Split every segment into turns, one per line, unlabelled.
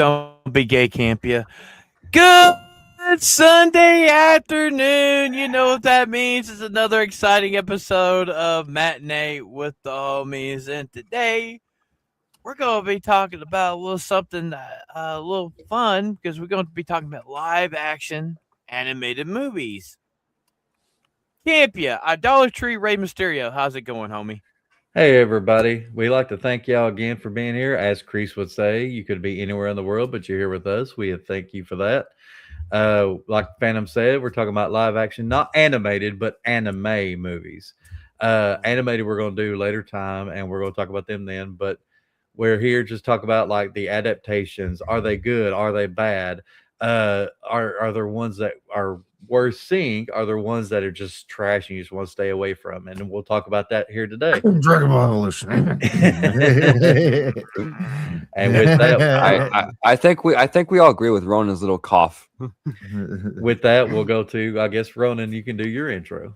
Don't be gay, camp ya. Good Sunday afternoon. You know what that means. It's another exciting episode of Matinee with the homies. And today we're going to be talking about a little something, a little fun, because we're going to be talking about live action animated movies. Camp ya, Idolatry, Rey Mysterio. How's it going, homie?
Hey everybody, we'd like to thank y'all again for being here. As Kreese would say, you could be anywhere in the world, but you're here with us. We thank you for that. Like Phantom said, we're talking about live action, not animated, but anime movies. Animated we're going to do later time, and we're going to talk about them then. But we're here just talk about like the adaptations. Are they good? Are they bad? Are there ones that are worth seeing? Are there ones that are just trash and you just want to stay away from? And we'll talk about that here today.
Dragon Ball Evolution.
And with that,
I think we all agree with Ronan's little cough.
with that, we'll go to, I guess, Ronan, you can do your intro.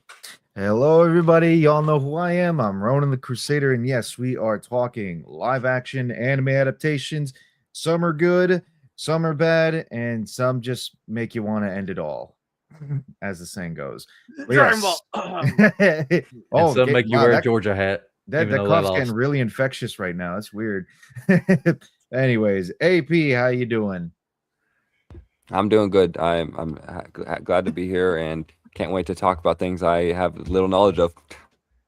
Hello, everybody. Y'all know who I am. I'm Ronan the Crusader, and yes, we are talking live action anime adaptations. Some are good, some are bad, and some just make you want to end it all, as the saying goes.
Dragon Ball.
And some make you wear a Georgia hat.
That cough's getting really infectious right now. That's weird. Anyways, AP, how you doing?
I'm doing good. I'm glad to be here and can't wait to talk about things I have little knowledge of.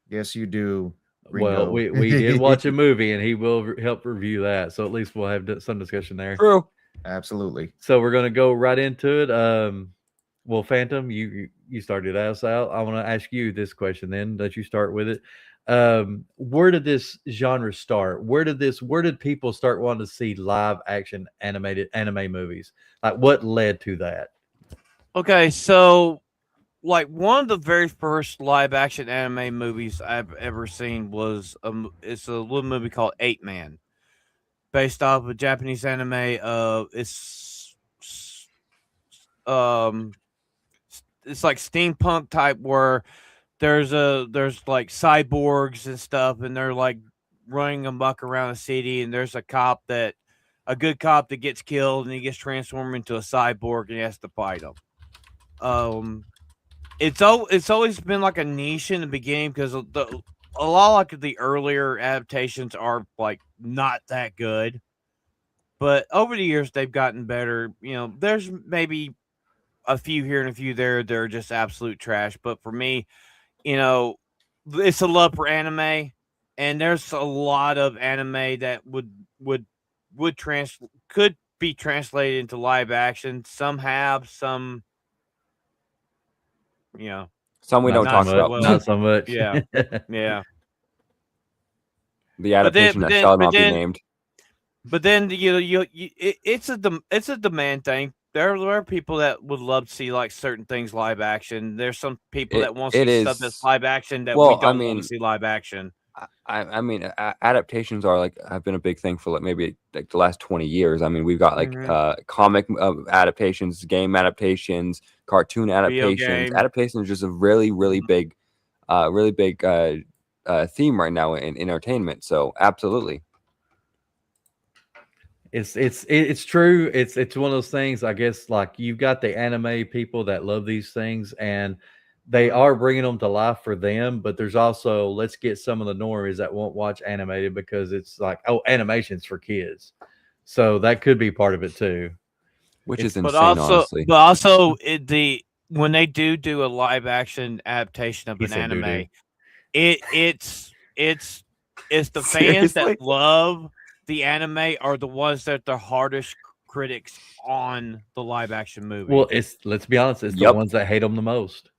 Yes, you do. Ringo.
Well, we did watch a movie, and he will help review that. So at least we'll have some discussion there.
True.
Absolutely.
So we're going to go right into it. Well, Phantom, you started us out. I want to ask you this question then, that you start with it. Where did this genre start? Where did people start wanting to see live action animated anime movies? Like, what led to that?
Okay, so like one of the very first live action anime movies I've ever seen was it's a little movie called 8-Man, based off of a Japanese anime. It's like steampunk type, where there's like cyborgs and stuff, and they're like running amok around the city, and there's a good cop that gets killed, and he gets transformed into a cyborg, and he has to fight him. It's always been like a niche in the beginning, because a lot like the earlier adaptations are like not that good, but over the years they've gotten better. You know, there's maybe a few here and a few there. They're just absolute trash. But for me, you know, it's a love for anime, and there's a lot of anime that could be translated into live action. Some have, some, you know,
Some we don't
not
talk
so
about.
well.
Not so much.
Yeah. Yeah.
The adaptation that shall not be named.
But then it's a demand thing. There are people that would love to see like certain things live action. There's some people that want to see stuff that's live action that we don't want to see live action.
I mean, adaptations have been a big thing for maybe the last 20 years. I mean, we've got comic adaptations, game adaptations, cartoon adaptations. Adaptations is just a really big theme right now in entertainment. So absolutely.
It's true. It's one of those things, I guess, like you've got the anime people that love these things, and they are bringing them to life for them. But there's also, let's get some of the normies that won't watch animated because it's like, oh, animation's for kids. So that could be part of it too.
Which is insane, honestly.
But also, when they do a live action adaptation of an anime, it's the fans that love the anime are the ones that the hardest critics on the live action movie.
Well, let's be honest, it's the ones that hate them the most.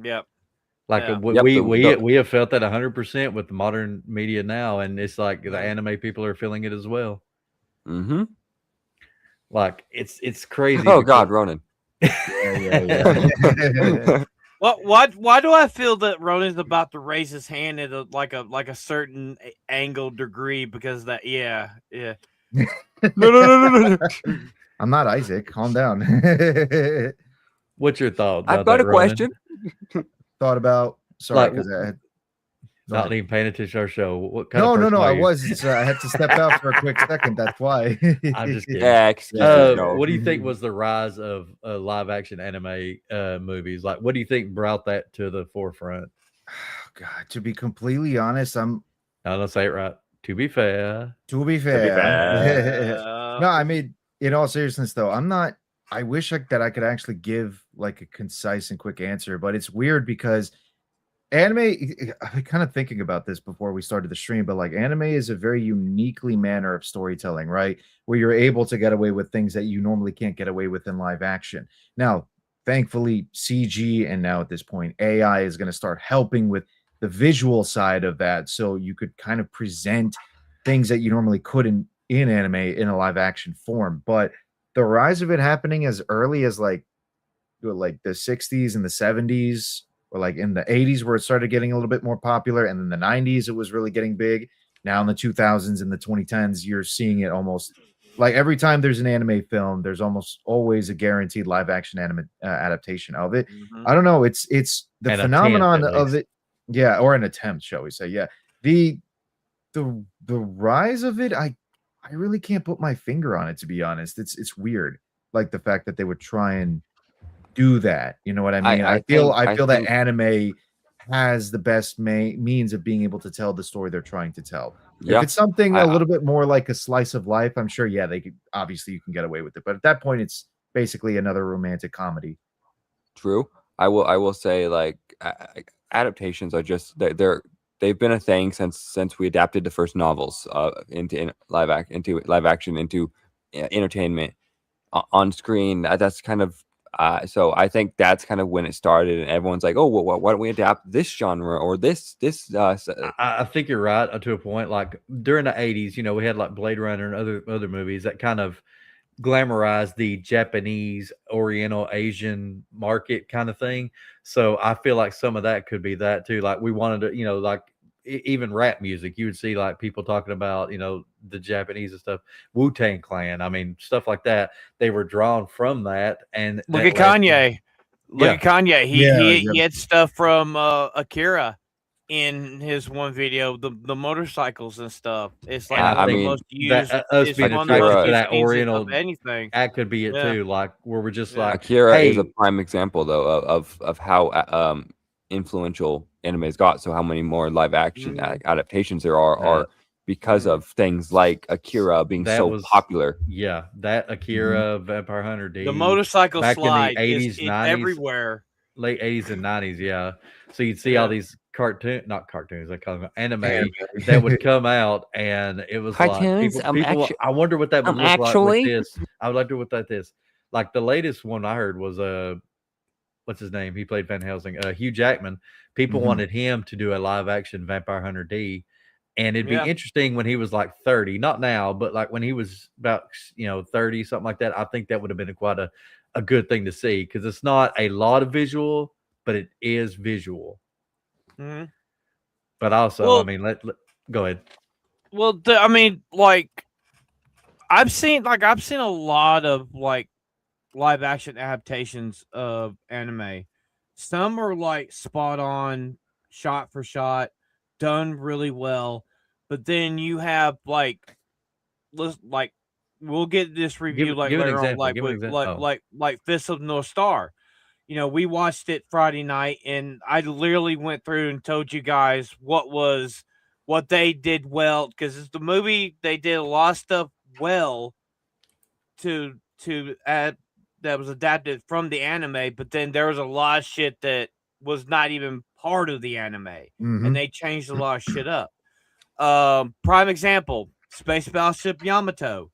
Yep.
Like we have felt that 100% with the modern media now, and it's like the anime people are feeling it as well.
Mm-hmm.
Like it's crazy.
Oh God, Ronan.
Yeah.
Why do I feel that Ronan's about to raise his hand at a certain angle degree? Because that
No. I'm not Isaac. Calm down.
What's your thought?
I've got a question.
Thought about. Sorry, because
Not even paying attention to our show. What kind
No,
of
no,
person
no.
are
I
you?
was. It's, I had to step out for a quick second. That's why.
I'm just kidding.
Yeah, excuse me. No.
What do you think was the rise of live action anime movies? Like, what do you think brought that to the forefront?
God, to be completely honest,
No, let's say it right. To be fair.
To be fair. No, I mean, in all seriousness, though, I'm not. I wish that I could actually give like a concise and quick answer, but it's weird because anime. I've been kind of thinking about this before we started the stream, but like anime is a very uniquely manner of storytelling, right? Where you're able to get away with things that you normally can't get away with in live action. Now, thankfully, CG and now at this point, AI is going to start helping with the visual side of that, so you could kind of present things that you normally couldn't in anime in a live action form. But the rise of it happening as early as like the 60s and the 70s, or like in the 80s where it started getting a little bit more popular, and then the 90s it was really getting big. Now in the 2000s and the 2010s you're seeing it almost like every time there's an anime film, there's almost always a guaranteed live action anime adaptation of it. I don't know, it's the
An
phenomenon
attempt, at
of it. Yeah, or an attempt, shall we say. Yeah, the rise of it, I really can't put my finger on it, to be honest. It's weird, like the fact that they would try and do that. You know what I mean? I feel that anime has the best means of being able to tell the story they're trying to tell.
Yeah.
If it's something a little bit more like a slice of life, I'm sure, yeah, they could, obviously you can get away with it. But at that point, it's basically another romantic comedy.
True. I will say, like, adaptations are just they've been a thing since we adapted the first novels into live action, into entertainment on screen. That's kind of so I think that's kind of when it started, and everyone's like, oh, well, why don't we adapt this genre or this
I think you're right to a point. Like during the 80s, we had like Blade Runner and other movies that kind of glamorize the Japanese, Oriental, Asian market kind of thing. So I feel like some of that could be that too. Like we wanted to, like even rap music, you would see like people talking about, the Japanese and stuff, Wu-Tang Clan. I mean, stuff like that. They were drawn from that. And
look at Kanye. Look at Kanye. He had stuff from Akira in his one video, the motorcycles and stuff. It's like
I mean,
most used.
Us being attracted to that Oriental,
anything.
That could be it too. Like where we're just like
Akira is a prime example though of how influential anime's got. So how many more live action adaptations there are because of things like Akira being so popular.
Yeah, that Akira, Vampire Hunter D,
the motorcycle
back
slide
in the 80s, 90s,
everywhere.
Late 80s and 90s, yeah. So you'd see all these not cartoons, I call them anime that would come out, and it was
cartoons,
like people I wonder what that would look like with this. I would like to what that is. Like the latest one I heard was what's his name? He played Van Helsing, Hugh Jackman. People wanted him to do a live action Vampire Hunter D. And it'd be interesting when he was like 30, not now, but like when he was about 30, something like that. I think that would have been quite a good thing to see, because it's not a lot of visual, but it is visual. But also, I mean, let go ahead.
Well, I mean, like I've seen a lot of like live action adaptations of anime. Some are like spot on, shot for shot, done really well. But then you have like we'll get this review later on, like Fist of the North Star. We watched it Friday night, and I literally went through and told you guys what they did well, because it's the movie. They did a lot of stuff well to add that was adapted from the anime, but then there was a lot of shit that was not even part of the anime, and they changed a lot of shit up. Prime example, Space Battleship Yamato.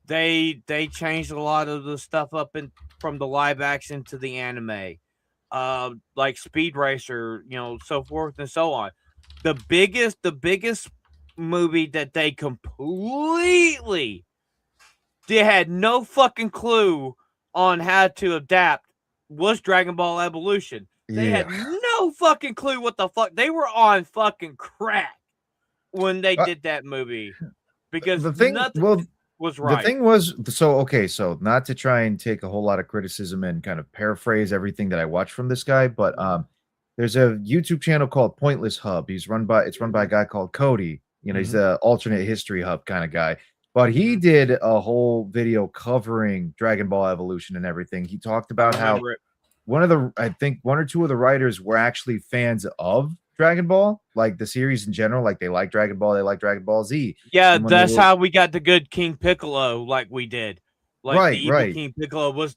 They changed a lot of the stuff up from the live action to the anime. Like Speed Racer, so forth and so on. The biggest movie that they completely had no fucking clue on how to adapt was Dragon Ball Evolution. They had no fucking clue what the fuck. They were on fucking crack when they did that movie, because the thing was right.
The thing was, so not to try and take a whole lot of criticism and kind of paraphrase everything that I watched from this guy, but there's a YouTube channel called Pointless Hub. It's run by a guy called Cody. You know, he's the alternate history hub kind of guy. But he did a whole video covering Dragon Ball Evolution and everything. He talked about how I think one or two of the writers were actually fans of Dragon Ball, like the series in general. Like they like Dragon Ball, they like Dragon Ball Z.
Yeah, that's how we got the good King Piccolo, like we did. Like the evil King Piccolo was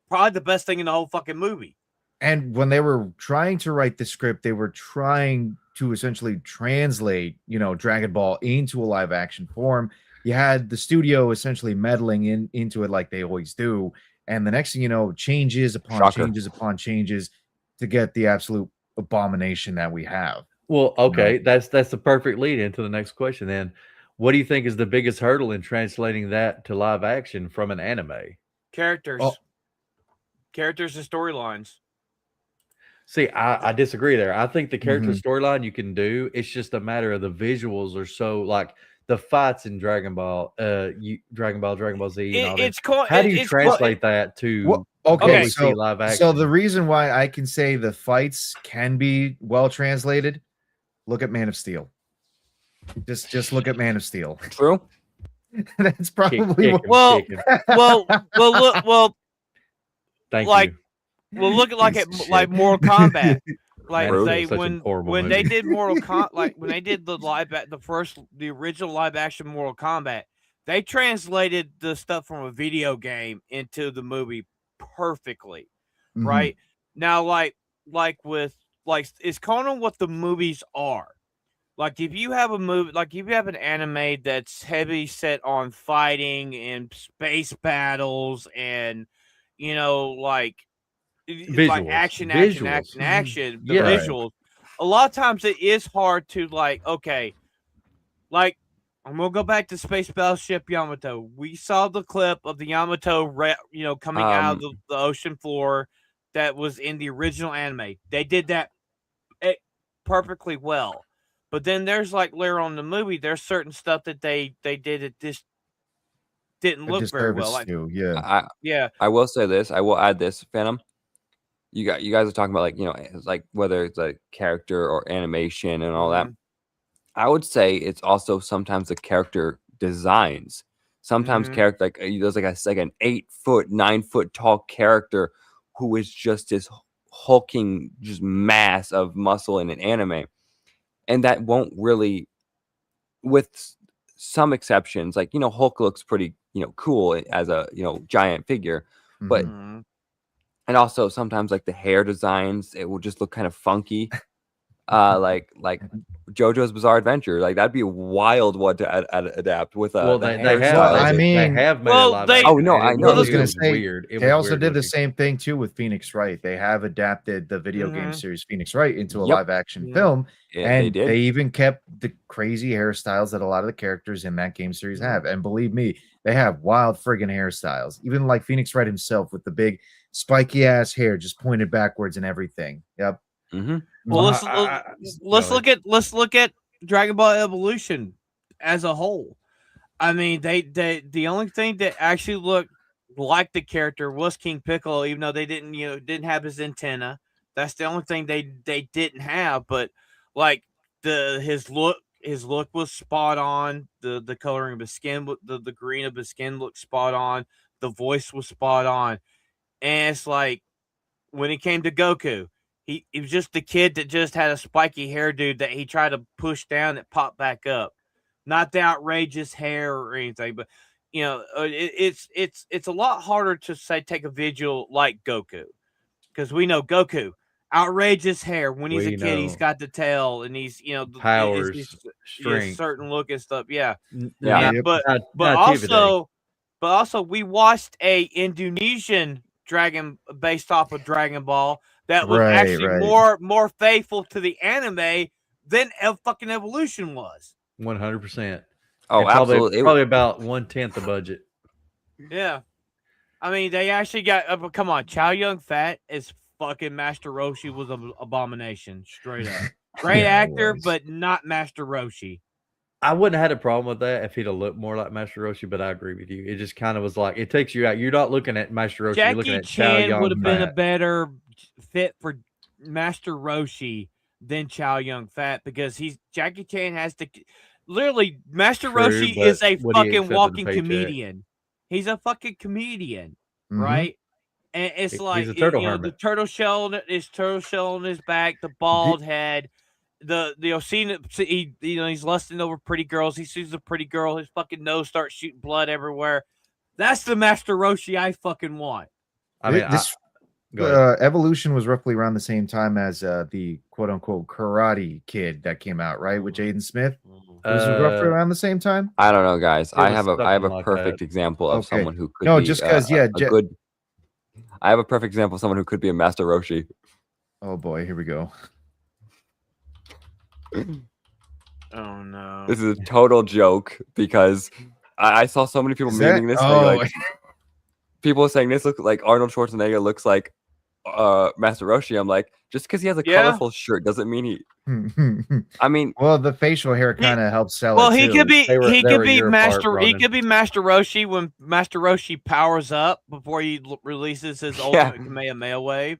probably the best thing in the whole fucking movie.
And when they were trying to write the script, they were trying to essentially translate, you know, Dragon Ball into a live action form. You had the studio essentially meddling into it like they always do. And the next thing you know, changes upon changes upon changes to get the absolute abomination that we have.
Well, okay, that's the perfect lead into the next question then. What do you think is the biggest hurdle in translating that to live action from an anime?
Characters. Characters and storylines.
See, I disagree there. I think the character storyline you can do. It's just a matter of the visuals are so like the fights in Dragon Ball, Dragon Ball Z. And all that. How do you translate that to
so
live action?
So the reason why I can say the fights can be well translated, look at Man of Steel. Just look at Man of Steel.
True.
That's probably
well.
Thank you.
Well, look at like Mortal Kombat. Like when they did Mortal Kombat, like when they did the original live action Mortal Kombat, they translated the stuff from a video game into the movie perfectly, right? Now, like it's kind of what the movies are. Like if you have a movie, like if you have an anime that's heavy set on fighting and space battles and you know like action, the visuals. A lot of times it is hard to like, okay, like I'm gonna go back to Space Battleship Yamato. We saw the clip of the Yamato, coming out of the ocean floor that was in the original anime. They did that perfectly well. But then there's like later on in the movie, there's certain stuff that they did that this didn't look very well. Like,
I will say this. I will add this, Phantom. You guys are talking about like, it's like whether it's a character or animation and all that. I would say it's also sometimes the character designs. Sometimes character like there's like an 8 foot, 9 foot tall character who is just this hulking just mass of muscle in an anime, and that won't really, with some exceptions, like Hulk looks pretty cool as a giant figure, but. And also sometimes like the hair designs, it will just look kind of funky. Like JoJo's Bizarre Adventure, like that'd be a wild one to adapt with.
Well, they have made it live action.
Oh no, I know.
I was going to say weird. They also did the same thing too with Phoenix Wright. They have adapted the video game series Phoenix Wright into a live action film, and they even kept the crazy hairstyles that a lot of the characters in that game series have. And believe me, they have wild friggin' hairstyles. Even like Phoenix Wright himself with the big spiky ass hair just pointed backwards and everything. Yep.
Well, let's look at Dragon Ball Evolution as a whole. I mean, the only thing that actually looked like the character was King Piccolo, even though they didn't have his antenna. That's the only thing they didn't have. But like his look was spot on. The coloring of his skin, the green of his skin looked spot on. The voice was spot on. And it's like when it came to Goku, he was just the kid that just had a spiky hairdo that he tried to push down that popped back up. Not the outrageous hair or anything, but it's a lot harder to say take a visual like Goku, because we know Goku outrageous hair. When he's a kid, he's got the tail and he's
powers, strength,
certain look and stuff. Yeah.
But
also we watched a Indonesian dragon based off of Dragon Ball that was actually more faithful to the anime than fucking Evolution was.
100%.
Oh, absolutely.
Probably about 1/10 the budget.
Yeah, I mean they actually got. Come on, Chow Yun Fat is fucking Master Roshi was an abomination, straight up. Great actor, but not Master Roshi.
I wouldn't have had a problem with that if he'd have looked more like Master Roshi, but I agree with you. It just kind of was like, it takes you out. You're not looking at Master Roshi. You're looking at
Jackie Chan would have been a better fit for Master Roshi than Chow Yun Fat because Jackie Chan has to literally Master
True,
Roshi
but
is a
would he
fucking
accept the
walking
paycheck?
comedian. He's a fucking comedian,
Mhm.
right? And it's like
He's a turtle
the
hermit.
turtle shell on his back, the bald head, he's lusting over pretty girls. He sees a pretty girl, his fucking nose starts shooting blood everywhere. That's the Master Roshi I fucking want.
I mean,
This
go ahead.
Evolution was roughly around the same time as the quote unquote Karate Kid that came out, right? With Jaden Smith. It was roughly around the same time.
I don't know, guys. I have
something
a
like
perfect
that.
example of
Okay.
someone who could
No,
be
just 'cause,
a good. I have a perfect example of someone who could be a Master Roshi.
Oh boy, here we go.
Oh no.
This is a total joke because I saw so many people
Is
memeing
that-
this.
oh.
Like, people saying this looks like Arnold Schwarzenegger looks like Master Roshi. I'm like, just because he has a colorful shirt doesn't mean he. I mean,
well, the facial hair kind of helps sell
Well,
it.
he
too.
could be
They were
He
Master
could be Master Roshi when Master Roshi powers up before he releases his ultimate Kamehameha wave.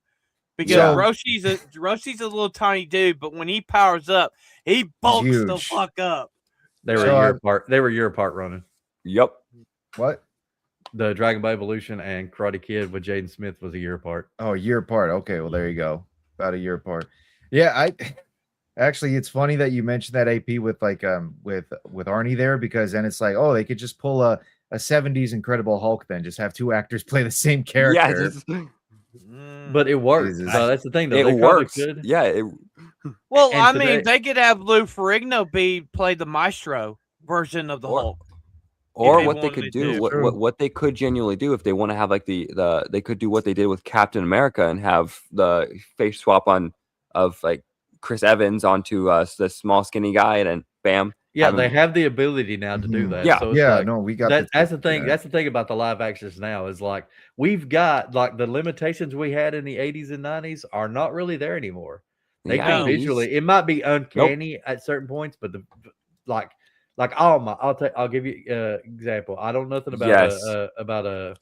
Because Roshi's a little tiny dude, but when he powers up, he bulks the
Huge.
fuck up.
They were a year apart. They were a year apart running.
Yep.
What?
The Dragon Ball Evolution and Karate Kid with Jaden Smith was a year apart.
Oh, a year apart. Okay, well there you go. About a year apart. Yeah, I actually it's funny that you mentioned that AP with like with Arnie there because then it's like, oh, they could just pull a 70s Incredible Hulk then just have two actors play the same character.
But it works.
Jesus.
No, that's the thing though.
It
They
works.
could.
Yeah.
Well,
And
I
today-
mean, they could have Lou Ferrigno play the Maestro version of the Hulk.
Or
they
what they
wanted
could
to
do,
do.
what they could genuinely do if they want to have like they could do what they did with Captain America and have the face swap of like Chris Evans onto the small skinny guy and then bam.
Yeah, they have the ability now to do that.
Yeah.
So it's like,
no, we got
that. That's the thing. That's the thing about the live actions now is like we've got like the limitations we had in the 80s and 90s are not really there anymore. They can visually, it might be uncanny at certain points, but I'll give you example. I don't know nothing about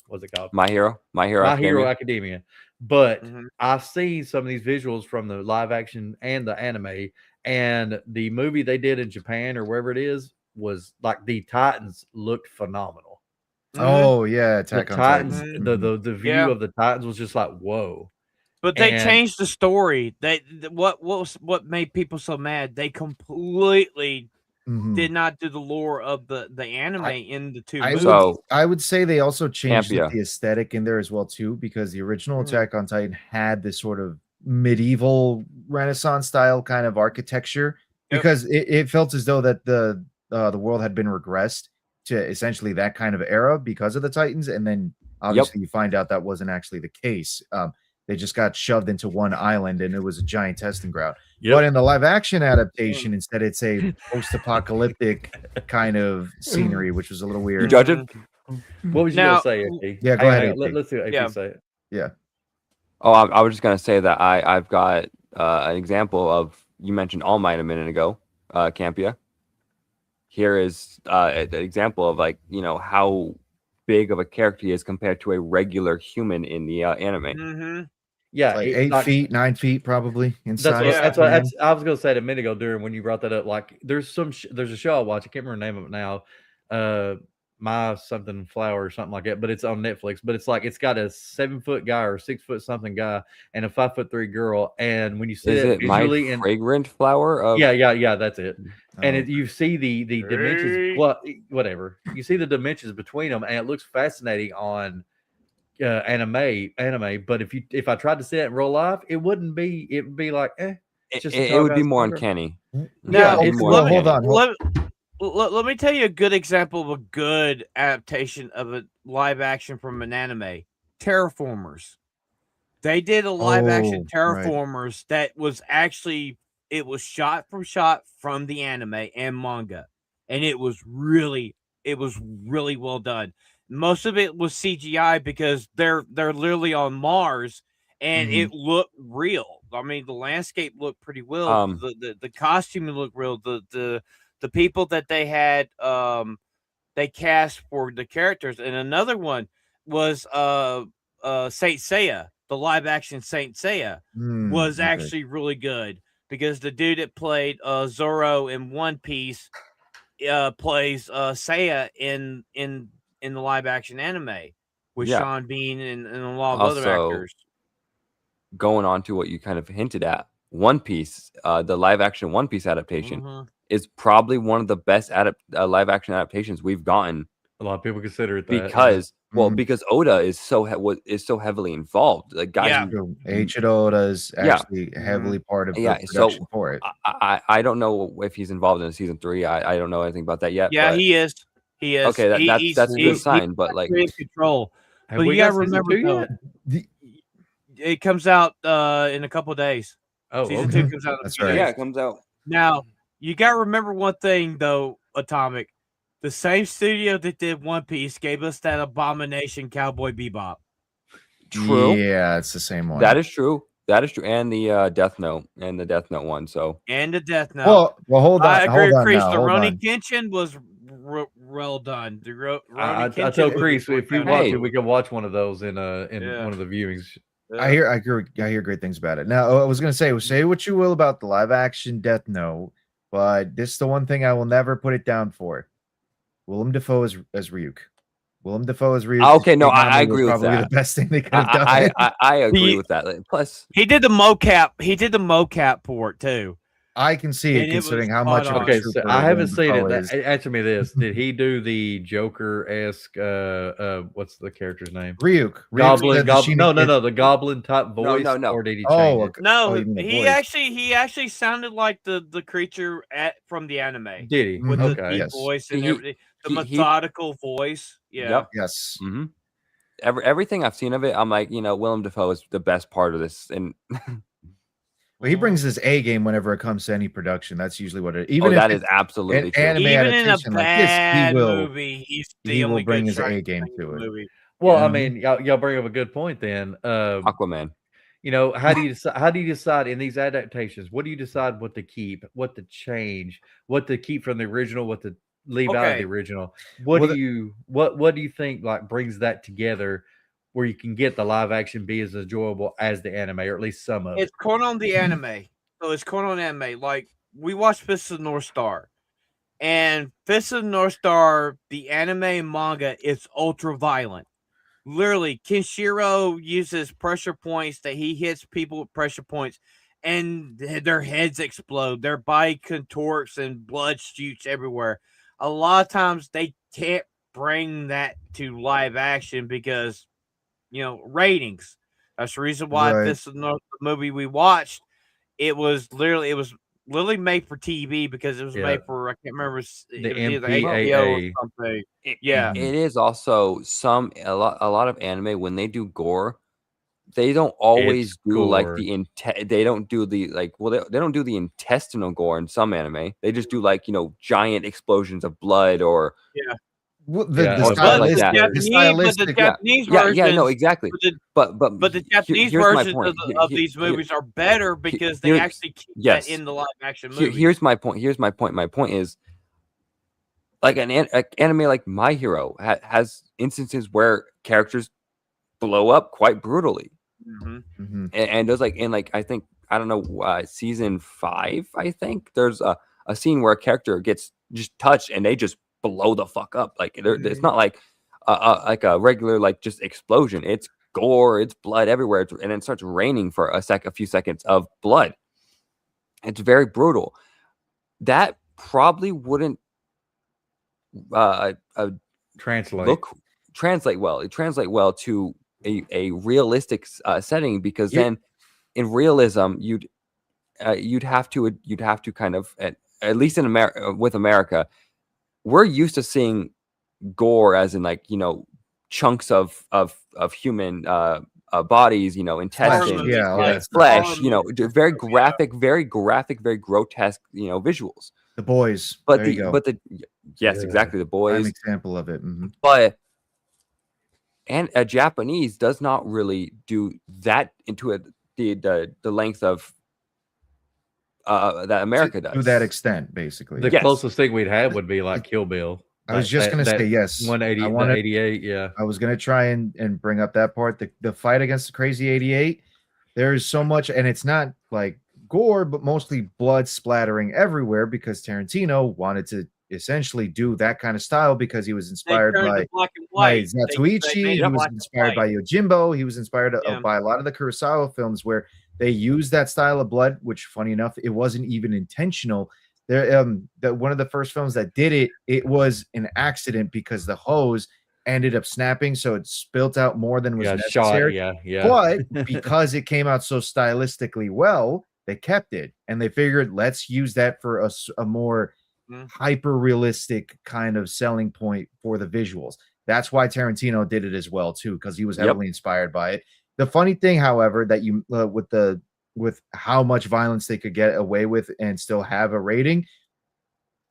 what's it called?
My Hero
Academia. But I've seen some of these visuals from the live action and the anime, and the movie they did in Japan or wherever it is was like the Titans looked phenomenal.
Oh yeah,
Attack on Titans. The view of the Titans was just like whoa.
But they changed the story. What made people so mad? They completely did not do the lore of the anime in the two movies.
I would say they also changed the aesthetic in there as well too, because the original Attack on Titan had this sort of medieval Renaissance style kind of architecture because it felt as though that the world had been regressed to essentially that kind of era because of the Titans, and then obviously you find out that wasn't actually the case. They just got shoved into one island and it was a giant testing ground. But in the live action adaptation, instead it's a post-apocalyptic kind of scenery, which was a little weird.
You judge it?
What was you gonna say, AP?
Yeah, go ahead.
Let's see what AP say it.
Yeah.
Oh, I was just gonna say that I've got an example of, you mentioned All Might a minute ago, Campia. Here is an example of like, how big of a character he is compared to a regular human in the anime.
Yeah,
like 8 feet, 9 feet, probably inside.
That's what I was gonna say a minute ago during when you brought that up. Like, there's a show I watch. I can't remember the name of it now. My something flower or something like that, but it's on Netflix. But it's like it's got a 7-foot guy or 6-foot something guy and a 5'3" girl. And when you see it visually,
fragrant flower,
yeah, that's it. And you see the dimensions, whatever. You see the dimensions between them, and it looks fascinating on anime. But if I tried to see it in real life, it would be like
it would be more uncanny.
Now,
hold on.
Let me tell you a good example of a good adaptation of a live action from an anime. Terraformers. They did a live action Terraformers that was actually, it was shot from the anime and manga, and it was really well done. Most of it was CGI because they're literally on Mars, and it looked real. I mean, the landscape looked pretty well. The costume looked real. The people that they had, they cast for the characters, and another one was Saint Seiya. the live action Saint Seiya was actually really good because the dude that played Zoro in One Piece plays Seiya in the live action anime with Sean Bean and a lot of other actors.
Going on to what you kind of hinted at, One Piece, the live action One Piece adaptation is probably one of the best live action adaptations we've gotten.
A lot of people consider it that
because because Oda is so heavily involved. Like guys,
Eiichiro Oda is actually heavily part of the production for it.
I don't know if he's involved in season 3. I don't know anything about that yet.
Yeah,
but
he is. He is.
Okay, that's a good sign. But like
in control.
Have
but
we
you gotta
got season
remember
2 yet?
It comes out in a couple of days.
Oh,
season 2 comes out.
That's right.
Yeah, it comes out.
Now you gotta remember one thing though, Atomic. The same studio that did One Piece gave us that abomination Cowboy Bebop.
True.
Yeah, it's the same one.
That is true. That is true. And the Death Note one. So
and the Death Note.
Well, hold on.
I agree with Kreese.
Now,
The Rurouni Kenshin was well done.
I told Kreese if you watch it, we can watch one of those in one of the viewings.
I hear great things about it. Now, I was gonna say what you will about the live action Death Note, but this is the one thing I will never put it down for. Willem Dafoe as Ryuk. Willem Dafoe as Ryuk.
Okay, no, I agree with that.
Probably the best thing they could have done.
I agree with that. Plus,
he did the mocap. He did the mocap for it too.
I can see it considering how much.
Okay, so I haven't seen it. Answer me this: did he do the Joker-esque? What's the character's name?
Ryuk.
Goblin. No. The Goblin type voice.
No.
Or did he change it?
No, he actually sounded like the creature from the anime.
Did he?
With the deep voice and everything, the methodical voice. Yeah.
Yep.
Yes.
Mm-hmm. Everything I've seen of it, I'm like, Willem Dafoe is the best part of this, and.
Well, he brings his A game whenever it comes to any production. That's usually what it. Even
that is absolutely true.
Anime
even in a
bad
movie, he will
bring his A game to it.
Movie.
Well, I mean, y'all bring up a good point. Then,
Aquaman.
How do you decide in these adaptations? What do you decide what to keep, what to change, what to keep from the original, what to leave out of the original? What do you think like brings that together? Where you can get the live action be as enjoyable as the anime, or at least some of it.
It's corn on the anime. So it's corn on anime. Like we watched Fist of the North Star. And Fist of the North Star, the anime and manga, it's ultra violent. Literally, Kenshiro uses pressure points that he hits people with pressure points, and their heads explode. Their body contorts and blood shoots everywhere. A lot of times they can't bring that to live action because ratings. That's the reason why this is the movie we watched. It was literally made for TV because it was made for, I can't remember,
the
MPAA or something.
It is also a lot of anime when they do gore, they don't always do like they don't do the they don't do the intestinal gore in some anime. They just do like giant explosions of blood or
the Japanese version,
no, exactly. But
the Japanese versions of these movies are better because they actually keep that in the live action movie.
Here's my point. My point is, like an anime like My Hero has instances where characters blow up quite brutally, and there's I think I don't know season 5. I think there's a scene where a character gets just touched and they just blow the fuck up. Like it's not like a regular just explosion. It's gore, it's blood everywhere, and it starts raining for a few seconds of blood. It's very brutal. That probably wouldn't translate well to a realistic setting, because then in realism you'd have to kind of at least in America, we're used to seeing gore as in chunks of human bodies, intestines, flesh, very graphic, very grotesque, visuals.
The Boys,
exactly, The Boys,
an example of it.
But a Japanese does not really do that into the length of that America does
to that extent. Basically,
the closest thing we'd have would be like Kill Bill.
I was just gonna say yes.
180,
I wanted,
88, yeah.
I was gonna try and bring up that part. The fight against the Crazy 88. There is so much, and it's not like gore, but mostly blood splattering everywhere because Tarantino wanted to essentially do that kind of style because he was inspired by
black and
by
white.
Zatoichi.
They
He was inspired by Yojimbo. He was inspired by a lot of the Kurosawa films where they used that style of blood, which, funny enough, it wasn't even intentional. There, one of the first films that did it, it was an accident because the hose ended up snapping, so it spilt out more than was necessary.
Yeah.
But because it came out so stylistically well, they kept it, and they figured let's use that for a more hyper realistic kind of selling point for the visuals. That's why Tarantino did it as well too, because he was heavily inspired by it. The funny thing, however, that you with how much violence they could get away with and still have a rating,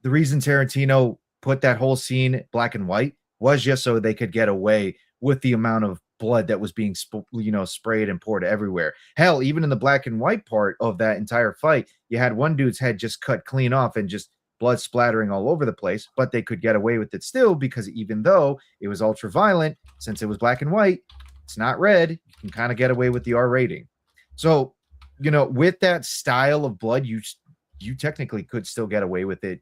the reason Tarantino put that whole scene black and white was just so they could get away with the amount of blood that was being sprayed and poured everywhere. Hell, even in the black and white part of that entire fight, you had one dude's head just cut clean off and just blood splattering all over the place, but they could get away with it still because even though it was ultra violent, since it was black and white, it's not red, you can kind of get away with the R rating. So, with that style of blood, you technically could still get away with it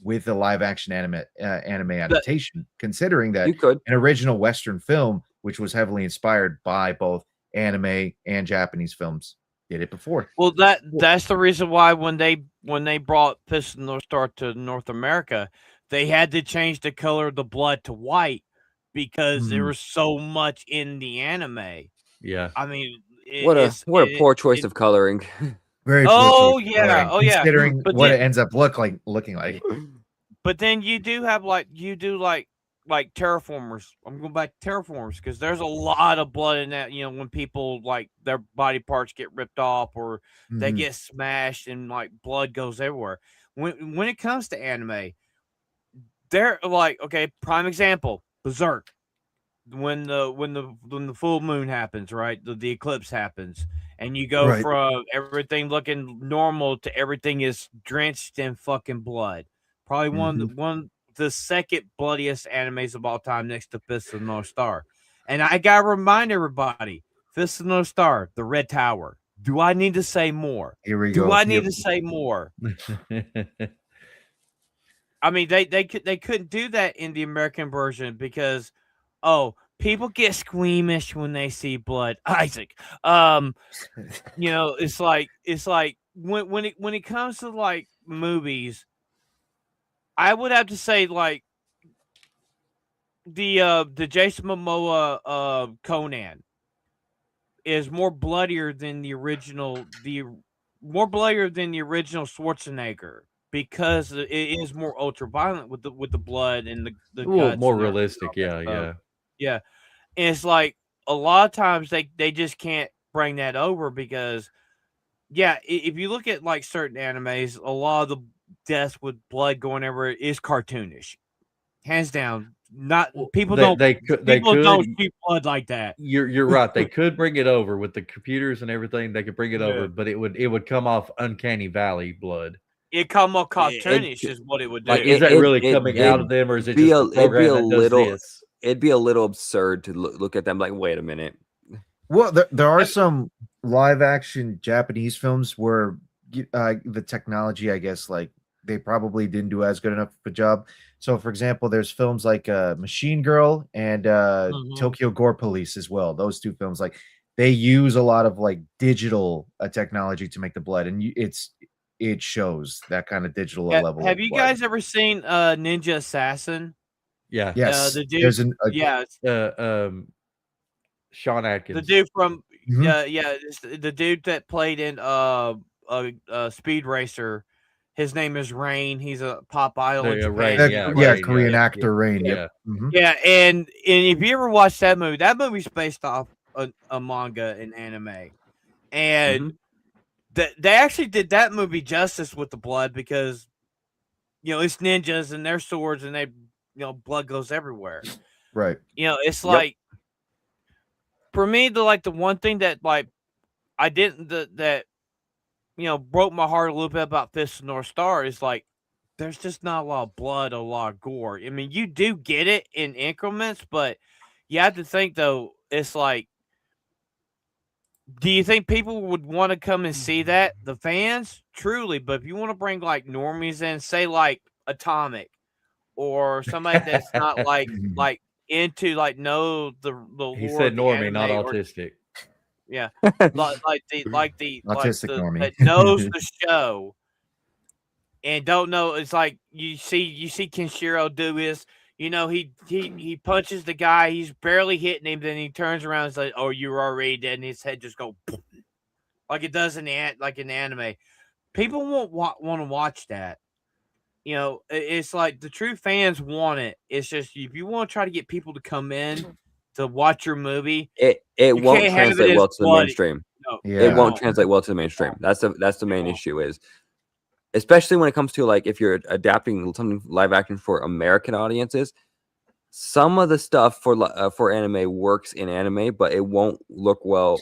with a live action anime adaptation, considering that
you could.
An original Western film, which was heavily inspired by both anime and Japanese films, did it before.
Well, that's the reason why when they brought Fist of the North Star to North America, they had to change the color of the blood to white because there was so much in the anime.
Yeah.
I mean,
what a poor choice of coloring.
Very
poor
considering
but
what it ends up looking like.
But then you do have like terraformers. I'm going back to terraformers because there's a lot of blood in that. When people like their body parts get ripped off or they get smashed and like blood goes everywhere. When it comes to anime, they're like, okay, prime example, Berserk. When the full moon happens, right? The eclipse happens, and you go from everything looking normal to everything is drenched in fucking blood. Probably one the second bloodiest animes of all time, next to Fist of the North Star. And I gotta remind everybody, Fist of the North Star, the Red Tower. Do I need to say more?
Here we go.
Do I need to say more? I mean, they couldn't do that in the American version because people get squeamish when they see blood. Isaac, it's like when it comes to like movies, I would have to say like the Jason Momoa Conan is more bloodier than the original Schwarzenegger. Because it is more ultra violent with the blood and the guts
more realistic, yeah.
And it's like a lot of times they just can't bring that over because if you look at like certain animes, a lot of the deaths with blood going everywhere is cartoonish, hands down. Not people don't shoot blood like that.
You're right. They could bring it over with the computers and everything. They could bring it over, but it would come off uncanny valley blood.
It come off cartoonish is what it would do.
Like, is that really coming out of them, or is it just a program that does this?
It'd be a little absurd to look at them like, wait a minute.
Well, there are some live action Japanese films where the technology, I guess, like they probably didn't do as good enough of a job. So, for example, there's films like Machine Girl and Tokyo Gore Police as well. Those two films, like they use a lot of like digital technology to make the blood, and it shows that kind of digital level.
Have you guys ever seen Ninja Assassin?
Yeah. Yes.
The dude.
Sean Atkins.
The dude from the dude that played in Speed Racer. His name is Rain. He's a pop idol in Japan.
Korean actor Rain.
Yeah, and if you ever watch that movie's based off a manga and anime, and they actually did that movie justice with the blood because it's ninjas and their swords and they blood goes everywhere.
Right.
It's like for me the one thing that like I didn't that broke my heart a little bit about Fist of the North Star is like there's just not a lot of blood, a lot of gore. I mean, you do get it in increments, but you have to think though. It's like, do you think people would want to come and see that? The fans, truly. But if you want to bring like normies in, say like Atomic or somebody that's not like into like know the lore
He
of
said
the
normie, not
anime or
autistic.
yeah, like the
Autistic normie.
that knows the show and don't know. It's like you see Kenshiro do his. You know, he punches the guy. He's barely hitting him. Then he turns around and says, "Oh, you're already dead." And his head just go boom, like it does in the anime. People won't want to watch that. You know, it's like the true fans want it. It's just if you want to try to get people to come in to watch your movie,
It
you
won't
can't have it
translate
as
well to the
bloody.
mainstream.
No,
Yeah.
It won't
won't.
translate well to the mainstream. That's the main
won't.
issue is, especially when it comes to like if you're adapting something live action for American audiences. Some of the stuff for anime works in anime, but it won't work well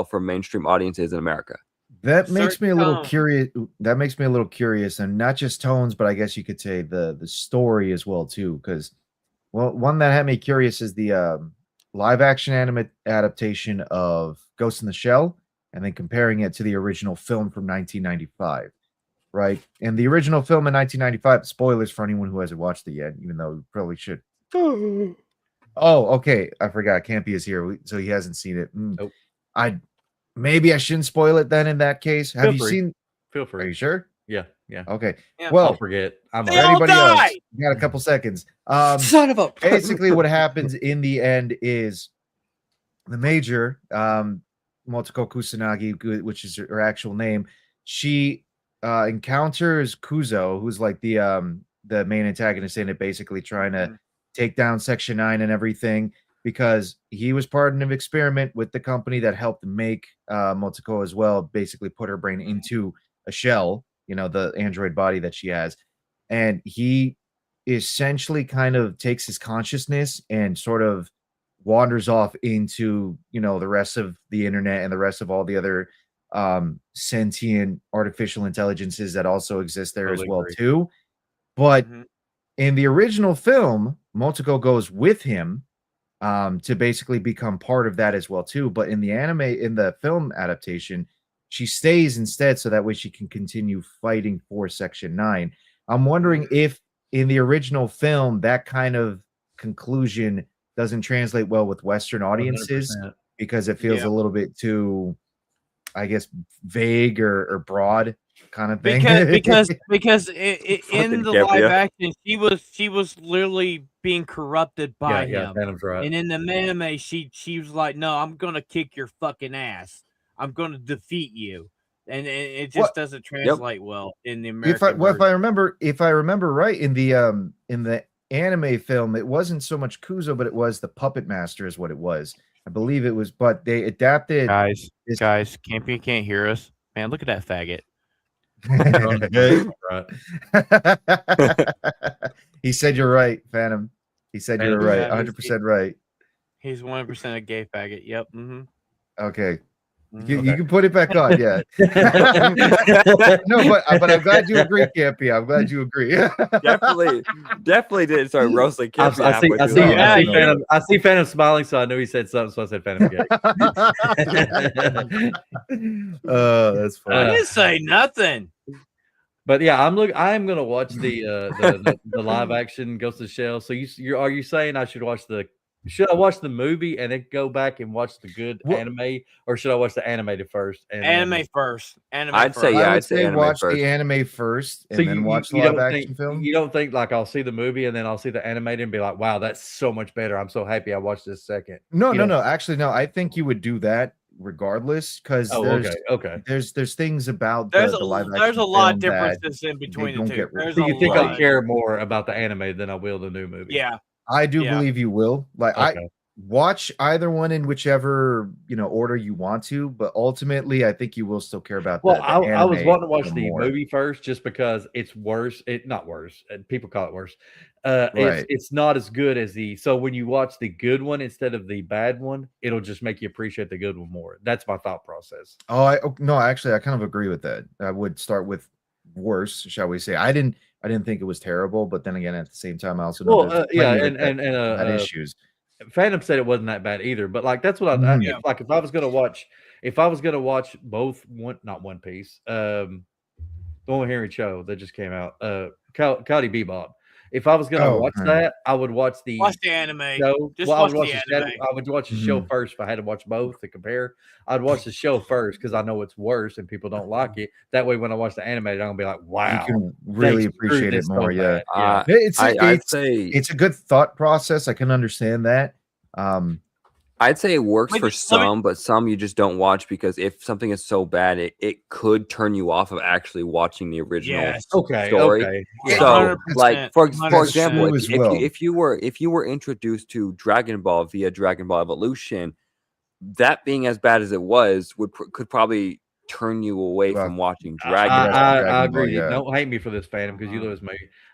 for mainstream audiences in America.
That makes me a little
Certain
curious. That makes me a little curious, and not just tones, but I guess you could say the story as well too. Because, well, one that had me curious is the live action anime adaptation of Ghost in the Shell, and then comparing it to the original film from 1995. Right, and the original film in 1995. Spoilers for anyone who hasn't watched it yet, even though we probably should. Oh, okay. I forgot. Campy is here, so he hasn't seen it.
Nope.
Maybe I shouldn't spoil it then. In that case, have you seen?
Feel
Are
free.
you sure?
Yeah.
Okay.
Yeah.
I'll
Well,
forget. I'm
for
They all
anybody else,
die!
you got a couple seconds.
Son of a
Basically, what happens in the end is the major, Motoko Kusanagi, which is her actual name, she encounters Kuzo, who's like the main antagonist in it, basically trying to take down Section 9 and everything, because he was part of an experiment with the company that helped make Motoko as well, basically put her brain into a shell, the android body that she has. And he essentially kind of takes his consciousness and sort of wanders off into, the rest of the internet and the rest of all the other sentient artificial intelligences that also exist there
Totally
as well
agree.
too. But
Mhm.
in the original film, Motoko goes with him to basically become part of that as well too. But in the film adaptation, she stays instead, so that way she can continue fighting for Section 9. I'm wondering if in the original film that kind of conclusion doesn't translate well with Western audiences
100%.
because it feels
Yeah.
a little bit too, I guess, vague or broad kind of thing.
Because in
Fucking
the
Gabriel.
live action, she was literally being corrupted by
Yeah,
him.
Phantom's right.
And in the anime, she was like, "No, I'm gonna kick your fucking ass. I'm gonna defeat you." And it just
What-
doesn't translate well in the American
if I
version.
if I remember right, in the anime film, it wasn't so much Kuzo, but it was the puppet master is what it was. I believe it was, but they adapted
Guys,
this-
Campy can't hear us. Man, look at that faggot.
Right.
He said you're right, Phantom. He said you're
Phantom,
right,
yeah,
100% right.
He's 100% a gay faggot. Yep.
Okay.
Mhm.
You
Okay.
can put it back on, yeah. No, but I'm glad you agree, Campy. I'm glad you agree.
definitely didn't start roasting Kippy
I
halfway through
see
that.
Yeah,
Phantom. I see Phantom smiling, so I knew he said something. So I said Phantom gay.
That's
I
funny.
didn't say nothing.
But yeah, I am gonna watch the live action Ghost of the Shell. So are you saying I should watch should I watch the movie and then go back and watch the good
Well-
anime, or should I watch the animated first? And
Anime
then,
first. Anime
I'd
first.
say, yeah,
I would
I'd say
say
anime
watch
first.
the anime first and
so
then watch the
you
live
don't
action
think
film.
you don't think like I'll see the movie and then I'll see the animated and be like, wow, that's so much better. I'm so happy I watched this second.
No,
You
no,
don't-
no. Actually, no. I think you would do that regardless, because
Oh, okay.
there's things about
There's
the live action
there's a lot of
film that
differences in between the
don't
two.
get rid of.
There's
So
a
you think
lot.
I'll care more about the anime than I will the new movie?
Yeah.
I do
Yeah.
believe you will. Like I
Okay.
watch either one in whichever order you want to, but ultimately, I think you will still care about.
Well,
the
I was
anime
wanting to watch
film
the
more.
movie first, just because it's worse. Not worse. People call it worse.
Right.
It's not as good as the. So when you watch the good one instead of the bad one, it'll just make you appreciate the good one more. That's my thought process.
Oh, no, actually, I kind of agree with that. I would start with worse, shall we say? I I didn't think it was terrible, but then again, at the same time, I also know
Well,
there's
yeah,
plenty of
and
had issues.
Phantom said it wasn't that bad either, but like that's what
Mhm.
if I was gonna watch both not One Piece, the one with Henry Cho that just came out, Cowdy Bebop. If I was gonna watch that, I would watch the
anime.
show.
Just
Well,
watch the anime.
I would watch the show first if I had to watch both to compare. I'd watch the show first because I know it's worse and people don't like it. That way, when I watch the anime, I'm gonna be like, "Wow,
You can really
they
appreciate
screwed
it
this so
more. Yeah.
bad."
I'd say
It's a good thought process. I can understand that.
I'd say it works
Wait,
for
let me-
some, but some you just don't watch because if something is so bad, it could turn you off of actually watching the original
Yes.
Okay,
story.
okay.
Yeah.
So,
100%,
like for
100%.
example,
True as well.
if you were introduced to Dragon Ball via Dragon Ball Evolution, that being as bad as it was could probably turn you away
Well,
from watching
I,
Dragon Ball.
I
Dragon Ball,
agree.
yeah.
Don't hate me for this, Phantom, because you lose me.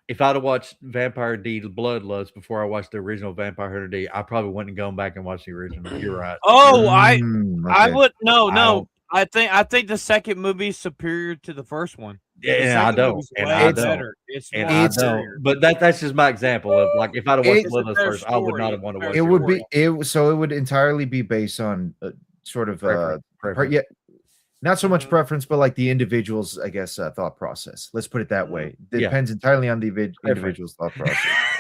If I'd have watched Vampire D Bloodlust before I watched the original Vampire Hunter D, I probably wouldn't have gone back and watched the original. You're right.
Oh, I
Okay.
would
I
no.
don't-
I think the second movie is superior to the first one. The
Yeah, and I
second
don't.
movie's
And
way
I don't.
better. It's
And
more
I
superior.
don't. But that's just my example of like if I'd have watched
It's
a
Bloodlust
fair
first, I would not have
story.
wanted to
It's a
watch
fair
It
the
would
original.
be so it would entirely be based on sort of
Preference.
yeah, not so much
Mhm.
preference, but like the individual's, I guess, thought process. Let's put it that way. It
Yeah.
depends entirely on the individual's thought process.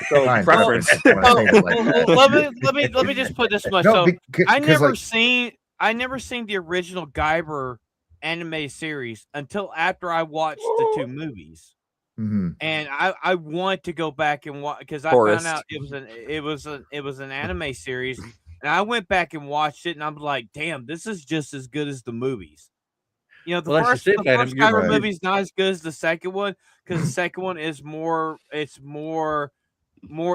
So
Fine,
preference.
I wanna say it like that.
Let me just put this much.
No,
So I
'cause,
never
like,
seen the original Guyver anime series until after I watched the two movies.
mhm.
And I want to go back and watch because I
Forrest.
found out it was an anime series, and I went back and watched it, and I'm like, damn, this is just as good as the movies. You know, the
Well, that's
first
just it, Phantom. You're
Skyrim
right.
movie is not as good as the second one because the second one is more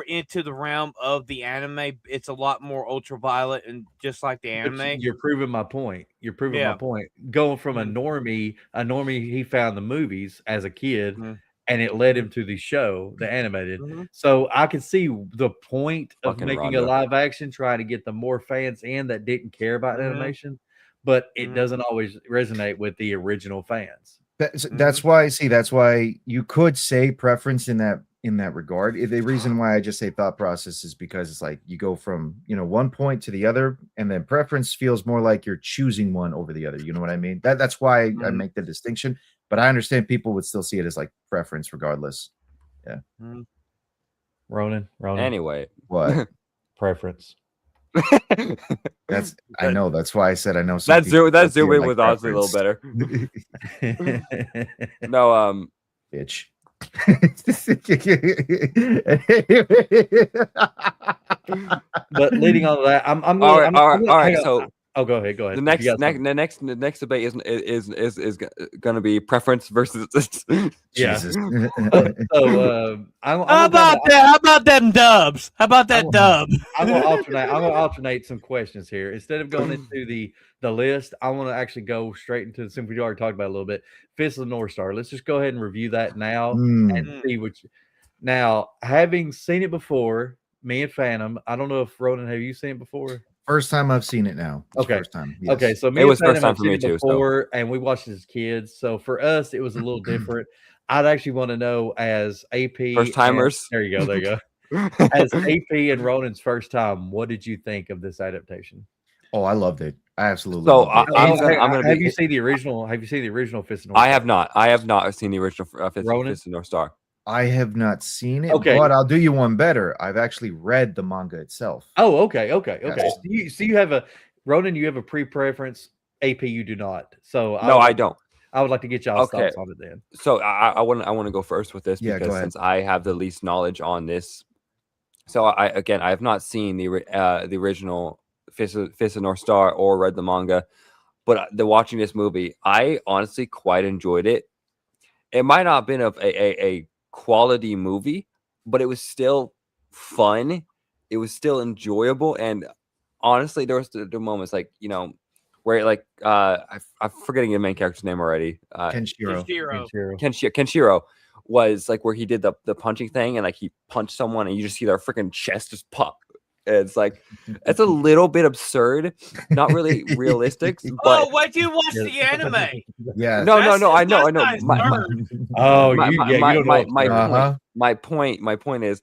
into the realm of the anime. It's a lot more ultraviolet and just like the
But
anime.
you're proving my point. You're proving
Yeah.
my point. Going from
Mhm.
a normie, he found the movies as a kid,
Mhm.
and it led him to the show, the animated.
Mhm.
So I can see the point of
Fucking
making a
Rhonda.
live action, trying to get the more fans in that didn't care about
Mhm.
animation, but it
Mhm.
doesn't always resonate with the original fans.
That's why. See, that's why you could say preference in that regard. The reason why I just say thought process is because it's like you go from one point to the other, and then preference feels more like you're choosing one over the other. You know what I mean? That's why I
Mhm.
make the distinction. But I understand people would still see it as like preference regardless.
Ronan,
Anyway,
What?
preference.
That's I know. That's why I said I know. some
that's
people
that's
feel
zoom in
like
with Oz a little
preference.
better. No,
Bitch.
But leading on to that, I'm
all
gonna,
right,
I'm,
all
I'm
right,
gonna-
all right.
hang on.
So
Oh, go ahead. Go ahead.
the
If you got something.
next debate is going to be preference versus.
Yeah.
Jesus.
So
How about that? How about them dubs? How about that dub?
I'm gonna alternate some questions here. Instead of going into the list, I want to actually go straight into since we already talked about it a little bit. Fist of the North Star. Let's just go ahead and review that now and see which. Now, having seen it before, me and Phantom. I don't know if Ronan, have you seen it before?
First time I've seen it now. It's
Okay.
First time. Yes.
Okay, so me
It
and
was first
Phantom
time
have
for
seen
me
it
too, so.
before, and we watched it as kids. So for us, it was a little different. I'd actually want to know as AP
First timers.
There you go. There you go. As AP and Ronan's first time, what did you think of this adaptation?
Oh, I loved it. I absolutely
So,
loved it.
I'm gonna
have
be-
you seen the original? Have you seen the original Fist of the North
I
Star?
have not. I have not seen the original
Ronan?
Fist of North Star.
I have not seen it,
Okay.
but I'll do you one better. I've actually read the manga itself.
Oh, okay.
Yes.
So you have a Ronan. You have a pre-preference. AP, you do not. So
No, I don't.
I would like to get y'all's
Okay.
thoughts on it then.
So I want to go first with this
Yeah, go
because
ahead.
since I have the least knowledge on this, so I have not seen the original Fist of North Star or read the manga, but watching this movie, I honestly quite enjoyed it. It might not have been a quality movie, but it was still fun. It was still enjoyable, and honestly, there was the moments like where like I'm forgetting the main character's name already.
Kenshiro.
Kenshiro was like where he did the punching thing and like he punched someone and you just see their freaking chest just pop. It's like it's a little bit absurd, not really realistic. But
why'd you watch the anime?
Yeah.
no, I know.
That's nice.
Oh,
My-
you
my-
yeah,
my-
you don't know.
my-
what's
my
going on.
my point is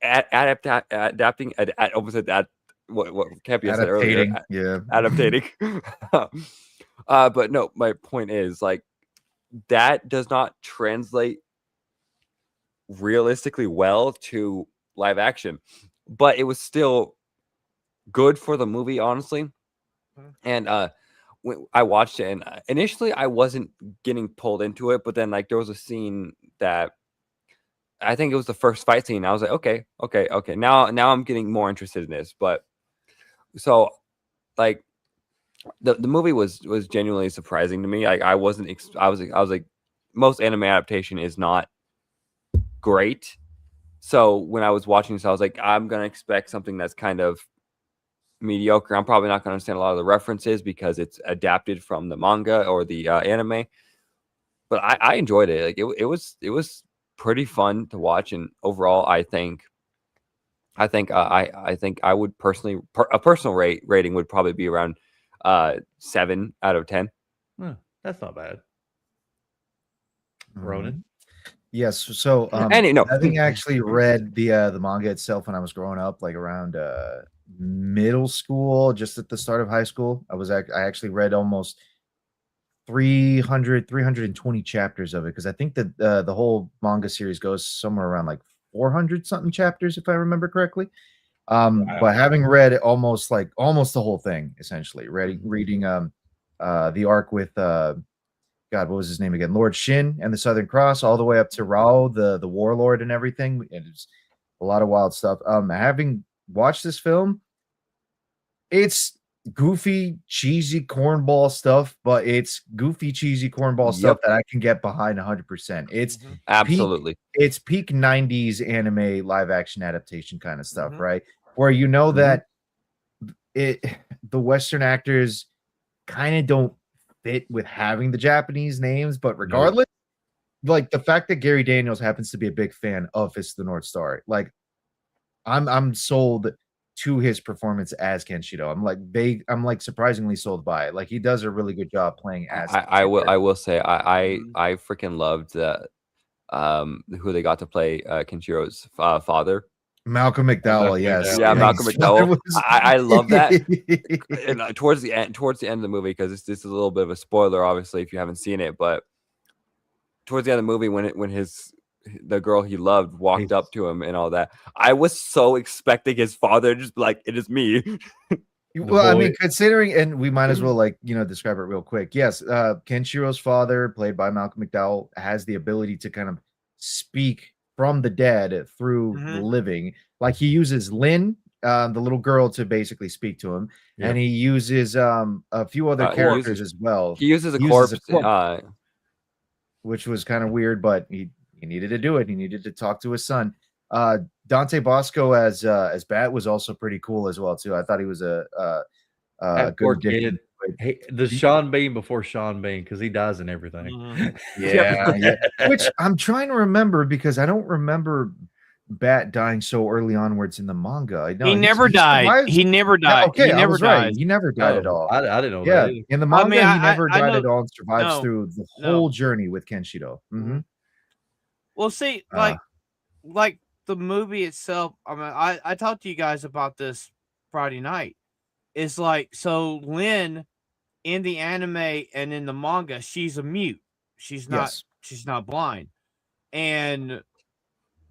adapting. Opposite that, what Campia said earlier.
Adaptating. Yeah.
Adaptating. But no, my point is like that does not translate realistically well to live action, but it was still good for the movie, honestly. And when I watched it, and initially I wasn't getting pulled into it, but then like there was a scene that I think it was the first fight scene. I was like, okay. Now I'm getting more interested in this. But so like the movie was genuinely surprising to me. Like I was like, most anime adaptation is not great. So when I was watching this, I was like, I'm gonna expect something that's kind of mediocre. I'm probably not gonna understand a lot of the references because it's adapted from the manga or the anime. But I enjoyed it. Like it was pretty fun to watch, and overall, I think I would personally a personal rating would probably be around 7 out of 10.
That's not bad. Ronan.
Yes. So having actually read the manga itself when I was growing up, like around middle school, just at the start of high school, I actually read almost 320 chapters of it, because I think that the whole manga series goes somewhere around like 400 something chapters, if I remember correctly. But having read almost the whole thing, essentially reading the arc with God, what was his name again? Lord Shin and the Southern Cross, all the way up to Rao, the warlord and everything. It's a lot of wild stuff. Having watched this film, it's goofy, cheesy cornball stuff, but it's goofy, cheesy cornball stuff that I can get behind 100%. It's
absolutely
it's peak 90s anime live action adaptation kind of stuff, right? Where you know that the Western actors kind of don't fit with having the Japanese names, but regardless, like the fact that Gary Daniels happens to be a big fan of Fist of the North Star, like I'm sold to his performance as Kenshiro. I'm like surprisingly sold by it. Like he does a really good job playing as
I will say I freaking loved that who they got to play Kenshiro's father.
Malcolm McDowell, yes.
Yeah, Malcolm McDowell. I love that. And towards the end of the movie, because this is a little bit of a spoiler, obviously, if you haven't seen it, but towards the end of the movie, when the girl he loved walked up to him and all that, I was so expecting his father to just be like, it is me.
Well, I mean, considering, and we might as well describe it real quick. Yes, Kenshiro's father, played by Malcolm McDowell, has the ability to kind of speak from the dead through the living. Like he uses Lynn, the little girl, to basically speak to him, and he uses a few other characters as well.
He uses a corpse,
which was kind of weird, but he needed to do it. He needed to talk to his son. Dante Bosco as Bat was also pretty cool as well too. I thought he was a good
kid. The Sean Bean before Sean Bean, because he dies in everything.
Yeah. Which I'm trying to remember, because I don't remember Bat dying so early onwards in the manga.
He never died. He never died.
Okay,
he never died.
Right. He never died at all.
I didn't know
that.
Yeah,
in the manga, he never died at all and survives through the whole journey with Kenshiro.
Well, see, like the movie itself. I mean, I talked to you guys about this Friday night. It's like, so Lynn in the anime and in the manga, she's a mute. She's not blind, and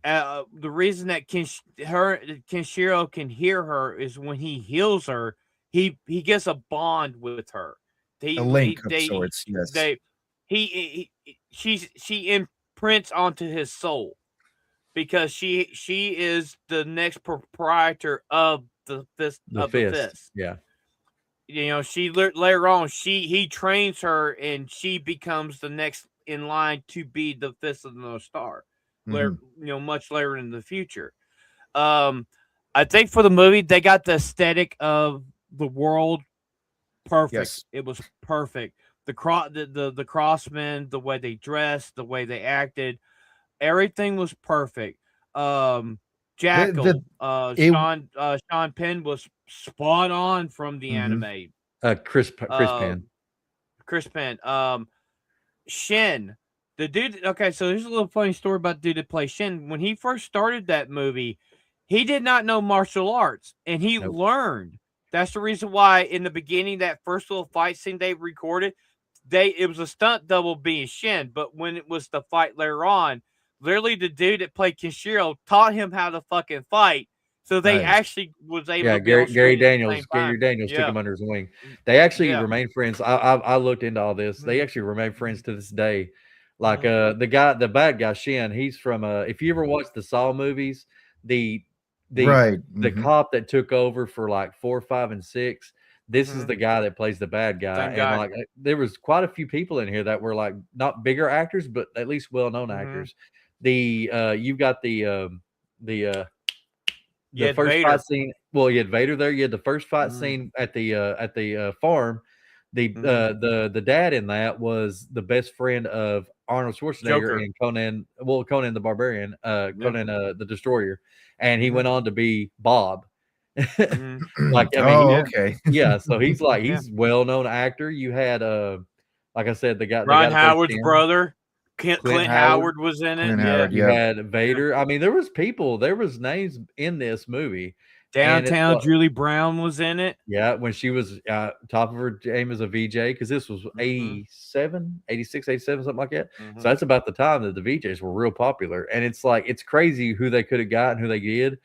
the reason that Kenshiro can hear her is when he heals her, he gets a bond with her.
A link of sorts. Yes.
She imprints onto his soul, because she is the next proprietor of the fist.
Yeah.
You know, she later on he trains her, and she becomes the next in line to be the Fist of the North Star. Later, much later in the future. I think for the movie, they got the aesthetic of the world perfect.
Yes.
It was perfect. The Crossmen, the way they dressed, the way they acted, everything was perfect. Jackal,
it-
Sean Penn was spot on from the anime.
Chris Penn.
Chris Penn. Shin, the dude. Okay, so here's a little funny story about the dude that plays Shin. When he first started that movie, he did not know martial arts, and he learned. That's the reason why in the beginning, that first little fight scene they recorded, it was a stunt double being Shin, but when it was the fight later on, literally the dude that played Kenshiro taught him how to fucking fight. So they actually was able to be
Gary Daniels took him under his wing. They actually remain friends. I looked into all this. They actually remain friends to this day. Like the bad guy Shin, he's from if you ever watched the Saw movies, the cop that took over for like 4, 5, and 6. This is the guy that plays the bad guy. And like there was quite a few people in here that were like not bigger actors, but at least well-known actors. You've got the first
Vader.
fight scene. Well, you had Vader there. You had the first fight scene at the farm. The dad in that was the best friend of Arnold Schwarzenegger and Conan. Well, Conan the Barbarian, Conan the Destroyer, and he went on to be Bob. Like I mean,
okay,
yeah. So he's like he's well-known actor. You had like I said, the guy
Ron Howard's brother. Clint Howard was in it.
You had Vader. I mean, there was names in this movie.
Downtown Julie Brown was in it.
Yeah, when she was top of her game as a VJ, because this was 87, 86, 87, something like that. So that's about the time that the VJs were real popular. And it's like, it's crazy who they could have got and who they did.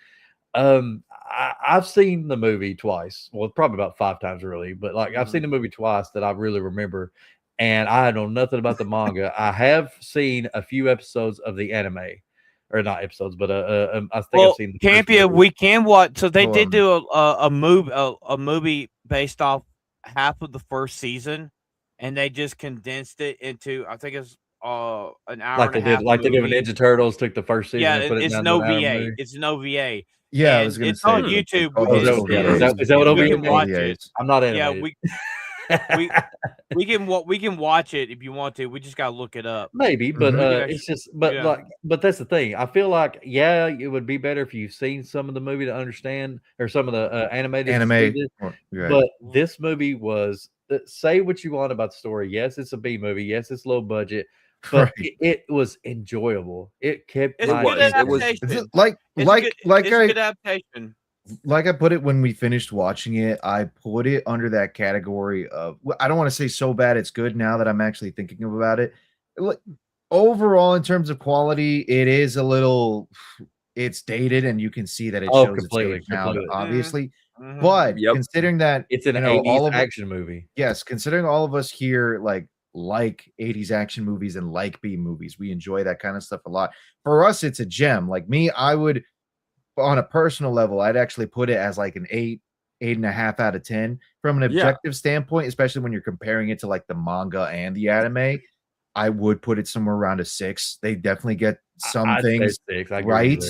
I've seen the movie twice. Well, probably about 5 times really. But like I've seen the movie twice that I really remember. And I know nothing about the manga. I have seen a few episodes of the anime. Or not episodes, but I think I've seen.
Campia, we can watch. So they did do a movie based off half of the first season, and they just condensed it into I think it's an hour.
Like they did with Ninja Turtles. Took the first season.
Yeah,
and put it
it's
down
no
to an
VA. It's no VA.
Yeah, I was going to say
it's on YouTube.
Is that what
we can watch it?
I'm not animated.
We can watch it if you want to. We just gotta look it up.
Maybe, but it's just but that's the thing. I feel like it would be better if you've seen some of the movie to understand or some of the anime. But this movie was say what you want about the story. Yes, it's a B movie. Yes, it's low budget, but it was enjoyable. It kept
it's a good adaptation.
It's a
good adaptation.
Like I put it when we finished watching it, I put it under that category of I don't want to say so bad it's good now that I'm actually thinking about it. Overall, in terms of quality, it is a little it's dated and you can see that it shows
completely
now, obviously. But considering that
it's an 80s action movie.
Yes, considering all of us here like 80s action movies and like B movies, we enjoy that kind of stuff a lot. For us, it's a gem. Like me, I would on a personal level, I'd actually put it as like an 8.5 out of 10 from an objective standpoint, especially when you're comparing it to like the manga and the anime. I would put it somewhere around a 6. They definitely get some things right,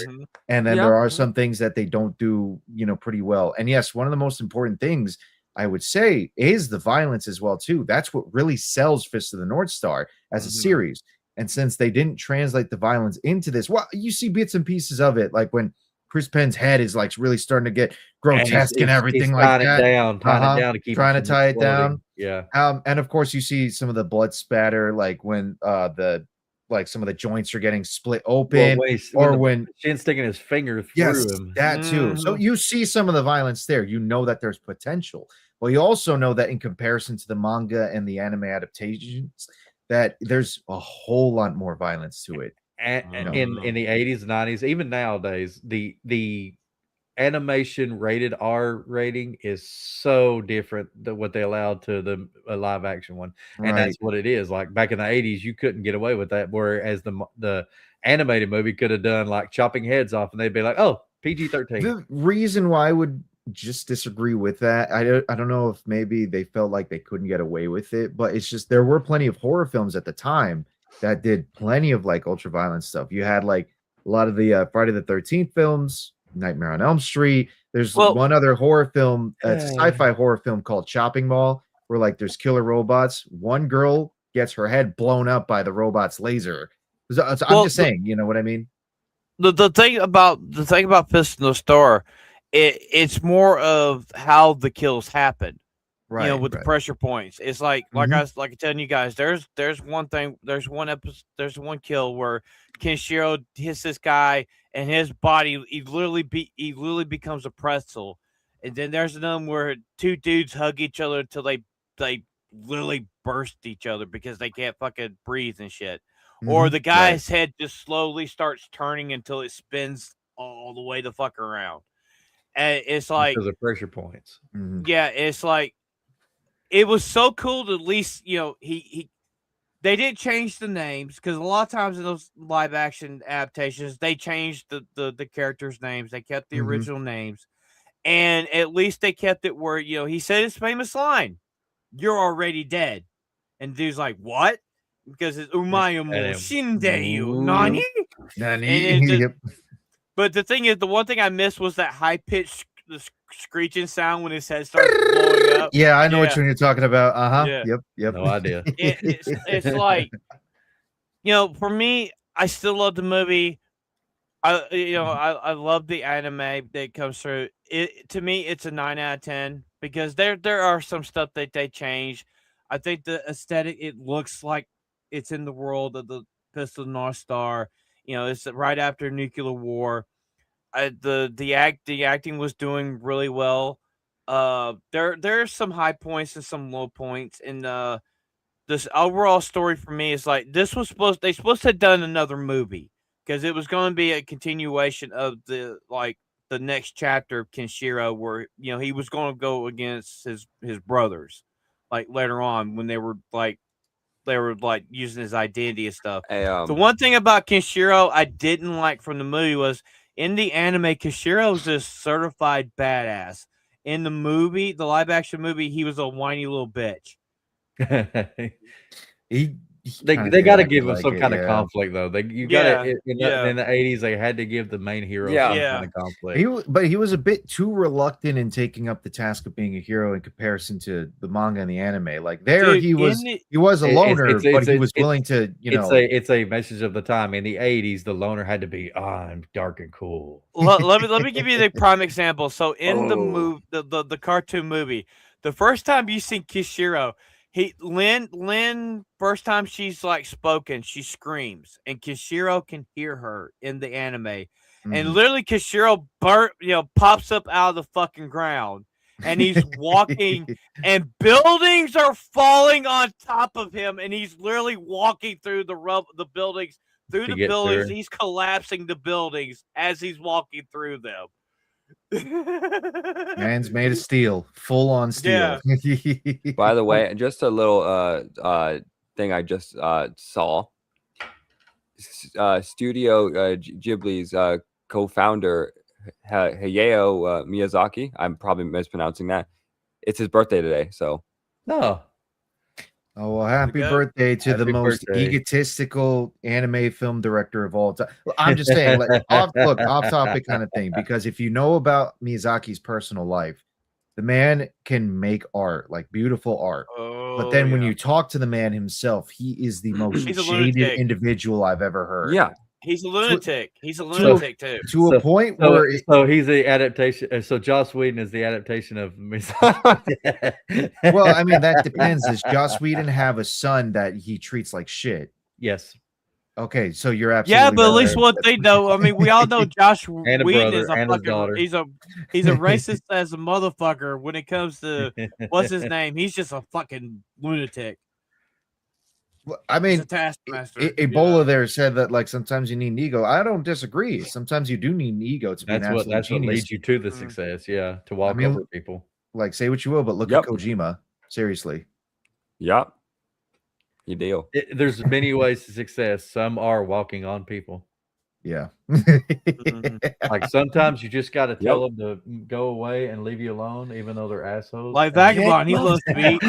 and then there are some things that they don't do, pretty well. And yes, one of the most important things I would say is the violence as well too. That's what really sells Fist of the North Star as a series. And since they didn't translate the violence into this, well, you see bits and pieces of it, like when Chris Penn's head is like really starting to get grotesque and everything like that.
Tying it down to keep
trying to tie it down.
Yeah.
And of course you see some of the blood spatter, like when some of the joints are getting split open, when
Shin's sticking his finger through him.
That too. So you see some of the violence there. You know that there's potential. Well, you also know that in comparison to the manga and the anime adaptations, that there's a whole lot more violence to it.
In the 80s, 90s, even nowadays, the animation rated R rating is so different than what they allowed to the live action one, and that's what it is. Like back in the 80s, you couldn't get away with that, whereas the animated movie could have done like chopping heads off, and they'd be like, "Oh, PG-13."
The reason why I would just disagree with that, I don't know if maybe they felt like they couldn't get away with it, but it's just there were plenty of horror films at the time that did plenty of like ultra violent stuff. You had like a lot of the Friday the 13th films, Nightmare on Elm Street. There's one other horror film, it's a sci-fi horror film called Chopping Mall, where like there's killer robots. One girl gets her head blown up by the robot's laser. I'm just saying, you know what I mean?
the thing about Fist of the Star, it's more of how the kills happen.
Right.
With the pressure points, it's like I was telling you guys. There's one thing. There's one episode. There's one kill where Kenshiro hits this guy, and his body he literally becomes a pretzel. And then there's another one where two dudes hug each other until they literally burst each other because they can't fucking breathe and shit. Or the guy's head just slowly starts turning until it spins all the way the fuck around. And it's like
because of pressure points.
Yeah, it's like it was so cool to at least they didn't change the names because a lot of times in those live action adaptations they changed the characters' names. They kept the original names, and at least they kept it where he said his famous line, "You're already dead," and the dude's like, "What?" Because it's Umayo Shindeyu Nani.
Nani.
But the thing is, the one thing I missed was that high pitched screeching sound when his head starts blowing up.
Yeah, I know which one you're talking about.
Yeah.
Yep.
No idea.
It's like, for me, I still love the movie. I love the anime that comes through. To me, it's a 9 out of 10 because there are some stuff that they change. I think the aesthetic, it looks like it's in the world of the Pistol North Star. It's right after nuclear war. The acting was doing really well. There's some high points and some low points, and this overall story for me is like they supposed to have done another movie because it was going to be a continuation of the next chapter of Kenshiro where he was going to go against his brothers like later on when they were using his identity and stuff. The one thing about Kenshiro I didn't like from the movie was in the anime, Keshiro's this certified badass. In the movie, the live action movie, he was a whiny little bitch.
They got to give him some kind of conflict, though. In the 80s, they had to give the main hero some kind of conflict.
But he was a bit too reluctant in taking up the task of being a hero in comparison to the manga and the anime. Like he was a loner, but he was willing to,
It's a message of the time. In the 80s, the loner had to be, I'm dark and cool.
Let me give you the prime example. So in the movie, the cartoon movie, the first time you see Kishiro, Lynn, first time she's spoken, she screams, and Kishiro can hear her in the anime. And literally Kishiro pops up out of the fucking ground, and he's walking, and buildings are falling on top of him, and he's literally walking through the buildings, he's collapsing the buildings as he's walking through them.
Man's made of steel, full on steel.
Yeah.
By the way, just a little thing I just saw. Studio Ghibli's co-founder Hayao Miyazaki. I'm probably mispronouncing that. It's his birthday today, so.
No.
Oh, well, happy birthday to the most egotistical anime film director of all time. I'm just saying, off topic kind of thing, because if you know about Miyazaki's personal life, the man can make art, like beautiful art. But then when you talk to the man himself, he is the most jaded individual I've ever heard.
Yeah.
He's a lunatic. He's a lunatic too.
To a point where
he's the adaptation. So Joss Whedon is the adaptation of
Miyazaki. Well, I mean that depends. Does Joss Whedon have a son that he treats like shit?
Yes.
Okay, so you're absolutely
but at least one thing though. I mean, we all know Josh Whedon is a
fucking.
He's a racist as a motherfucker when it comes to what's his name. He's just a fucking lunatic.
I mean,
Ebola
there said that sometimes you need an ego. I don't disagree. Sometimes you do need an ego to be
that's what leads you to the success. Yeah, to walk over people.
Say what you will, but look at Kojima. Seriously.
Yep. You deal.
There's many ways to success. Some are walking on people.
Yeah.
Sometimes you just got to tell them to go away and leave you alone, even though they're assholes.
Like Vagabond, he loves to eat.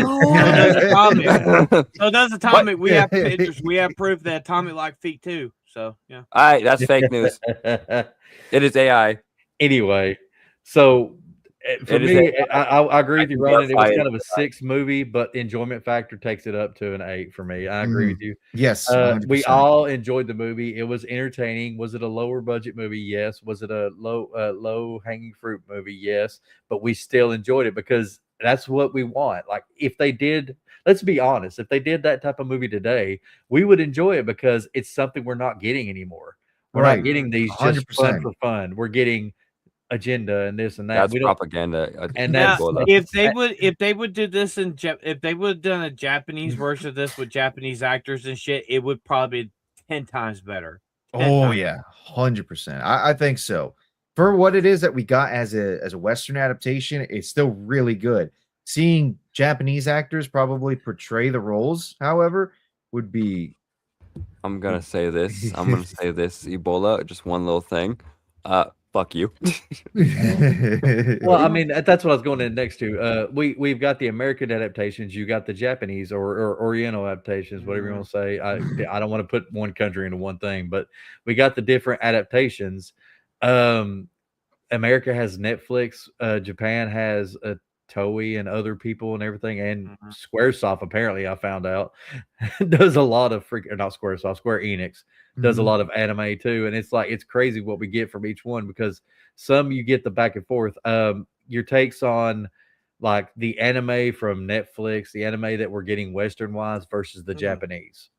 So does Atomic. We have pictures. We have proof that Atomic like feet too. So yeah.
All right, that's fake news. It is AI.
Anyway, so For
It is
me, I agree with you,
can
Ronan. It was
verify
kind of a 6 movie, but enjoyment factor takes it up to an 8 for me. I agree with you.
Yes,
We
100%.
all enjoyed the movie. It was entertaining. Was it a lower budget movie? Yes. Was it a low hanging fruit movie? Yes. But we still enjoyed it because that's what we want. Like if they did, let's be honest, if they did that type of movie today, we would enjoy it because it's something we're not getting anymore. We're not
Right.
getting these just fun
100%.
for fun. We're getting agenda and this and that.
that's
We don't.
propaganda.
And
Now,
that's
if they would do this if they would have done a Japanese version of this with Japanese actors and shit, it would probably be 10 times better. 10
Oh
times
yeah, 100%. I think so. For what it is that we got as a Western adaptation, it's still really good. Seeing Japanese actors probably portray the roles, however, would be
I'm gonna say this. I'm gonna say this. Ebola. Just one little thing. Fuck you.
Well, I mean, that's what I was going in next to. We've got the American adaptations. You got the Japanese or Oriental adaptations, whatever you want to say. I don't want to put one country into one thing, but we got the different adaptations. America has Netflix. Japan has Toei and other people and everything, and SquareSoft apparently I found out does a lot of not SquareSoft, Square Enix does a lot of anime too, and it's crazy what we get from each one because some you get the back and forth. Your takes on like the anime from Netflix, the anime that we're getting Western wise versus the Japanese.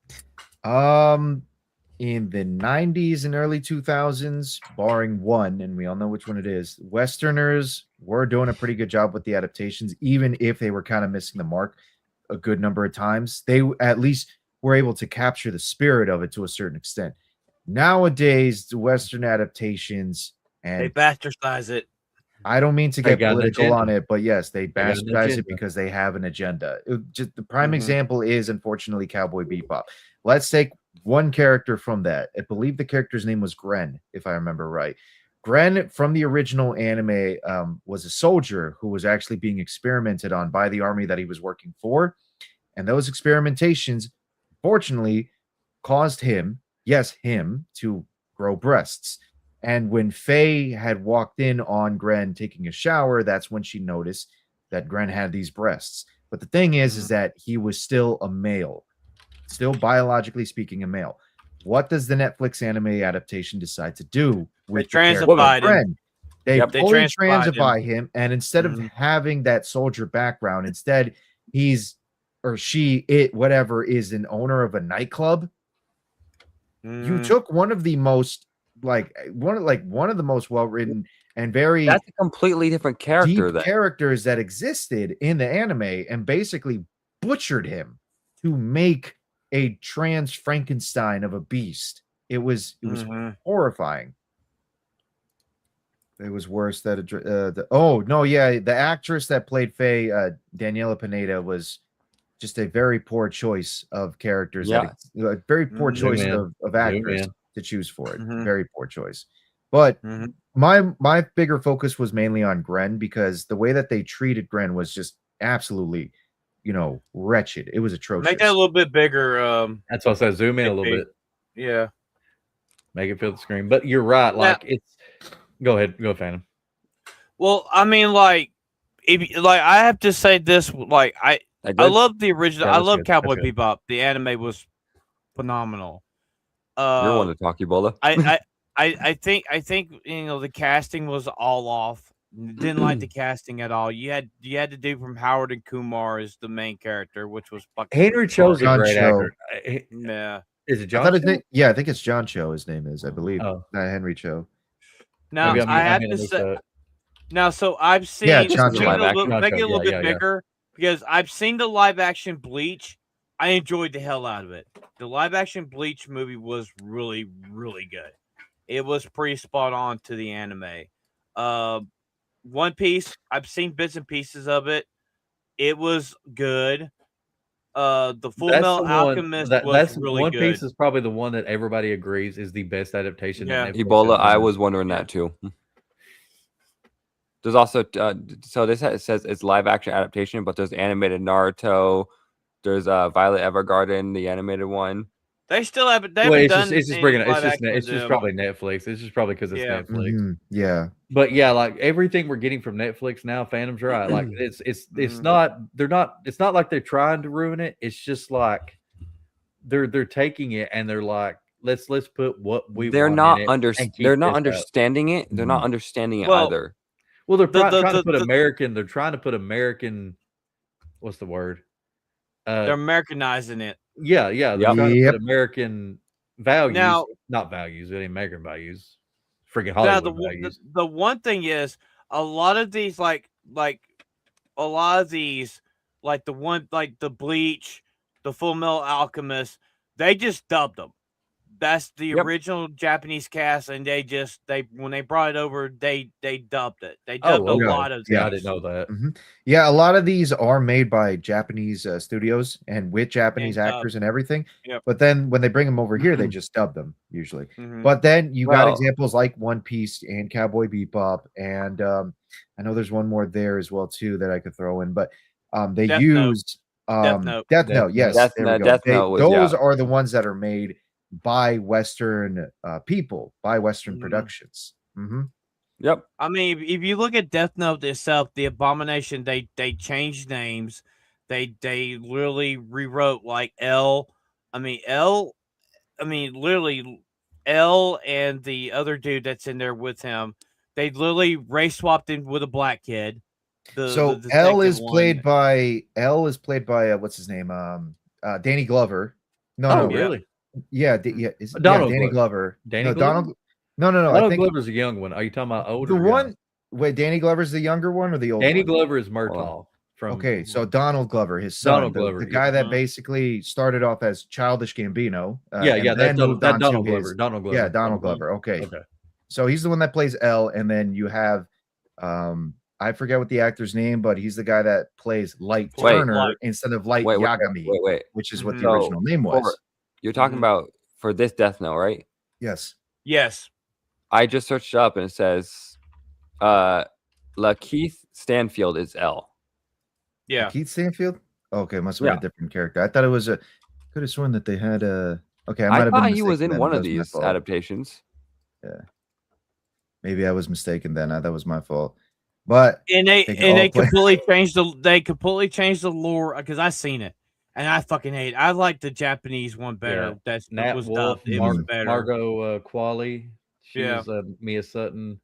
In the 90s and early 2000s, barring one, and we all know which one it is, Westerners were doing a pretty good job with the adaptations, even if they were kind of missing the mark a good number of times. They at least were able to capture the spirit of it to a certain extent. Nowadays, the Western adaptations,
they
and
bastardize it.
I don't mean to
They
get
got an
political on
agenda.
it, but yes, they
got an
bastardize it
agenda.
because they have an agenda. Just the prime example is unfortunately Cowboy Bebop. Let's take one character from that. I believe the character's name was Gren, if I remember right. Gren from the original anime was a soldier who was actually being experimented on by the army that he was working for. And those experimentations, fortunately, caused him, yes, him, to grow breasts. And when Faye had walked in on Gren taking a shower, that's when she noticed that Gren had these breasts. But the thing is that he was still a male, still biologically speaking, a male. What does the Netflix anime adaptation decide to do with
They
the character of
transified him.
Gren? They
Yep.
They
fully
transified
transify him, and instead of having that soldier background, instead he's or she, it, whatever, is an owner of a nightclub. You took one of the most one of the most well-written and very
That's a completely different character.
deep characters that existed in the anime and basically butchered him to make a trans Frankenstein of a beast. It was horrifying. It was worse that the actress that played Faye, Daniela Pineda, was just a very poor choice of characters.
Yeah.
A very poor choice
man.
of actors
man.
to choose for it. Very poor choice. But my bigger focus was mainly on Gren because the way that they treated Gren was just absolutely, wretched. It was atrocious.
Make that a little bit bigger.
That's why I said zoom in a little bit.
Yeah.
Make it fill the screen. But you're right. Like go ahead, Phantom.
Well, I mean, I have to say this, I love the original.
Yeah,
I love
good.
Cowboy
That's good.
Bebop. The anime was phenomenal.
You're one to talk, Ebola.
I think the casting was all off. Didn't like the casting at all. You had to do from Howard and Kumar as the main character, which was fucking
Henry Cho's a
John
great
Cho.
actor.
Yeah.
Is it
I
John?
thought his
Cho?
name, yeah, I think it's John Cho. His name is, I believe,
Oh.
not Henry Cho.
Now
Maybe
I have
I'm
to
gonna
say.
look
Now, so I've seen
Yeah,
make
John
it
Cho.
a little,
John
make it
Cho,
a little
yeah,
bit bigger because I've seen the live action Bleach. I enjoyed the hell out of it. The live action Bleach movie was really, really good. It was pretty spot on to the anime. One Piece, I've seen bits and pieces of it. It was good. The Full Metal Alchemist was really
One
good.
Piece is probably the one that everybody agrees is the best adaptation.
Yeah.
That Netflix
Ebola,
has
I
done.
was wondering that too. There's also so this says it's live action adaptation, but there's animated Naruto. There's Violet Evergarden, the animated one.
They still haven't. They
Well,
haven't
it's
done.
just
any
bringing
live
it's just
action with
it's just
them.
probably Netflix. It's just probably because it's
Yeah.
Netflix.
Yeah.
But yeah, like everything we're getting from Netflix now, Phantom's right. Like it's not it's not like they're trying to ruin it. It's just like they're taking it and they're like, let's put what we
They're
want
not
in it and
they're
keep
not
this out.
understanding it. They're not
Mhm.
understanding it
Well,
either.
Well, they're
The-
trying to put
the-
American. They're trying to put American. What's the word?
They're Americanizing it.
Yeah. They're
Yep.
trying to
Yep.
put American values,
Now-
not values, any American values. Freaking
Now
Hollywood
the
values.
one thing is a lot of these like a lot of these like the one like the Bleach, the Full Metal Alchemist, they just dubbed them. That's the
Yep.
original Japanese cast, and they when they brought it over, they dubbed it. They
Oh,
dubbed
okay.
a lot of
Yeah, I
these.
didn't know that.
Mhm. Yeah, a lot of these are made by Japanese studios and with Japanese
And
actors and everything.
Yep.
But then when they bring them over here, they just dub them usually.
Mhm.
But then you got
Well-
examples like One Piece and Cowboy Bebop, and I know there's one more there as well too that I could throw in. But they
Death Note.
use
Death Note.
Death
Death
Note. Yes,
Death
there we
Note-
go.
Death Note was-
those
yeah.
are the ones that are made by Western people, by Western
Mhm.
productions. Hmm.
Yep.
I mean, if you look at Death Note itself, the Abomination, they changed names. They literally rewrote like L. I mean literally L and the other dude that's in there with him. They literally race swapped him with a black kid.
So
the
L
detective
is played
one.
by what's his name? Danny Glover. No,
Oh,
no,
Yeah.
really?
yeah,
Donald
Danny
Glover.
Glover.
Danny
no,
Glover?
Donald. No, I
Donald
think
Glover's a young one. Are you talking about older?
the
or young?
one. Wait, Danny Glover's the younger one or the old
Danny
one?
Glover is Murtaugh from.
Okay, so Donald Glover, his son,
Donald Glover,
the guy
yeah.
that basically started off as Childish Gambino.
Yeah,
and
that's
then moved on to
Donald Glover.
his-
Donald Glover.
Yeah, Donald Glover. Okay.
Okay.
So he's the one that plays L, and then you have I forget what the actor's name, but he's the guy that plays Light
Wait.
Turner
Light.
instead of Light
Wait,
Yagami,
wait.
which is what
Mhm.
the original name was.
You're talking
Mhm.
about for this Death Note, right?
Yes.
Yes.
I just searched it up and it says Lakeith Stanfield is L.
Yeah.
Keith Stanfield? Okay, must have been a different character. I thought it was could have sworn that they had okay, I might
I
have been
thought he was
mistaken
in
then.
one
That
of
was my
these
fault.
adaptations.
Maybe I was mistaken then. That was my fault. But
And they
They all play-
completely changed the lore because I seen it and I fucking hate it. I like the Japanese one better.
Yeah.
That
Nat
was
Wolf,
dubbed. It was better.
Margot Qualley. She
Yeah.
was Mia Sutton.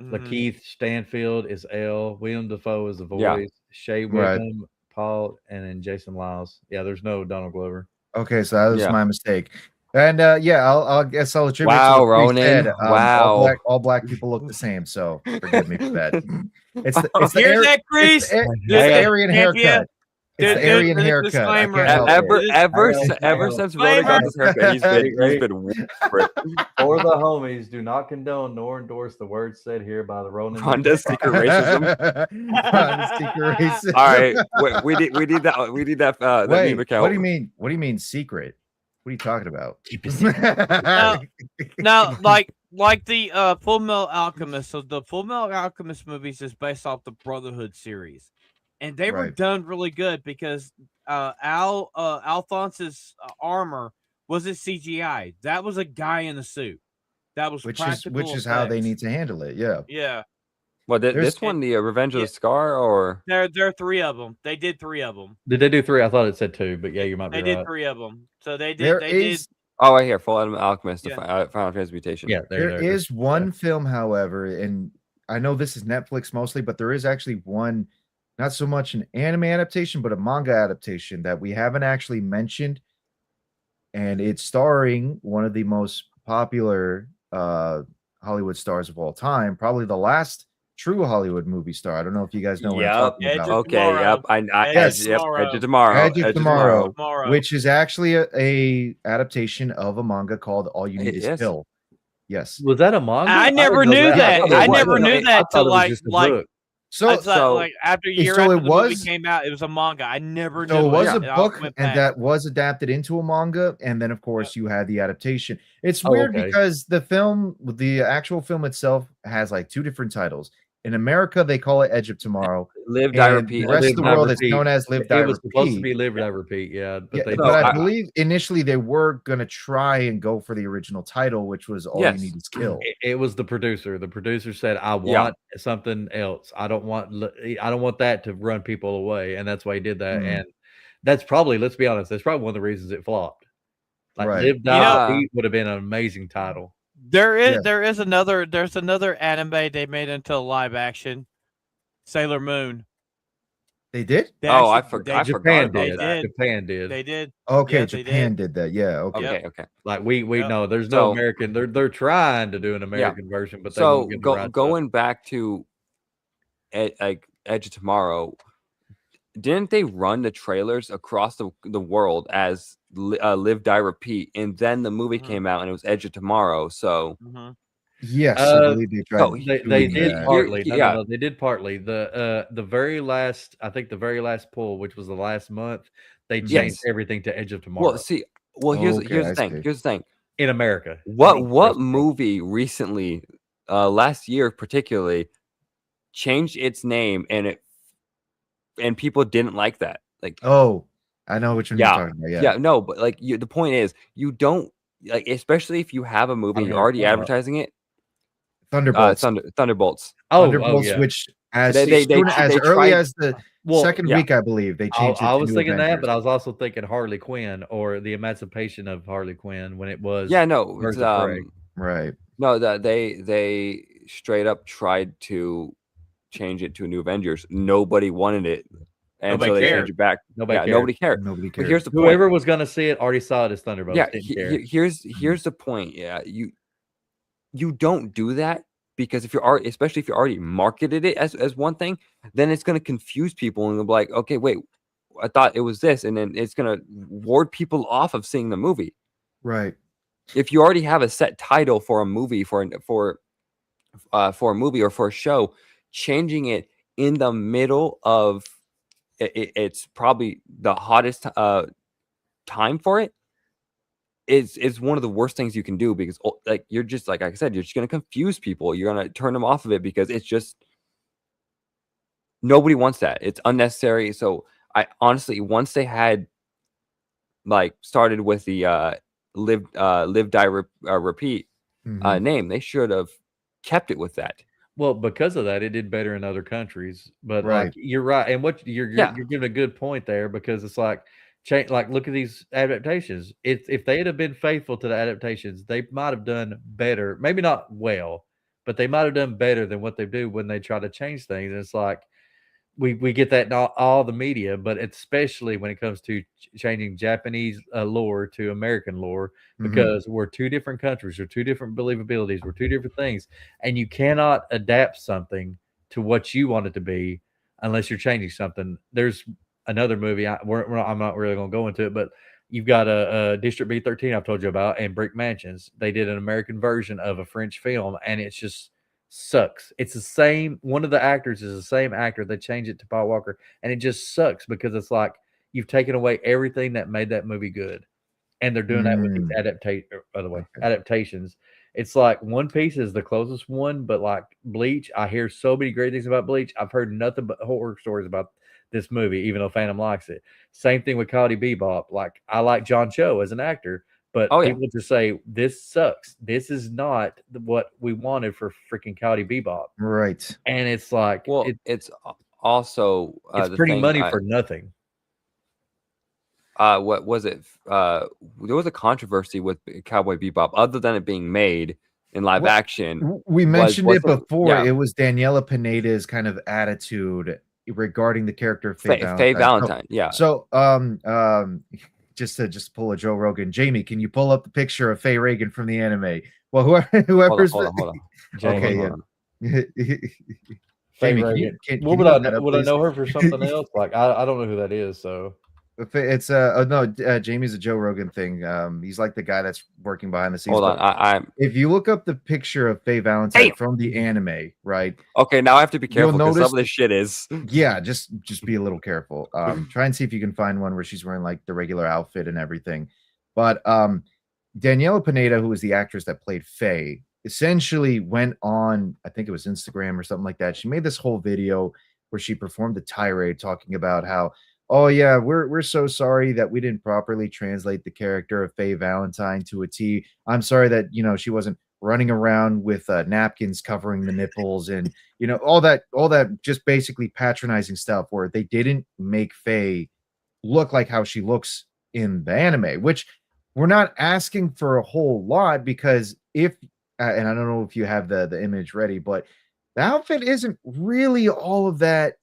Mhm.
Lakeith Stanfield is L. William Dafoe is the voice.
Yeah.
Shay
Right.
Whigham, Paul, and then Jason Lyles. Yeah, there's no Donald Glover.
okay, so that was
Yeah.
my mistake. And yeah, I'll guess I'll attribute
Wow,
to what Chris
Ronan.
said.
Wow.
All black people look the same, so forgive me for that. It's the
Hear
Ar-
that, Kreese?
it's the Aryan
Champion.
haircut. It's the Aryan haircut. I
disclaimer.
can't help it.
Ever since Ronan got this haircut, he's been for it.
For the homies, do not condone nor endorse the words said here by the Ronan.
Honda's secret racism.
Honda's secret racism.
All right, we need that that
Wait,
meme account.
what do you mean? What do you mean secret? What are you talking about?
Keep it secret.
Now, like the Full Metal Alchemist. So the Full Metal Alchemist movies is based off the Brotherhood series, and they were
Right.
done really good because Alphonse's armor wasn't CGI. That was a guy in a suit. That was
which
practical
is how they
effects.
need to handle it. Yeah.
Yeah,
Well,
There's-
this one, the Revenge of
Yeah.
the Scar, or
there are three of them. They did three of them.
Did they do 3? I thought it said 2, but yeah, you might be
They did
right.
three of them. So they did.
There
They
is
oh, right here, Full Metal Alchemist,
Yeah.
the Final Transmutation.
Yeah,
there is one film, however, and I know this is Netflix mostly, but there is actually one, not so much an anime adaptation, but a manga adaptation that we haven't actually mentioned, and it's starring one of the most popular Hollywood stars of all time, probably the last true Hollywood movie star. I don't know if you guys know what I'm talking
Edge
about.
of
Okay.
Tomorrow.
Yep.
Edge
Edge
Tomorrow.
of Tomorrow.
Edge of Tomorrow.
Tomorrow.
Which is actually a adaptation of a manga called All You Need
It
Is
is?
Kill. Yes.
Was that a manga?
I never
didn't know
knew that.
thought it
I
was.
never knew that
I thought
till
it was
like
just a book.
So
I thought,
so-
like after a year
so
after
it
the movie
was-
came out, it was a manga. I never knew.
So it was a
and I
book,
went
and
back.
that was adapted into a manga, and then of course you had the adaptation. It's
Oh,
weird
okay.
because the actual film itself has like two different titles. In America, they call it Edge of Tomorrow.
Live, Die,
And
Repeat.
the rest of the
Die,
world is
Repeat.
known as Live, Die,
It was supposed to
Repeat.
be Live, Die, Repeat. Yeah, but
Yeah,
they
but I
I-
believe initially they were going to try and go for the original title, which was All
Yes.
You Need Is Kill.
it was the producer. The producer said, "I
Yeah.
want something else. I don't want that to run people away," and that's why he did that.
Mm.
And that's probably, let's be honest, that's probably one of the reasons it flopped. Like
Right.
Live, Die,
know-
Repeat would have been an amazing title.
There's another anime they made into live action, Sailor Moon.
They did?
They
Oh, I
actually-
forgot.
they-
I forgot about
did.
that.
Japan did.
They did.
Okay,
Yeah, they
Japan did that. Yeah. Okay.
Okay, okay.
Like we
Yep.
know there's no
So-
American. They're trying to do an American version, but they
So
won't get the rights.
going back to like Edge of Tomorrow, didn't they run the trailers across the world as Live, Die, Repeat, and then the movie
Mhm.
came out and it was Edge of Tomorrow? So
Mhm.
Yes, I
Uh,
believe they tried.
so
doing
They did
that.
partly. No,
yeah.
no, they did partly. The very last, I think the very last pull, which was the last month, they changed
Yes.
everything to Edge of Tomorrow
Well, see, here's
Okay,
here's
I
the thing.
see.
Here's the thing.
in America.
What movie recently, last year particularly, changed its name and people didn't like that? Like,
Oh, I know which one
Yeah.
you're talking about. Yeah.
yeah, no, but like the point is, you don't like, especially if you have a movie,
I know
you're
what
already
you're talking about.
advertising it.
Thunderbolts.
Thunderbolts.
Thunderbolts,
yeah.
which as
They
early
tried-
as the
Well,
second
yeah.
week, I believe they changed it.
I
to
was
New
thinking that,
Avengers.
but I was also thinking Harley Quinn or the Emancipation of Harley Quinn when it was.
Yeah, no,
Birds
it's,
of Prey.
Right.
no, that they straight up tried to change it to New Avengers. Nobody wanted it, and
Nobody
so they
cared.
changed it back.
Nobody cared.
Nobody cared.
Nobody
But
cares.
here's the point.
Whoever was going to see it already saw it as Thunderbolts.
Yeah,
Didn't care.
here's the point. Yeah, you don't do that because if you're especially if you already marketed it as one thing, then it's going to confuse people and they'll be like, okay, wait, I thought it was this, and then it's going to ward people off of seeing the movie.
Right.
If you already have a set title for a movie for a movie or for a show, changing it in the middle of it's probably the hottest time for it is one of the worst things you can do, because like you're just like I said, you're just going to confuse people. You're going to turn them off of it because it's just nobody wants that. It's unnecessary. So I honestly, once they had like started with the live, die, repeat
Mhm.
name, they should have kept it with that.
Well, because of that, it did better in other countries. But
Right.
like you're right, and what you're
Yeah.
you're giving a good point there, because it's like like look at these adaptations. If they'd have been faithful to the adaptations, they might have done better. Maybe not well, but they might have done better than what they do when they try to change things. And it's like we get that in all the media, but especially when it comes to changing Japanese lore to American lore,
Mhm.
because we're two different countries, we're two different believabilities, we're two different things, and you cannot adapt something to what you want it to be unless you're changing something. There's another movie I'm not really going to go into it, but you've got a District B13 I've told you about, and Brick Mansions. They did an American version of a French film, and it's just sucks. It's the same. One of the actors is the same actor. They changed it to Paul Walker, and it just sucks because it's like you've taken away everything that made that movie good, and they're doing that with these adaptations. It's like One Piece is the closest one, but like Bleach, I hear so many great things about Bleach. I've heard nothing but horror stories about this movie, even though Phantom likes it. Same thing with Cowboy Bebop. Like I like John Cho as an actor, but people just say this sucks. This is not what we wanted for freaking Cowboy Bebop.
Right.
And it's like,
Well, it's also
it's
the
pretty
thing
money for nothing.
What was it? There was a controversy with Cowboy Bebop, other than it being made in live action.
We mentioned it before.
Yeah.
It was Daniela Pineda's kind of attitude regarding the character of
Faye Valentine.
So just to pull a Joe Rogan, Jamie, can you pull up the picture of Faye Reagan from the anime? Well, whoever's
hold on.
Okay,
yeah.
Jamie,
What would I know her for something else? Like I don't know who that is. So
it's Jamie's a Joe Rogan thing. He's like the guy that's working behind the scenes.
Hold on,
if you look up the picture of Faye Valentine from the anime, right?
Okay, now I have to be careful because
notice
some of this shit is.
Yeah, just be a little careful. Try and see if you can find one where she's wearing like the regular outfit and everything. But Daniela Pineda, who was the actress that played Faye, essentially went on, I think it was Instagram or something like that. She made this whole video where she performed a tirade talking about how, oh yeah, we're so sorry that we didn't properly translate the character of Faye Valentine to a T. I'm sorry that she wasn't running around with napkins covering the nipples and all that just basically patronizing stuff where they didn't make Faye look like how she looks in the anime, which we're not asking for a whole lot because if and I don't know if you have the image ready, but the outfit isn't really all of that.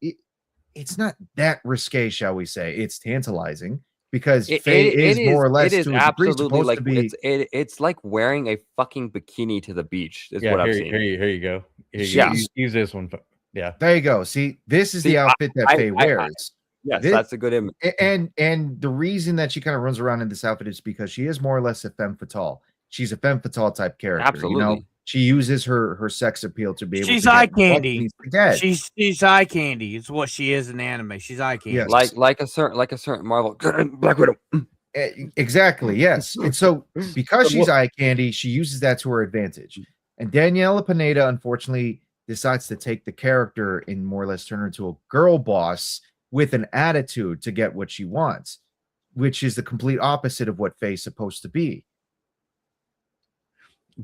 It's not that risque, shall we say? It's tantalizing because Faye is more or less
it is
to a degree
absolutely
supposed
like
to be.
it's like wearing a fucking bikini to the beach. Is
Yeah,
what I've
here,
seen.
here you go. Here you
Yeah.
go. Use this one. Yeah.
There you go. See, this is
See,
the outfit that Faye
I-
wears.
Yes,
This-
that's a good image.
And the reason that she kind of runs around in this outfit is because she is more or less a femme fatale. She's a femme fatale type character.
Absolutely.
She uses her sex appeal to be able
She's
to
eye
get what she
candy.
needs to get.
She's eye candy. It's what she is in anime. She's eye candy.
Yes.
Like a certain Marvel Black Widow.
Exactly. Yes. And so because she's eye candy, she uses that to her advantage. And Daniela Pineda, unfortunately, decides to take the character and more or less turn her into a girl boss with an attitude to get what she wants, which is the complete opposite of what Faye's supposed to be.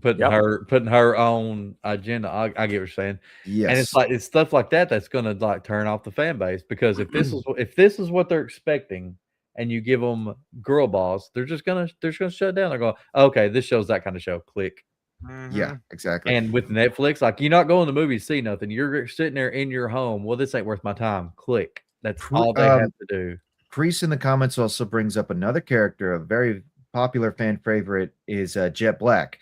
Putting her on agenda. I get what you're saying.
Yes.
And it's stuff like that that's gonna like turn off the fan base because if this is what they're expecting and you give them girl boss, they're just gonna shut down. They're going, okay, this show's that kind of show. Click.
Yeah, exactly.
And with Netflix, like you're not going to the movie to see nothing. You're sitting there in your home. Well, this ain't worth my time. Click. That's all they have to do.
Kreese in the comments also brings up another character, a very popular fan favorite is Jet Black.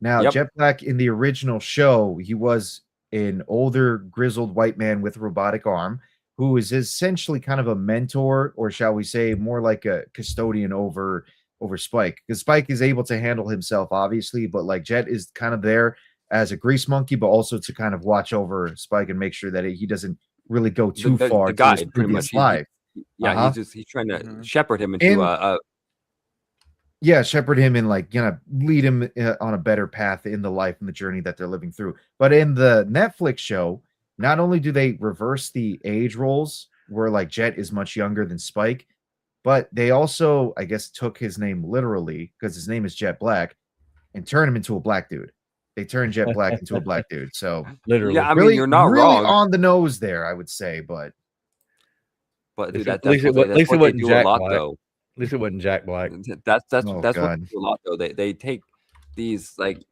Now, Jet Black in the original show, he was an older, grizzled white man with a robotic arm who is essentially kind of a mentor, or shall we say, more like a custodian over Spike. Because Spike is able to handle himself, obviously, but like Jet is kind of there as a grease monkey, but also to kind of watch over Spike and make sure that he doesn't really go too far.
The guide, pretty much. He's trying to shepherd him into
shepherd him and lead him on a better path in the life and the journey that they're living through. But in the Netflix show, not only do they reverse the age roles where like Jet is much younger than Spike, but they also, I guess, took his name literally because his name is Jet Black and turned him into a black dude. They turned Jet Black into a black dude. So
literally,
yeah, I mean, you're not wrong.
On the nose there, I would say, but
dude,
at least it wasn't Jack Black.
Though.
At least it wasn't Jack Black.
That's what they do a lot though. They take these like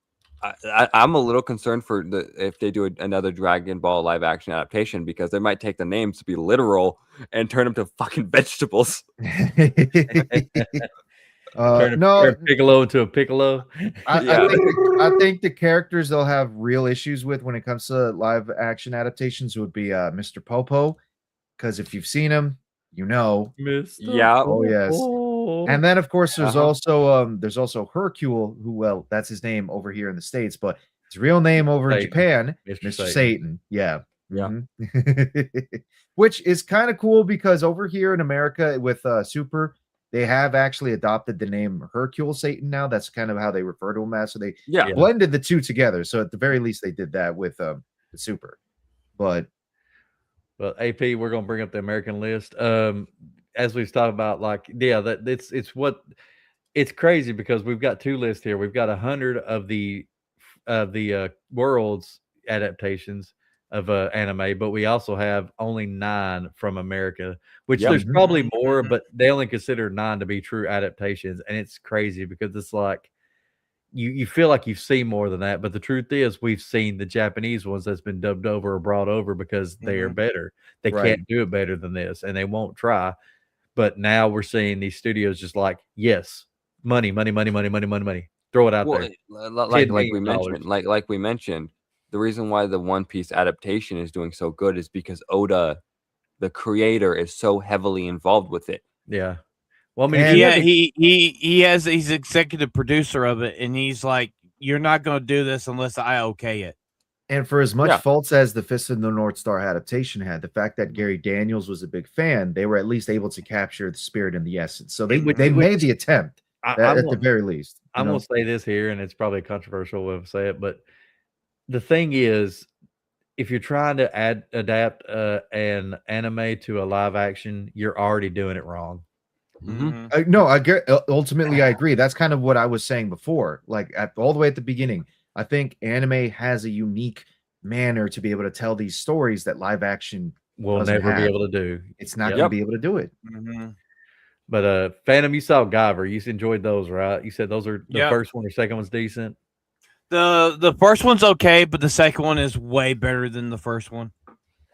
I'm a little concerned for if they do another Dragon Ball live action adaptation because they might take the names to be literal and turn them to fucking vegetables.
Turn Piccolo into a Piccolo.
I think the characters they'll have real issues with when it comes to live action adaptations would be Mr. Popo, because if you've seen him, you know.
Oh
yes. And then of course there's also Hercule, who, well, that's his name over here in the States, but his real name over in Japan, Mr. Satan. Yeah. Which is kind of cool because over here in America with Super, they have actually adopted the name Hercule Satan now. That's kind of how they refer to him as. So they blended the two together. So at the very least, they did that with the Super. But
AP, we're gonna bring up the American list. As we've talked about, it's crazy because we've got two lists here. We've got 100 of the world's adaptations of anime, but we also have only 9 from America, which there's probably more, but they only consider 9 to be true adaptations. And it's crazy because it's like you feel like you've seen more than that, but the truth is we've seen the Japanese ones that's been dubbed over or brought over because they are better. They can't do it better than this, and they won't try. But now we're seeing these studios just like, yes, money, throw it out there.
Like we mentioned, the reason why the One Piece adaptation is doing so good is because Oda, the creator, is so heavily involved with it.
Yeah. Well, I mean,
he's executive producer of it, and he's like, "You're not going to do this unless I okay it."
And for as much faults as the Fist of the North Star adaptation had, the fact that Gary Daniels was a big fan, they were at least able to capture the spirit and the essence. So they made the attempt at the very least.
I'm going to say this here, and it's probably controversial way to say it, but the thing is, if you're trying to adapt an anime to a live action, you're already doing it wrong.
No, I get. Ultimately, I agree. That's kind of what I was saying before. Like all the way at the beginning, I think anime has a unique manner to be able to tell these stories that live action
We'll
doesn't
never be
have.
able to do.
It's not
Yep.
going to be able to do it.
But Phantom, you saw Guyver. You enjoyed those, right? You said those are the
Yep.
first one or second one's decent.
The first one's okay, but the second one is way better than the first one.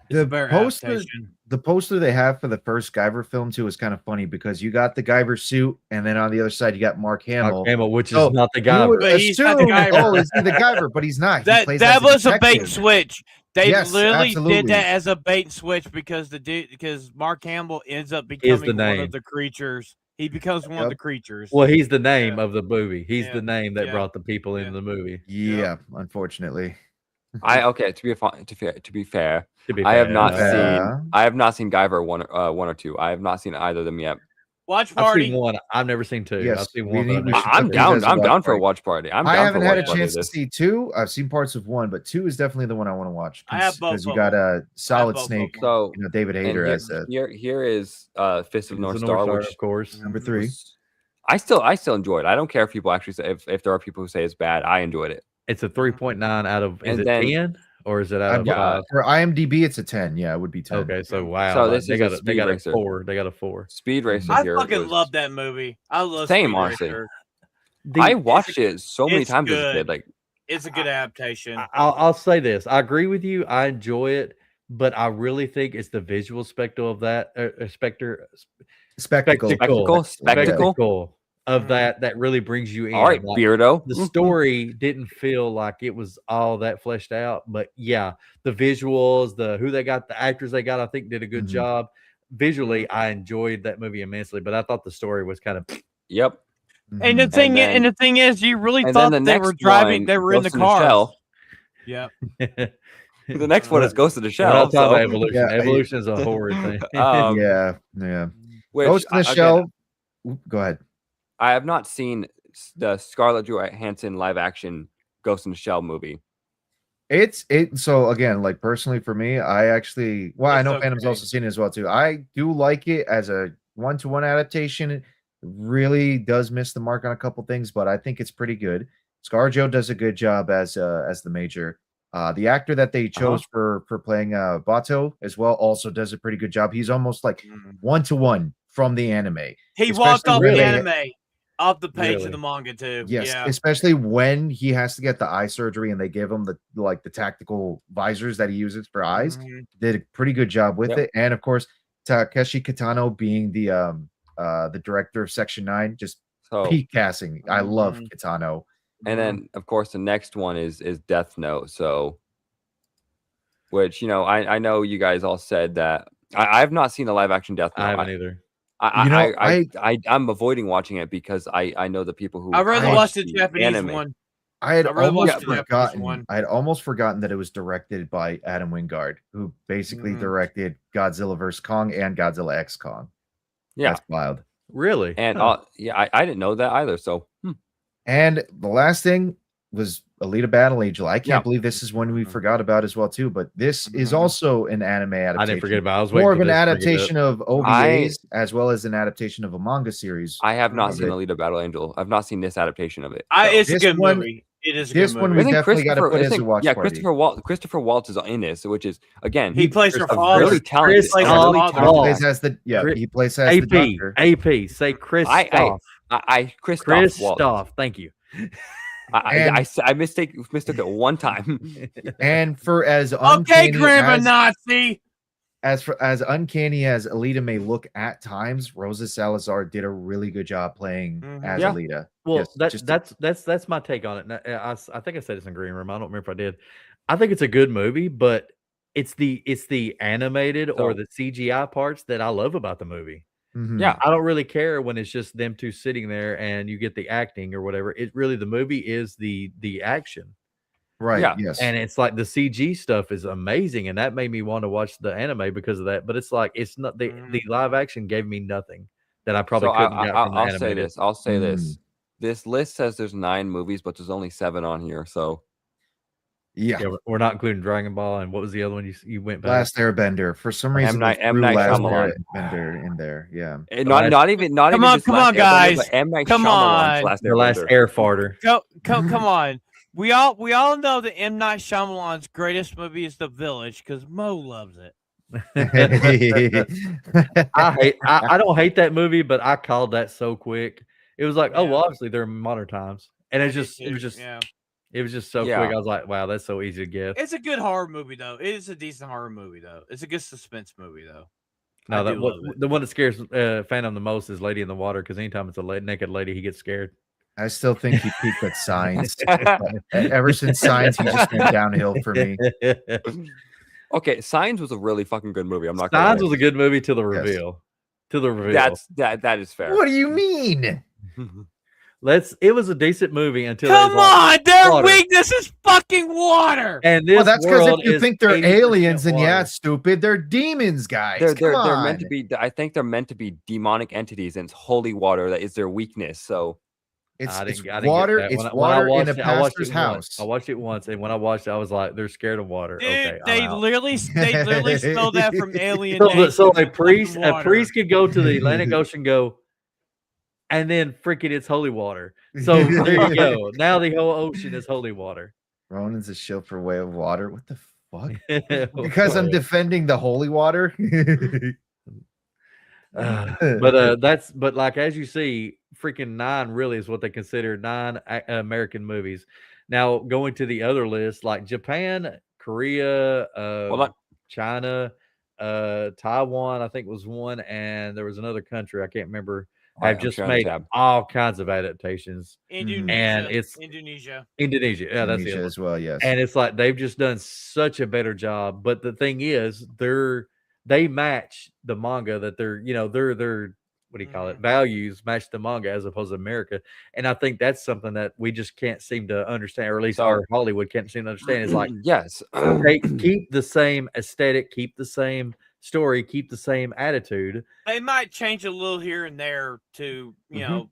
It's a better adaptation.
The poster they have for the first Guyver film too is kind of funny because you got the Guyver suit, and then on the other side you got Mark Hamill.
Mark Hamill, which is not the
You
Guyver.
would
But he's not the
assume,
Guyver.
oh, is he the Guyver? But he's not. He
That
plays
that
as
was a bait and
detective.
switch. They
Yes,
literally
absolutely.
did that as a bait and switch because Mark Hamill ends up becoming one
name.
of the creatures. He becomes one of the creatures.
Well, he's the name of the movie. He's
Yeah.
the name that
Yeah.
brought the people into the movie.
Yeah, unfortunately.
Okay. To be fair,
To be
I have
fair,
not
Yeah.
seen. I have not seen Guyver one or two. I have not seen either of them yet.
Watch
I've
party.
seen one. I've never seen two.
Yes,
I've seen
we
one.
need-
but
we
I've
should
never
I'm
put
seen
these
two.
as a
down. I'm
watch
down for a
party.
watch party. I'm
I
down
haven't
for a
had a
watch party
chance to
this.
see two. I've seen parts of one, but two is definitely the one I want to watch.
I have both
because you
of
got
them.
Solid
both of
Snake.
them.
So
David
and
Hayter as a
here is Fist of
It's
North
the
Star, which
of course.
number 3.
was- I still enjoyed. I don't care if people actually say if there are people who say it's bad. I enjoyed it.
It's a 3.9 out of. Is
And
it
then-
10 or is it out of
Yeah,
5?
for IMDb, it's a 10. Yeah, it would be 10.
Okay, so wow.
So
like,
this
they
is
got
a
they
Speed
got a
Racer.
4. They got a 4.
Speed Racer
I
here.
fucking
was-
love that movie. I love
Same,
Speed
honestly.
Racer.
I watched it so many
it's
times as a
good.
kid. Like
It's a good adaptation.
I'll say this. I agree with you. I enjoy it, but I really think it's the visual spectacle of that
Spectacle.
spectacle of that really brings you in.
all right,
Like,
Beardo.
the story didn't feel like it was all that fleshed out, but yeah, the visuals, who they got, the actors they got, I think did a good job. Visually, I enjoyed that movie immensely, but I thought the story was kind of
Yep.
And the thing,
then-
the thing is, you really
and
thought
then
they
the
were
next
driving.
one,
They were in the
Ghost in the
car.
Shell.
Yeah.
The next one is Ghost in the
we're
Shell.
not talking
So,
about evolution.
Yeah,
Evolution is a horror thing.
yeah.
which,
Ghost in the
again,
Shell. Go ahead.
I have not seen the Scarlett Johansson live action Ghost in the Shell movie.
So again, like personally for me, I actually I know Phantom's also seen it as well too. I do like it as a one-to-one adaptation. It really does miss the mark on a couple things, but I think it's pretty good. ScarJo does a good job as the Major. The actor that they chose for playing Bato as well also does a pretty good job. He's almost like one-to-one from the anime.
He walked off
Especially
the
when
anime, off the page
Really?
of the manga too.
Yes,
Yeah.
especially when he has to get the eye surgery and they give him the tactical visors that he uses for eyes. Did a pretty good job with it. And of course, Takeshi Kitano being the director of Section 9, just peak casting. I love Kitano.
And then, of course, the next one is Death Note. So, which I know you guys all said that I have not seen a live action Death Note.
I haven't either.
I'm avoiding watching it because I know the people who
I'd rather watch the Japanese
anime.
one.
I had
really
almost
watched the Japanese
forgotten.
one.
I had almost forgotten that it was directed by Adam Wingard, who basically directed Godzilla vs Kong and Godzilla X Kong.
Yeah,
That's wild.
Really?
And I didn't know that either. So,
And the last thing was Alita Battle Angel. I can't believe this is one we forgot about as well too. But this is also an anime adaptation.
I didn't forget about it. I was waiting
more
for
of an
this to bring it
adaptation
up.
of OVAs as well as an adaptation of a manga series.
I have not seen
it.
Alita Battle Angel. I've not seen this adaptation of it.
It's a
This
good
one-
movie. It is a
this
good
one
movie.
we definitely got to put as a watch party.
Christopher Waltz is in this, which is again
He plays her
a
father.
really talented.
Chris plays her
really
father.
talented
He plays
actor.
as the he plays as the
AP.
doctor.
AP. Say Christoph.
Christoph Waltz.
Christoph. Thank you.
I mistook it one time.
And for as
Okay,
uncanny
Grandma
as,
Nazi.
as uncanny as Alita may look at times, Rosa Salazar did a really good job playing as
Yeah.
Alita.
Well,
Yes,
that's my take on it. Now, I think I said this in Green Room. I don't remember if I did. I think it's a good movie, but it's the animated or the CGI parts that I love about the movie.
Yeah,
I don't really care when it's just them two sitting there and you get the acting or whatever. It really, the movie is the action.
right.
Yeah.
Yes.
And it's like the CG stuff is amazing, and that made me want to watch the anime because of that. But it's like it's not the live action gave me nothing that I probably couldn't get from the
I'll
animated.
say this. I'll say this. This list says there's 9 movies, but there's only 7 on here. So
Yeah.
Yeah, we're not including Dragon Ball. And what was the other one you went back?
Last Airbender. For some reason,
Night-
they
M.
threw
Night
Last
Shyamalan.
Airbender in there. Yeah.
And
The
not even just
come
Last
on,
Airbender,
guys.
but M. Night
Come
Shyamalan's
on.
Last
The Last
Airbender.
Air Farter.
Come on. We all know that M. Night Shyamalan's greatest movie is The Village because Mo loves it.
I don't hate that movie, but I called that so quick. It was like, oh,
Yeah.
well, obviously they're in modern times, and it was just so
Yeah.
quick. I was like, wow, that's so easy to guess.
It's a good horror movie though. It is a decent horror movie though. It's a good suspense movie though.
No,
I do love it.
the one that scares Phantom the most is Lady in the Water, because anytime it's a naked lady, he gets scared.
I still think he peaked at Signs. Ever since Signs, he just went downhill for me.
Okay, Signs was a really fucking good movie. I'm not gonna
Signs
lie.
was a good movie till the
Yes.
reveal. To the reveal.
That is fair.
What do you mean?
It was a decent movie until
Come on, their
water.
weakness is fucking water.
And this
Well, that's because
world
if you
is
think they're
80%
aliens, then yeah,
water.
it's stupid. They're demons, guys.
They're
Come
meant to
on.
be. I think they're meant to be demonic entities, and it's holy water that is their weakness. So
It's
I didn't get
water.
that.
It's
When I
water in
watched
a
it, I watched
pastor's
it once.
house.
I watched it once, and when I watched it, I was like, "They're scared of water."
Dude,
Okay,
they
I'm out.
literally stole that from Alien.
So a priest could go to the Atlantic Ocean, and then freaking it's holy water. So there you go. Now the whole ocean is holy water.
Ronan's a shield for way of water. What the fuck? Because I'm defending the holy water.
But like as you see, freaking 9 really is what they consider 9 American movies. Now going to the other list, like Japan, Korea, China, Taiwan, I think was one, and there was another country I can't remember. I've just made all kinds of adaptations.
Indonesia,
and it's
Indonesia.
Yeah, that's it
as well. Yes,
and it's like they've just done such a better job. But the thing is, they match the manga that their what do you call it? Values match the manga as opposed to America. And I think that's something that we just can't seem to understand, or at least our Hollywood can't seem to understand. Is like,
yes,
keep the same aesthetic, keep the same story, keep the same attitude.
They might change a little here and there to, you know,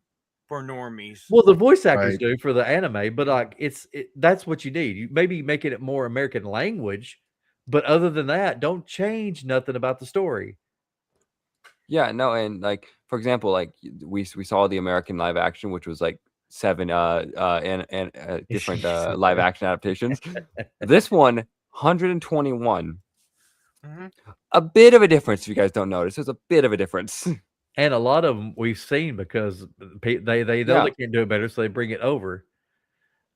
for normies.
Well, the voice actors do for the anime, but like that's what you need. You maybe making it more American language, but other than that, don't change nothing about the story.
Yeah, no, and like for example, like we saw the American live action, which was like 7 different live action adaptations. This one, 121. A bit of a difference. If you guys don't notice, there's a bit of a difference.
And a lot of them we've seen because they know they can't do it better, so they bring it over.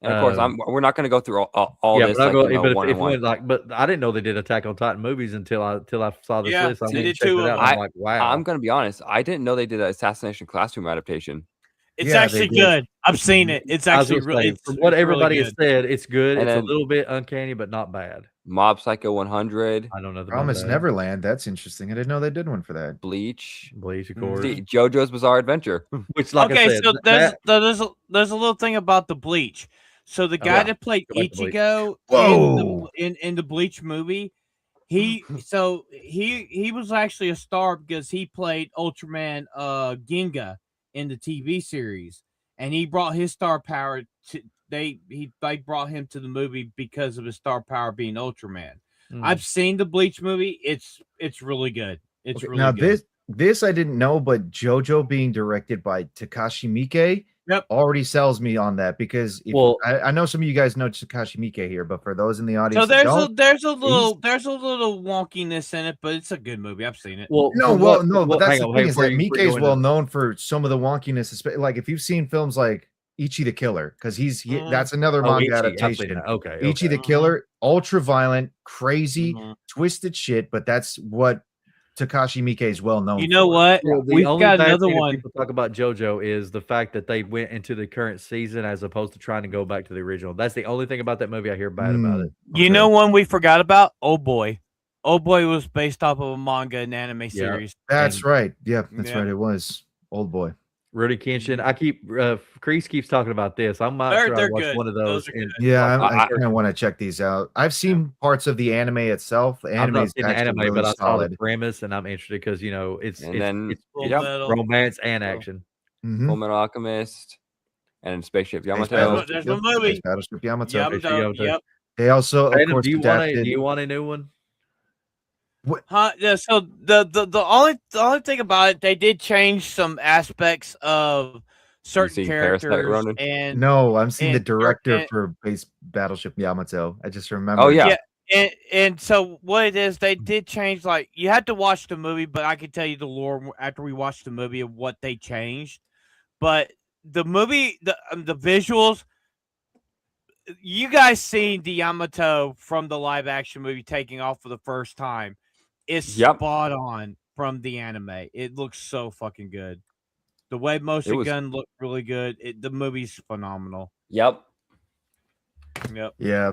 And of course, we're not going to go through all this.
But but I didn't know they did Attack on Titan movies until I saw this list.
They did too.
I'm like, wow.
I'm going to be honest. I didn't know they did an Assassination Classroom adaptation.
It's actually good. I've seen it. It's actually really.
From what everybody has said, it's good.
And
it's a little bit uncanny, but not bad.
Mob Psycho 100.
I don't know.
Promised Neverland. That's interesting. I didn't know they did one for that.
Bleach,
of course.
JoJo's Bizarre Adventure.
Which, like I said,
so there's a little thing about the Bleach. So the guy that played Ichigo in the Bleach movie, he was actually a star because he played Ultraman Ginga in the TV series, and he brought his star power to they brought him to the movie because of his star power being Ultraman. I've seen the Bleach movie. It's really good. It's really good.
This I didn't know, but JoJo being directed by Takashi Miike already sells me on that, because I know some of you guys know Takashi Miike here, but for those in the audience,
so there's a little wonkiness in it, but it's a good movie. I've seen it.
But that's the thing is that Miike is well known for some of the wonkiness, like if you've seen films like Ichi the Killer, because that's another manga adaptation. Ichi the Killer, ultra violent, crazy, twisted shit, but that's what Takashi Miike is well known.
You know what? We've got another one.
People talk about JoJo is the fact that they went into the current season as opposed to trying to go back to the original. That's the only thing about that movie I hear bad about it.
You know one we forgot about? Oh Boy. Oh Boy was based off of a manga and anime series.
That's right. Yeah, that's right. It was Old Boy.
Rudy Kenshin. Kreese keeps talking about this. I'm not sure I watched one of those.
I kind of want to check these out. I've seen parts of the anime itself. The anime is
anime,
really
but I saw
solid.
the premise, and I'm interested because it's romance and action.
Full Metal Alchemist and Spaceship Yamato.
There's one movie.
Battleship Yamato.
Yep.
They also, of
Phantom,
course,
do you
adapted.
want a new one?
Yeah, so the only thing about it, they did change some aspects of certain
seen Parasite,
characters
Ronan?
No, I'm seeing the
and
director
and-
for Base Battleship Yamato. I just
Oh
remembered.
yeah.
and so what it is, they did change. Like, you had to watch the movie, but I can tell you the lore after we watched the movie of what they changed. But the movie, the visuals, you guys seen the Yamato from the live action movie taking off for the first time. It's
Yep.
spot on from the anime. It looks so fucking good. The way motion gun looked really good. The movie's phenomenal.
Yep.
Yep.
Yeah.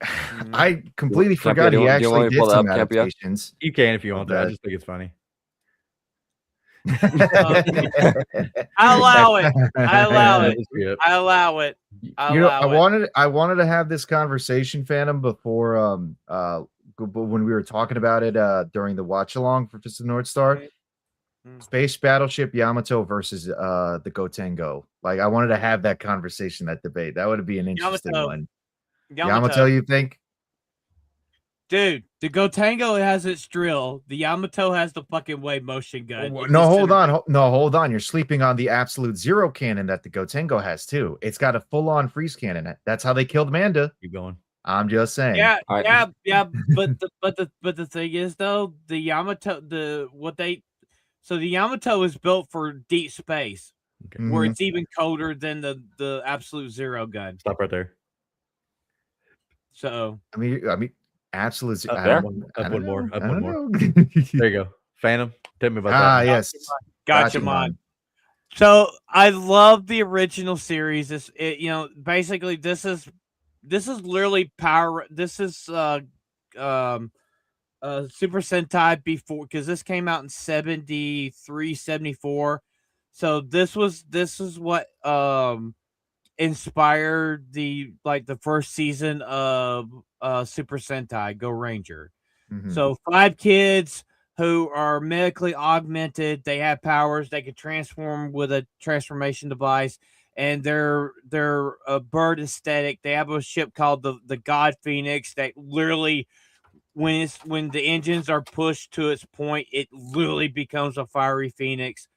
Mhm.
I completely
Campia,
forgot
do you
he
want me
actually
to
did
pull that
some
up, Campia?
adaptations.
You can if you want to. I
that.
just think it's funny.
I allow it. I allow it.
Yep.
I allow it.
You know, I wanted to have this conversation, Phantom, before when we were talking about it during the watch along for Fist of the North Star. Space Battleship Yamato versus the Gotengo. Like, I wanted to have that conversation, that debate. That would be an interesting one. Yamato, you think?
Dude, the Gotengo has its drill. The Yamato has the fucking wave motion gun.
No, hold on. No, hold on. You're sleeping on the absolute zero cannon that the Gotengo has too. It's got a full-on freeze cannon. That's how they killed Manda.
Keep going.
I'm just saying.
Yeah,
right.
yeah. But the thing is, though, the Yamato, the Yamato is built for deep space,
Okay.
where it's even colder than the absolute zero gun.
Stop right there.
So
I mean, absolute.
Up
I
there?
don't-
Up
I
one
don't
more.
know.
Up
I
one
don't
more.
know.
There you go. Phantom. Tell me about
Ah,
that.
yes.
gotcha, man. So I love the original series. Basically this is literally power. This is Super Sentai before, because this came out in 73, 74. So this is what inspired the first season of Super Sentai Go Ranger.
Mhm.
So 5 kids who are medically augmented. They have powers. They can transform with a transformation device, and they're a bird aesthetic. They have a ship called the God Phoenix that literally, when the engines are pushed to its point, it literally becomes a fiery phoenix.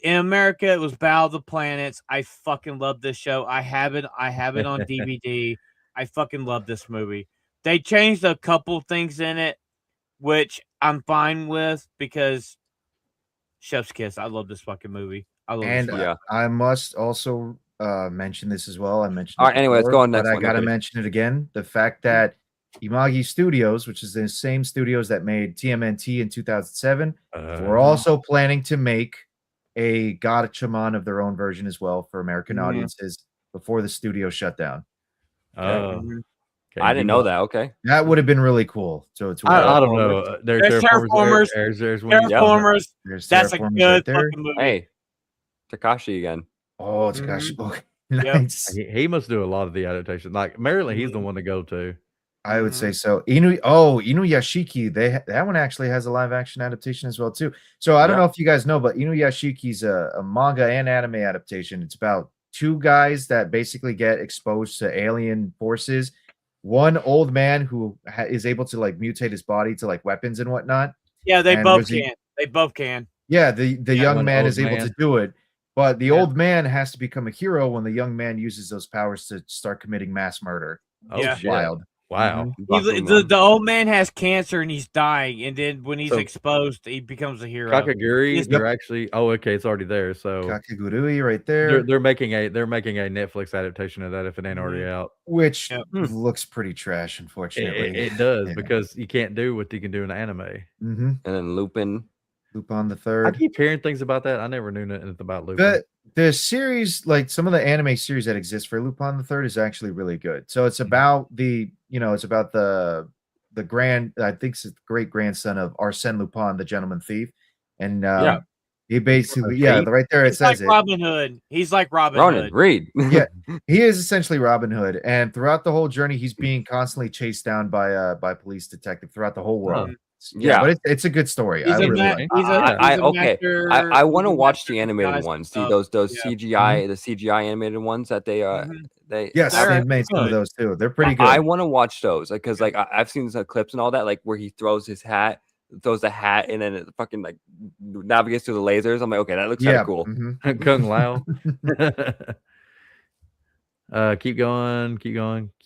In America, it was Battle of the Planets. I fucking love this show. I have it on DVD. I fucking love this movie. They changed a couple things in it, which I'm fine with, because chef's kiss. I love this fucking movie. I love
And
this.
Yeah.
I must also mention this as well. I mentioned
All
it
right, anyway, let's
before,
go on next
but I
one.
gotta
Okay.
mention it again. The fact that Imagi Studios, which is the same studios that made TMNT in 2007, we're also planning to make a Gotchaman of their own version as well for American audiences before the studio shut down.
Oh. Okay,
I didn't know that. Okay.
That would have been really cool. So
I don't know. There's
Terraformers.
There's one.
Terraformers.
there's
That's a
Terraformers
good
right there.
fucking movie.
Hey, Takashi again.
Oh, Takashi. Okay.
Yep.
Nice.
He must do a lot of the adaptations. Like Maryland, he's the one to go to.
I would say so. Inuyashiki, that one actually has a live action adaptation as well too. So I don't know if you guys know, but Inuyashiki's a manga and anime adaptation. It's about 2 guys that basically get exposed to alien forces. One old man who is able to like mutate his body to like weapons and whatnot.
Yeah, they
And
both can. They both can.
Yeah, the young
one
man
old
is able
man.
to do it, but the old man has to become a hero when the young man uses those powers to start committing mass murder.
Oh
Yeah.
shit!
Wild.
Wow.
The old man has cancer and he's dying, and then when he's
So-
exposed, he becomes a hero.
Kakaguri,
Yes.
they're actually. Oh, okay, it's already there. So
Kakegurui right there,
they're making a Netflix adaptation of that if it ain't already out.
which
Yep.
looks pretty trash, unfortunately.
It does
Yeah.
because you can't do what you can do in anime.
Mm-hmm.
And then Lupin.
Lupin the
I
Third.
keep hearing things about that. I never knew nothing about Lupin.
The series, like some of the anime series that exist for Lupin the Third, is actually really good. So it's about the grand, I think it's the great grandson of Arsène Lupin, the gentleman thief, and he basically right there it
He's
says
like Robin Hood. He's like Robin
Ronan,
Hood.
read.
Yeah, he is essentially Robin Hood, and throughout the whole journey, he's being constantly chased down by police detective throughout the whole world.
Yeah.
but it's a good story.
He's
I
a
really
ma-
like it.
he's a- he's a master-
I want to
he's a
watch
master
the animated
guys
ones. See
stuff.
those
Yeah.
CGI, the CGI animated ones that they
Yes,
They're
they've made some of
good.
those too. They're pretty good.
I want to watch those because like I've seen some clips and all that, like where he throws the hat, and then it fucking like navigates through the lasers. I'm like, okay, that looks kind of cool.
Mhm.
Kung Lao. Keep going.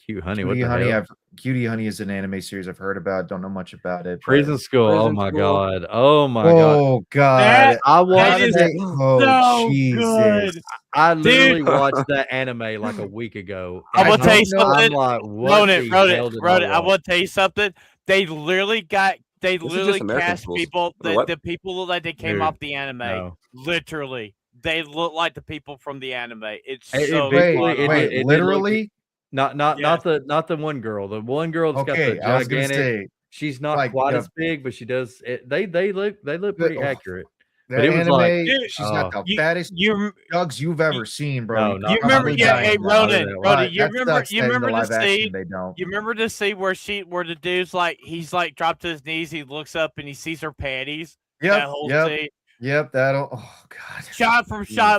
Cute Honey. What
Cutie
the
Honey,
hell?
Cutie Honey is an anime series I've heard about. Don't know much about it. but-
Prison School. Oh
Prison
my
School.
god. Oh my god.
Oh God!
That-
I
that
watched
is
that.
Oh
so
Jesus!
good.
I literally
Dude.
watched that anime like a week ago.
I will
and
tell you
don't know-
I'm
something.
like, what
Wrote
the hell did
it. I
watch?
want to tell you something. They literally
is just American
cast
schools.
people.
What?
The people that they came
Dude,
off the anime.
no.
Literally, they look like the people from the anime. It's
It
so
visually-
spot on.
Wait,
it did look-
literally?
Not the one girl. The one girl that's
Okay,
got
I
the
was gonna
gigantic.
say
She's not
like,
quite
yeah.
as big, but she does. They look pretty
Oh,
accurate.
that
But it was
anime.
like-
Dude,
she's got the
you-
fattest
You
jugs you've ever seen, bro.
No,
You'd
not-
you remember?
probably
Yeah,
die
hey
in that.
Ronan,
But
Ronan, you
that
remember?
sucks
You
that in
remember
the
the
live action
scene?
they don't.
You remember the scene where the dude's like he's like dropped to his knees, he looks up and he sees her panties. That whole scene.
Yep. That'll. Oh God.
Shot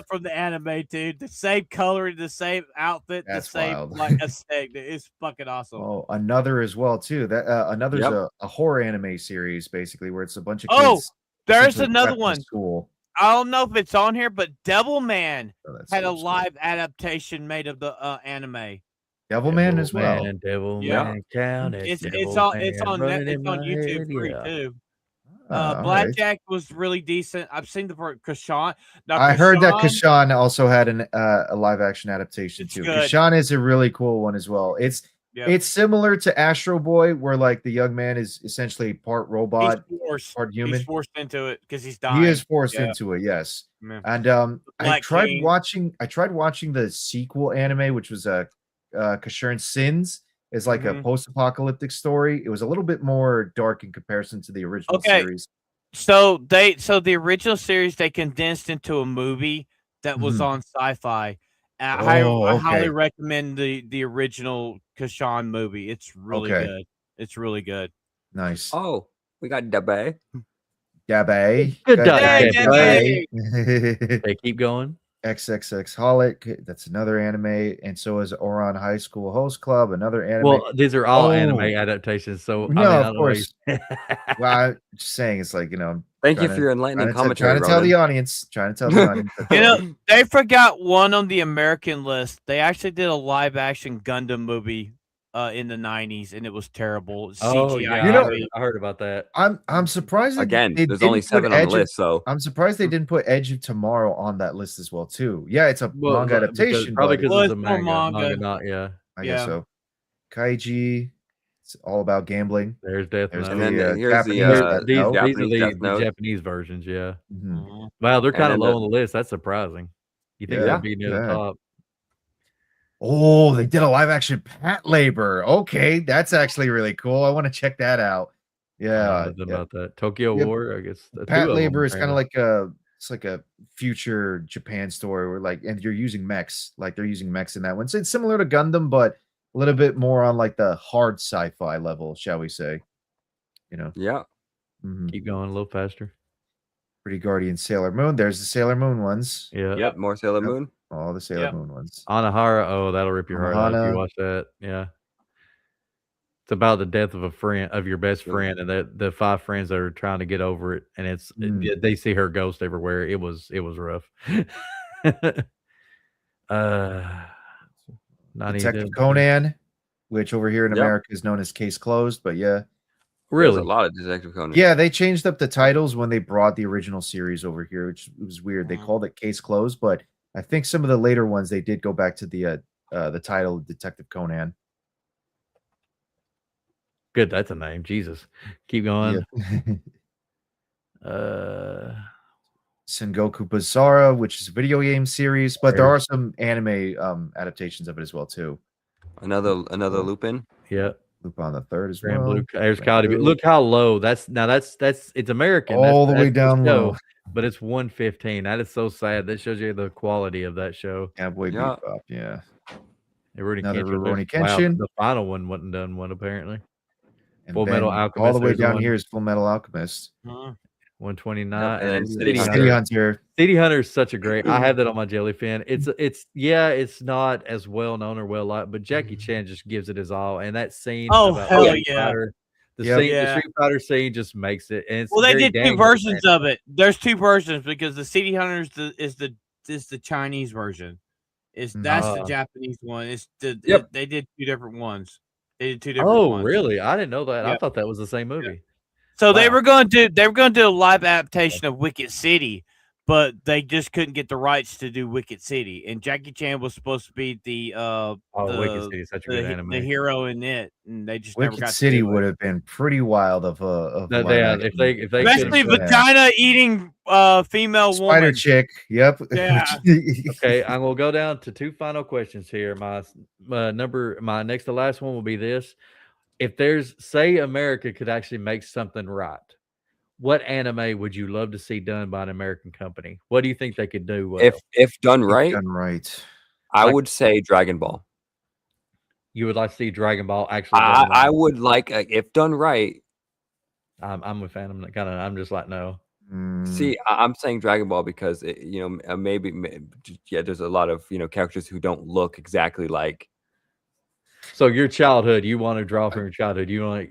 from the anime, dude. The same color, the same outfit,
That's
the same
wild.
like aesthetic. It's fucking awesome.
Oh, another as well too. That another's
Yep.
a horror anime series basically where it's a bunch of
Oh,
kids.
there's
essentially
another
trapped in
one.
School.
I don't know if it's on here, but Devilman
Oh, that's
had a
so cool.
live adaptation made of the anime.
Devilman as well.
Devil
Yeah.
Man, count it.
It's
Devil
on
Man,
it's on YouTube
head,
free
yeah.
too.
All right.
Blackjack was really decent. I've seen the Kashan. Now,
I heard that
Kashan-
Kashan also had a live action adaptation
It's
too.
good.
Kashan is a really cool one as well. It's similar to Astro Boy, where like the young man is essentially part robot, part human.
He's forced into it because he's dying.
He is forced
Yeah.
into it, yes.
Yeah.
And I
Black
tried
King.
watching the sequel anime, which was Kashan Sins. It's like a
Mhm.
post-apocalyptic story. It was a little bit more dark in comparison to the original
Okay.
series.
So the original series they condensed into a movie that was
Mhm.
on Sci-Fi.
Oh,
I highly
okay.
recommend the original Kashan movie. It's really
Okay.
good. It's really good.
Nice.
Oh, we got Dabe.
Dabe.
Good
Got
Dabe.
Dabe.
They keep going.
XXX Holic. That's another anime. And so is Oran High School Host Club, another anime.
Well, these are all anime
Oh.
adaptations. So
No,
I mean, I
of
don't know where
course.
you-
Well, I'm just saying it's like,
Thank you
Trying
for your enlightening commentary,
trying to tell the
Ronan.
audience. Trying to tell the audience. that
You know, they forgot one on the American list. They actually did a live action Gundam movie in the 90s, and it was terrible.
Oh
CGI
yeah,
You know-
I heard about that.
I'm surprised that
Again,
they
there's only
didn't put
7 on the
Edge of-
list, so
I'm surprised they didn't put Edge of Tomorrow on that list as well too. Yeah, it's a
Well,
manga
because-
adaptation.
probably
but
because
Well,
it's a
it's more
manga.
manga.
Not yeah.
I guess
yeah.
so. Kaiji. It's all about gambling.
There's Death
There's
Note.
and then
the,
here's
Japanese
the
Death
these
Note.
are
Japanese Death
the
Note.
Japanese versions. Yeah.
Mhm.
Wow, they're
And
kind of
then
low
the-
on the list. That's surprising. You think
Yeah,
they'd be near
yeah.
the top?
Oh, they did a live action Pat Labor. Okay, that's actually really cool. I want to check that out.
I
Yeah,
don't know nothing about that. Tokyo
Yeah,
War. I guess two
Pat
of them,
Labor is kind of
apparently.
like a future Japan story where like, and you're using mechs, like they're using mechs in that one. So it's similar to Gundam, but a little bit more on like the hard sci-fi level, shall we say?
yeah.
Mhm.
Keep going a little faster.
Pretty Guardian, Sailor Moon. There's the Sailor Moon ones.
Yeah.
Yep.
More Sailor
Yep.
Moon.
All the Sailor
Yep.
Moon ones.
Anahara. Oh, that'll rip your heart out if you
Anohana.
watch that. Yeah. It's about the death of a friend, of your best
Yeah.
friend, and the 5 friends that are trying to get over it, and they see her ghost everywhere. It was rough. Not
Detective
even
Conan, which over here in
Yep.
America is known as Case Closed, but yeah.
There's
really.
a lot of Detective Conan.
Yeah, they changed up the titles when they brought the original series over here, which was weird. They
Mhm.
called it Case Closed, but I think some of the later ones they did go back to the title Detective Conan.
Good, that's a name. Jesus. Keep going.
Yeah. Sengoku Basara, which is a video game series, but there are some anime adaptations of it as well too.
Another
Cool.
Lupin.
Yeah.
Lupin the Third as
Grand
well.
Blue. There's
Grand
Cody.
Blue.
Look how low. That's it's American.
All the
That's
way down
show,
low.
but it's 115. That is so sad. That shows you the quality of that show.
Cowboy
Yeah.
Bebop, yeah.
Rurouni
Another
Kenshin.
Rurouni
Wow,
Kenshin.
the final one wasn't done one apparently.
And
Full Metal
then
Alchemist,
all the way
there's
down
one.
here is Full Metal Alchemist.
Mhm.
129.
and then
City
City
City Hunter.
City Hunter is such a great. I have that on my Jellyfin. It's not as well known or well liked, but Jackie Chan just gives it his all. And that scene
Oh,
about
hell
Street
yeah.
Fighter, the
Yep.
scene, the
Yeah.
Street Fighter scene just makes it. And it's
Well, they
very
did two
Daniel
versions
Craig.
of it. There's two versions because the City Hunters is the Chinese version. That's the Japanese one. They did two different ones. They did two different
Oh,
ones.
really? I didn't know that. I
Yep.
thought that was the same movie.
So they
Wow.
were going to do a live adaptation of Wicked City, but they just couldn't get the rights to do Wicked City. And Jackie Chan was supposed to be the
Wicked City is such a good anime.
the hero in it, and they just never
Wicked
got
City
to do
would
it.
have been pretty wild of
If they
Especially
could've-
vagina eating female
Spider
woman.
chick. Yep.
Yeah.
Okay, I'm gonna go down to two final questions here. My next to last one will be this: if say America could actually make something right, what anime would you love to see done by an American company? What do you think they could do? Well?
If done right,
Done right.
I would say Dragon Ball.
You would like to see Dragon Ball actually?
I would like if done right.
I'm a fan. I'm just like no.
See, I'm saying Dragon Ball because maybe there's a lot of characters who don't look exactly like.
So your childhood, you want to draw from your childhood. You want.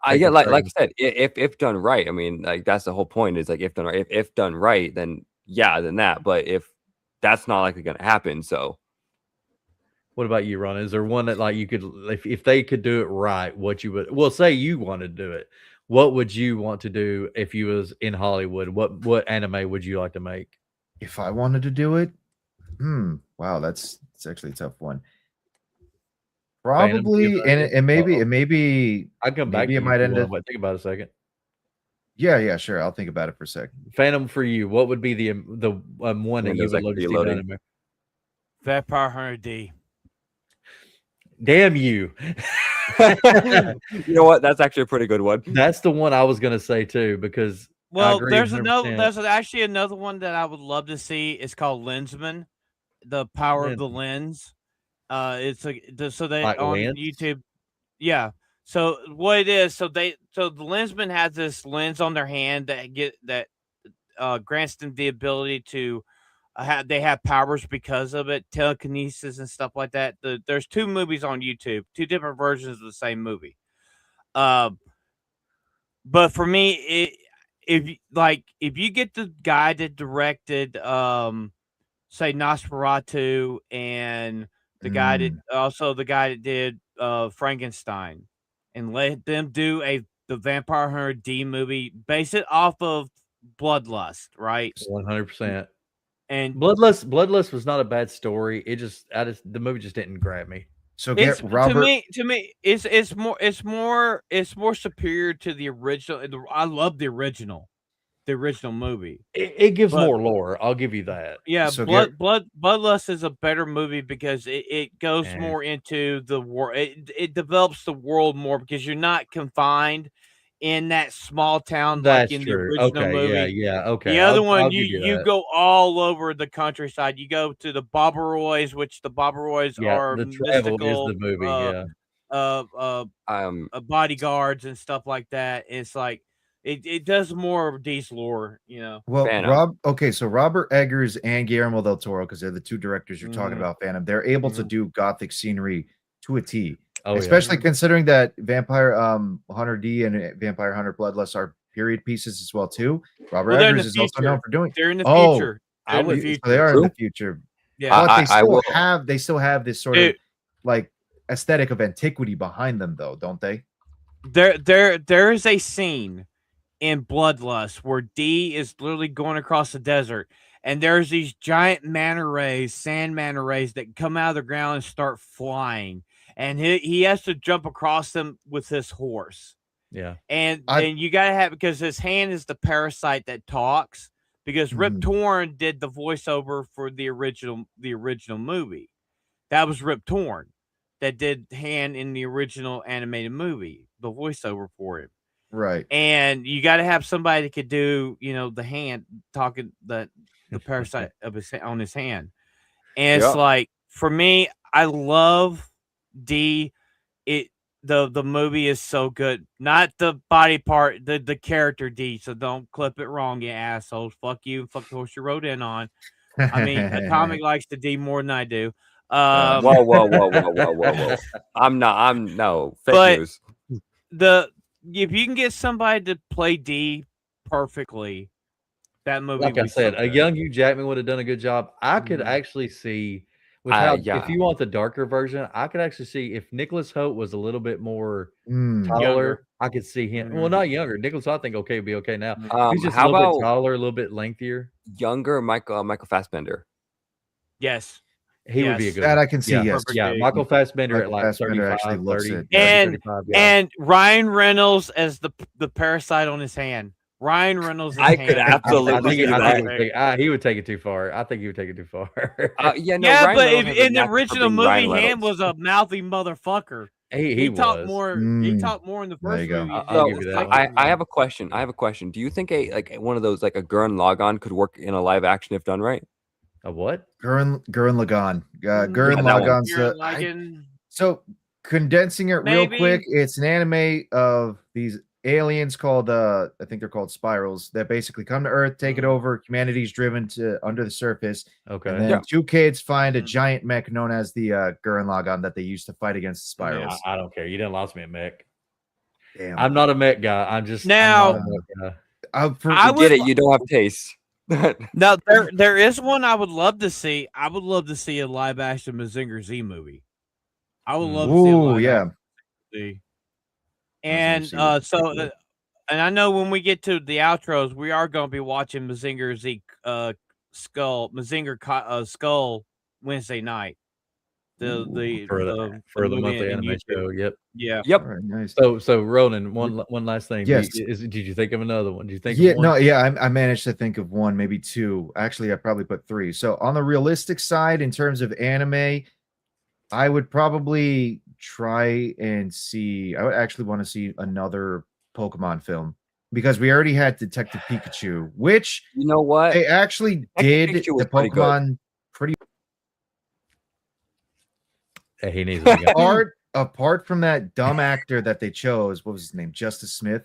Like I said, if done right, I mean, like that's the whole point. Is like if done right, if done right, then that. But if that's not likely going to happen, so.
What about you, Ron? Is there one that like you could, if they could do it right, what you would? Well, say you want to do it. What would you want to do if you was in Hollywood? What anime would you like to make?
If I wanted to do it, wow, it's actually a tough one. Probably, and maybe
I come back.
Maybe it might end up.
Think about it a second.
Yeah, sure. I'll think about it for a second.
Phantom, for you, what would be the one that you would love to see done in America?
Vampire Hunter D.
Damn you!
You know what? That's actually a pretty good one.
That's the one I was gonna say too, because
there's actually another one that I would love to see. It's called Lensman, the power of the lens. It's on YouTube. Yeah. So what it is, so the lensman has this lens on their hand that grants them the ability to they have powers because of it, telekinesis and stuff like that. There's two movies on YouTube, two different versions of the same movie. But for me, if you get the guy that directed say Nosferatu and the guy that did Frankenstein, and let them do the Vampire Hunter D movie, base it off of Bloodlust, right?
100%.
And
Bloodlust was not a bad story. The movie just didn't grab me.
So get Robert.
To me, it's more superior to the original. I love the original movie.
It gives more lore. I'll give you that.
Yeah,
So
Bloodlust is a better movie because it goes more into the world. It develops the world more because you're not confined in that small town like in the original movie.
Yeah, okay.
The other one, you go all over the countryside. You go to the Bobberoys, which the Bobberoys are
the travel
mystical,
is the movie.
Bodyguards and stuff like that. It's like it does more of D's lore,
Well, so Robert Eggers and Guillermo del Toro, because they're the two directors you're talking about, Phantom, they're able to do gothic scenery to a T. Especially considering that Vampire Hunter D and Vampire Hunter Bloodlust are period pieces as well too. Robert Eggers is also known for doing.
They're in the future.
So they are in the future.
Yeah,
but they still have this sort of like aesthetic of antiquity behind them, though, don't they?
There is a scene in Bloodlust where D is literally going across the desert, and there's these giant sand manta rays that come out of the ground and start flying. And he has to jump across them with his horse.
Yeah.
And you got to have, because his hand is the parasite that talks, because Rip Torn did the voiceover for the original movie. That was Rip Torn that did hand in the original animated movie, the voiceover for him.
Right.
And you got to have somebody that could do, the hand talking, the parasite on his hand. And it's like, for me, I love D. the movie is so good. Not the body part, the character D. So don't clip it wrong, you assholes. Fuck you and fuck the horse you rode in on. I mean, Atomic likes the D more than I do.
Whoa. I'm no fake
But
news.
If you can get somebody to play D perfectly, that movie.
Like I said, a young Hugh Jackman would have done a good job. I could actually see if you want the darker version, I could actually see if Nicholas Hoult was a little bit more taller.
Younger.
I could see him. Well, not younger. Nicholas Hoult, I think would be okay now. He's just
how
a little bit
about
taller, a little bit lengthier.
Younger Michael Fassbender?
Yes.
He would be a good
that
one.
I can see. Yes,
yeah. Michael Fassbender at like
Fassbender
35,
actually looks
30,
it.
And
35,
and Ryan Reynolds as the parasite on his hand. Ryan Reynolds.
I could absolutely see that.
He would take it too far. I think he would take it too far.
Yeah,
Ryan
but
Reynolds has a
in the
knack for
original
being
movie,
Ryan
Ham
Reynolds.
was a mouthy motherfucker.
He
talked
was.
more. He talked more in the
There
first
you go.
movie.
I'll give you that one.
I have a question. Do you think one of those like a Gurren Lagann could work in a live action if done right?
A what?
Gurren Lagann. Gurren
Gurren
Lagann's. So condensing it real quick, it's an anime of these aliens called I think they're called spirals that basically come to Earth, take it over. Humanity's driven to under the surface.
Okay.
And then two kids find a giant mech known as the Gurren Lagann that they used to fight against the spirals.
I don't care. You didn't lost me a mech.
Damn.
I'm not a mech guy. I'm just
now.
I get it. You don't have taste.
Now there is one I would love to see. I would love to see a live action Mazinger Z movie. I would love to see a live action Z. And and I know when we get to the outros, we are going to be watching Mazinger Z Skull Wednesday night. For
the monthly anime show. Yep.
Yeah.
Yep.
All right, nice.
So Ronan, one last thing.
Yes.
Did you think of another one? Did you think?
Yeah.
Of one?
No. Yeah. I managed to think of one, maybe two. Actually, I probably put three. So on the realistic side, in terms of anime, I would probably try and see. I would actually want to see another Pokemon film because we already had Detective Pikachu, which
you know what
they actually did the Pokemon pretty.
He needs
apart from that dumb actor that they chose. What was his name? Justice Smith.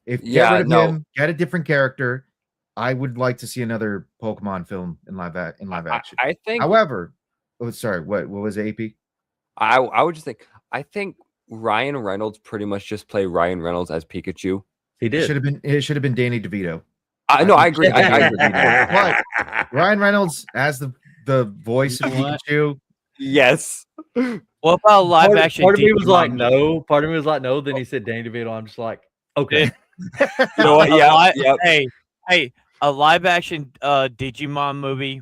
Get rid of him, get a different character. I would like to see another Pokemon film in live action.
I think.
However, sorry. What was AP?
I would just think. I think Ryan Reynolds pretty much just played Ryan Reynolds as Pikachu.
He did.
It should have been Danny DeVito.
I agree. I agree.
But Ryan Reynolds as the voice of Pikachu.
Yes.
What about live action?
Part of me was like, no. Part of me was like, no. Then he said Danny DeVito. I'm just like, okay.
You know what? Yeah.
Hey, a live action Digimon movie,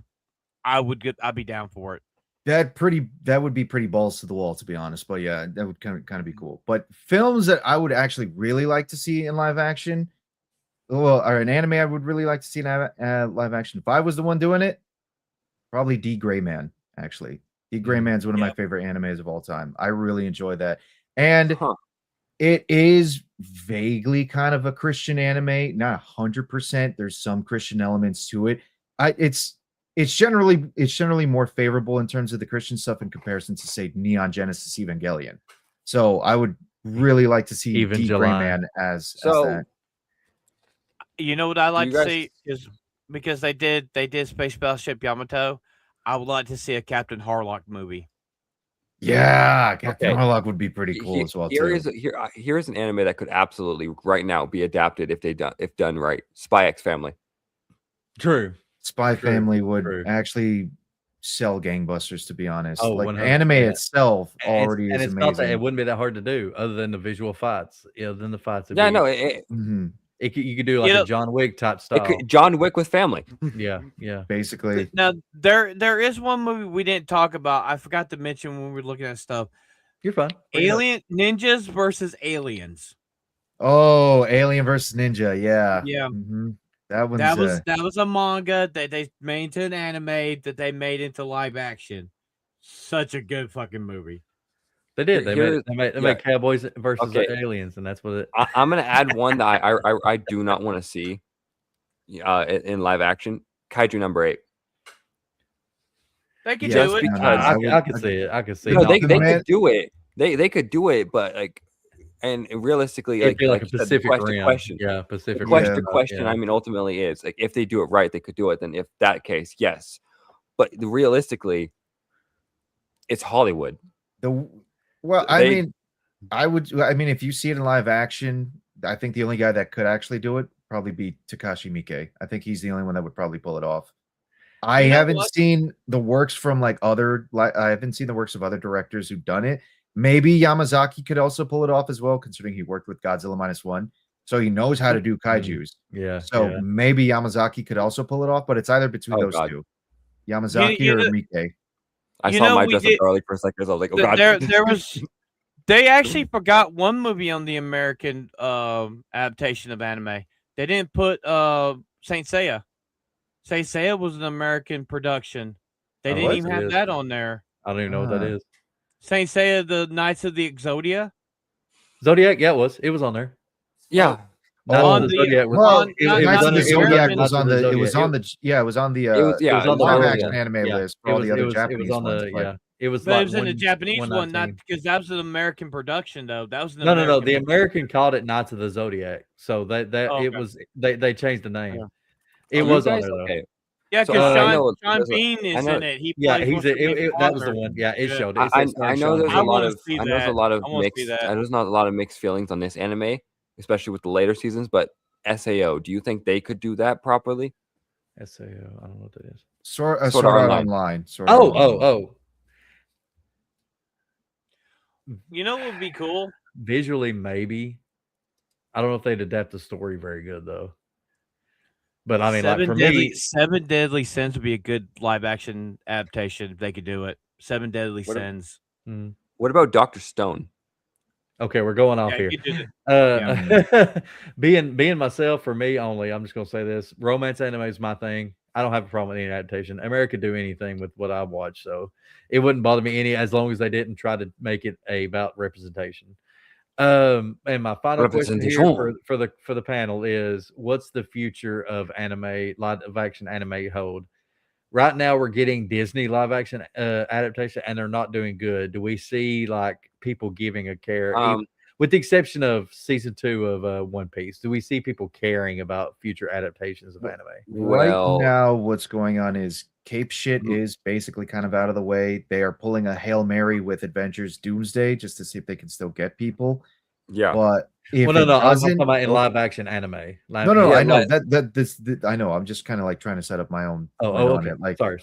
I'd be down for it.
That would be pretty balls to the wall, to be honest. But yeah, that would kind of be cool. But films that I would actually really like to see in live action, or an anime I would really like to see in live action. If I was the one doing it, probably D. Gray Man. Actually, D. Gray Man's one of my favorite animes of all time. I really enjoy that, and it is vaguely kind of a Christian anime, not 100%. There's some Christian elements to it. It's generally more favorable in terms of the Christian stuff in comparison to, say, Neon Genesis Evangelion. So I would really like to see D. Gray Man as that.
You know what I like to see is because they did Space Battleship Yamato. I would like to see a Captain Harlock movie.
Yeah, Captain Harlock would be pretty cool as well.
Here's an anime that could absolutely right now be adapted if done right. Spy X Family.
True.
Spy Family would actually sell gangbusters, to be honest.
Oh,
like anime itself already is amazing.
Not that it wouldn't be that hard to do, other than the visual fights. Than the fights. You could do like a John Wick type style.
John Wick with family.
Yeah.
Basically.
Now there is one movie we didn't talk about. I forgot to mention when we were looking at stuff.
You're fine.
Alien Ninjas versus Aliens.
Oh, Alien versus Ninja. Yeah.
Yeah.
Mm-hmm. That
was a manga that they made into an anime that they made into live action. Such a good fucking movie.
They did. They made Cowboys versus Aliens, and that's what it.
I'm gonna add one that I do not want to see in live action. Kaiju number 8.
They could do it.
I could see it. I could see it.
No, they could do it. They could do it, but like And realistically,
It'd be like a
you said,
Pacific
the
Rim.
question,
Yeah, Pacific
the
Rim.
question,
Yeah.
I mean, ultimately is like if they do it right, they could do it. Then if that case, yes. But realistically, it's Hollywood.
I mean, if you see it in live action, I think the only guy that could actually do it probably be Takashi Miike. I think he's the only one that would probably pull it off. I haven't seen the works from I haven't seen the works of other directors who've done it. Maybe Yamazaki could also pull it off as well, considering he worked with Godzilla -1, so he knows how to do kaijus.
Yeah.
So maybe Yamazaki could also pull it off, but it's either between those two, Yamazaki or Miike.
I saw my dress up early for a second. I was like, oh god.
There was. They actually forgot one movie on the American adaptation of anime. They didn't put Saint Seiya. Saint Seiya was an American production. They didn't even have that on there.
I don't even know what that is.
Saint Seiya, the Knights of the Exodia.
Zodiac, yeah, it was on there.
Yeah.
It was on the live action anime list for all the other Japanese ones.
It was
in the Japanese one, not because that was an American production though. That was an
no. The American called it Knights of the Zodiac, so they changed the name.
Yeah.
It was on there though.
Okay.
Yeah, because Sean Bean is in it.
That was the one. Yeah, it showed.
I know there's a lot of mixed feelings on this anime, especially with the later seasons. But SAO, do you think they could do that properly?
SAO, I don't know what that is.
Sword Art Online.
You know what would be cool?
Visually, maybe. I don't know if they'd adapt the story very good though. But I mean,
Seven Deadly Sins would be a good live action adaptation if they could do it. Seven Deadly Sins.
What about Dr. Stone?
Okay, we're going off here. Being myself, for me only, I'm just gonna say this: romance anime is my thing. I don't have a problem with any adaptation. America could do anything with what I watch, so it wouldn't bother me any as long as they didn't try to make it about representation. And my final question here for the panel is: what's the future of anime, live action anime hold? Right now, we're getting Disney live action adaptation, and they're not doing good. Do we see like people giving a care, with the exception of season 2 of One Piece? Do we see people caring about future adaptations of anime?
Right now, what's going on is Cape shit is basically kind of out of the way. They are pulling a Hail Mary with Adventures Doomsday just to see if they can still get people.
Yeah,
but if
I'm talking about in live action anime.
I know I know. I'm just kind of like trying to set up my own.
Okay. Like, sorry.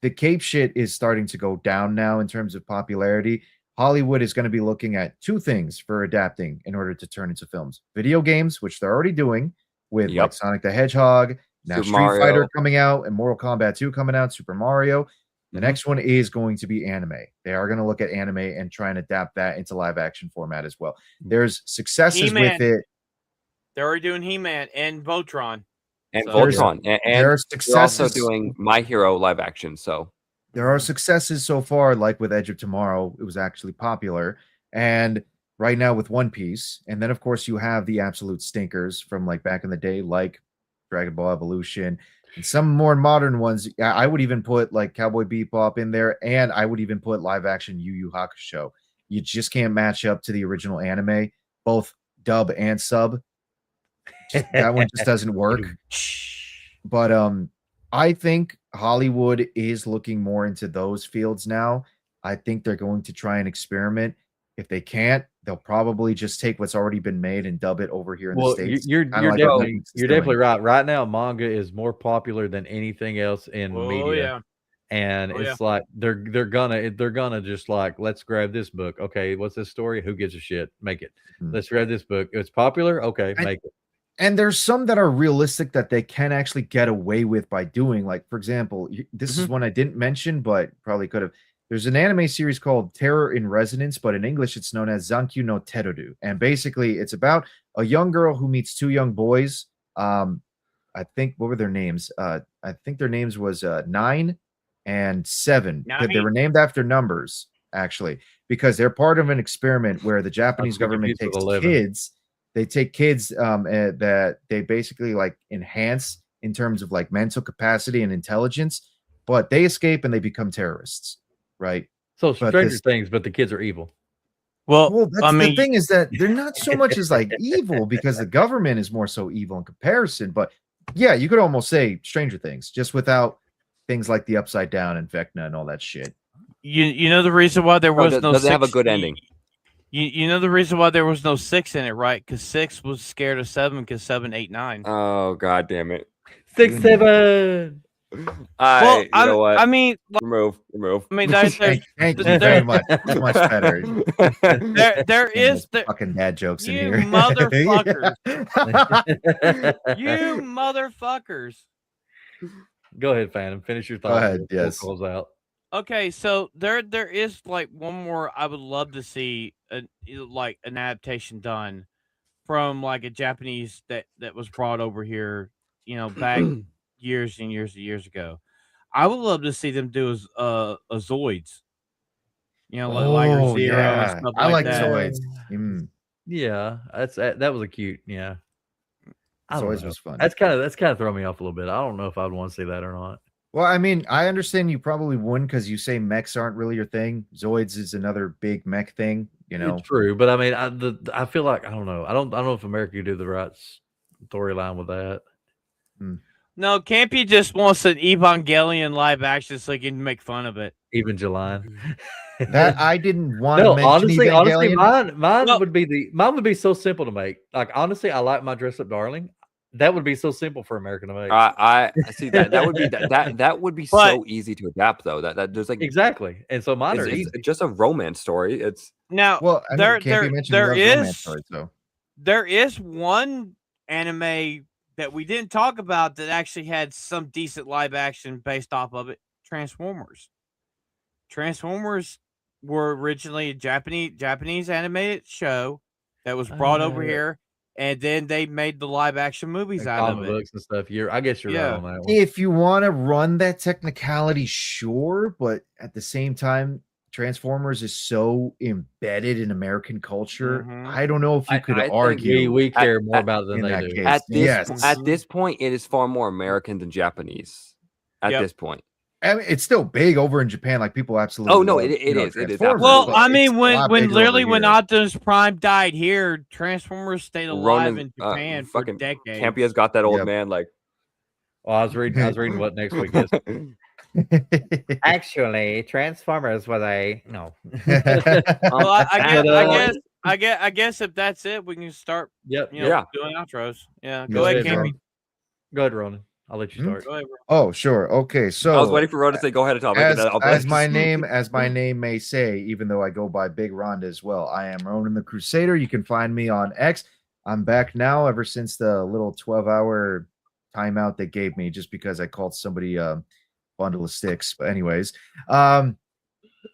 The Cape shit is starting to go down now in terms of popularity. Hollywood is going to be looking at two things for adapting in order to turn into films: video games, which they're already doing with like Sonic the Hedgehog, now Street Fighter coming out, and Mortal Kombat 2 coming out, Super Mario. The next one is going to be anime. They are going to look at anime and try and adapt that into live action format as well. There's successes with it.
They're already doing He-Man and Voltron.
And they're also doing My Hero live action. So
there are successes so far, like with Edge of Tomorrow. It was actually popular. And right now with One Piece. And then, of course, you have the absolute stinkers from like back in the day, like Dragon Ball Evolution. And some more modern ones, I would even put like Cowboy Bebop in there, and I would even put live action Yu Yu Hakusho. You just can't match up to the original anime, both dub and sub. That one just doesn't work. But I think Hollywood is looking more into those fields now. I think they're going to try and experiment. If they can't, they'll probably just take what's already been made and dub it over here in the States.
You're definitely right. Right now, manga is more popular than anything else in media. And it's like they're gonna just like, let's grab this book. Okay, what's this story? Who gives a shit? Make it. Let's grab this book. It's popular. Okay, make it.
And there's some that are realistic that they can actually get away with by doing. Like, for example, this is one I didn't mention, but probably could have. There's an anime series called Terror in Resonance, but in English it's known as Zankyu no Teroru. And basically it's about a young girl who meets two young boys. I think, what were their names? I think their names was 9 and 7. They were named after numbers, actually, because they're part of an experiment where the Japanese government takes kids. They take kids that they basically like enhance in terms of like mental capacity and intelligence, but they escape and they become terrorists. Right.
So Stranger Things, but the kids are evil.
Well, that's the thing is that they're not so much as like evil because the government is more so evil in comparison. But yeah, you could almost say Stranger Things just without things like the Upside Down and Vecna and all that shit.
You know the reason why there was no
does it
6,
have a good ending?
You know the reason why there was no 6 in it, right? Because 6 was scared of 7 because 7, 8, 9.
Oh god damn it!
6, 7.
Well,
you know what?
I mean,
remove.
I mean, there's
Thank you very much. That's much better.
there is
fucking dad jokes in
you
here.
motherfuckers. You motherfuckers.
Go ahead, Phantom. Finish your thought.
Go ahead. Yes.
We'll close out.
Okay, so there is like one more I would love to see like an adaptation done from like a Japanese that was brought over here, back years and years ago. I would love to see them do a Zoids. Like Liger Zero and stuff
I like
that.
Zoids.
Yeah, that was a cute. Yeah,
Zoids was fun.
That's kind of throwing me off a little bit. I don't know if I'd want to see that or not.
Well, I mean, I understand you probably wouldn't because you say mechs aren't really your thing. Zoids is another big mech thing,
It's true, but I mean, I feel like I don't know. I don't know if America could do the right storyline with that.
No, Campy just wants an Evangelion live action so he can make fun of it.
Evangeline.
That I didn't want to mention.
Honestly, mine would be so simple to make. Like honestly, I like my dress up darling. That would be so simple for America to make.
I see that would be that would be so easy to adapt though. That there's like
exactly, and so mine are easy.
It's just a romance story. It's
now there is one anime that we didn't talk about that actually had some decent live action based off of it. Transformers. Transformers were originally a Japanese animated show that was brought over here. And then they made the live action movies out of it.
Books and stuff. I guess you're right on that one.
If you want to run that technicality, sure, but at the same time, Transformers is so embedded in American culture. I don't know if you could argue
we care more about it than they do.
At this point, it is far more American than Japanese. At this point.
I mean, it's still big over in Japan. Like people absolutely.
Oh no, it is. It is.
Well, I mean, when Optimus Prime died here, Transformers stayed alive in Japan for decades.
Campia's got that old man like.
Well, I was reading what next week is. Actually, Transformers was a no.
Well, I guess if that's it, we can start.
Yep.
Doing outros. Yeah. Go ahead, Campy.
Go ahead, Ronan. I'll let you start.
Oh, sure. Okay. So
I was waiting for Ron to say, go ahead and talk.
As my name may say, even though I go by Big Ronda as well, I am Ronan the Crusader. You can find me on X. I'm back now ever since the little 12-hour timeout they gave me just because I called somebody a bundle of sticks. But anyways, you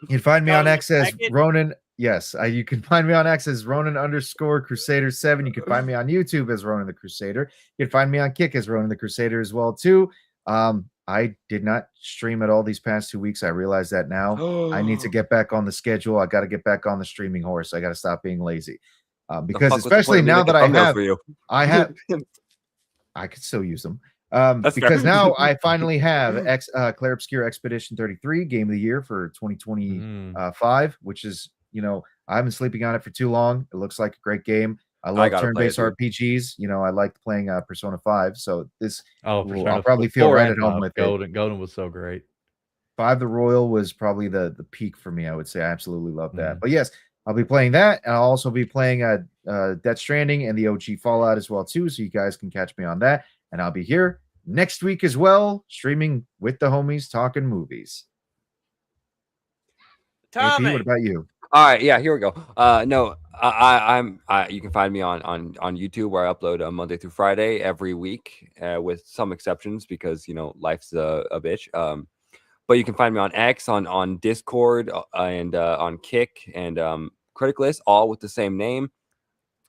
can find me on X as Ronan. Yes, you can find me on X as Ronan_Crusader7. You can find me on YouTube as Ronan the Crusader. You can find me on Kick as Ronan the Crusader as well, too. I did not stream at all these past 2 weeks. I realize that now. I need to get back on the schedule. I got to get back on the streaming horse. I got to stop being lazy. Because especially now that I could still use them. Because now I finally have Clair Obscure Expedition 33 Game of the Year for 2025, which is, I've been sleeping on it for too long. It looks like a great game. I love turn-based RPGs. I liked playing Persona 5, so this I'll probably feel right at home with it.
Golden was so great.
5 the Royal was probably the peak for me, I would say. I absolutely love that. But yes, I'll be playing that, and I'll also be playing Death Stranding and the OG Fallout as well, too, so you guys can catch me on that. And I'll be here next week as well, streaming with the homies, talking movies.
Tommy,
AP, what about you?
All right, yeah, here we go. No, you can find me on YouTube where I upload Monday through Friday every week, with some exceptions because life's a bitch. But you can find me on X, on Discord, and on Kick and Critic List, all with the same name.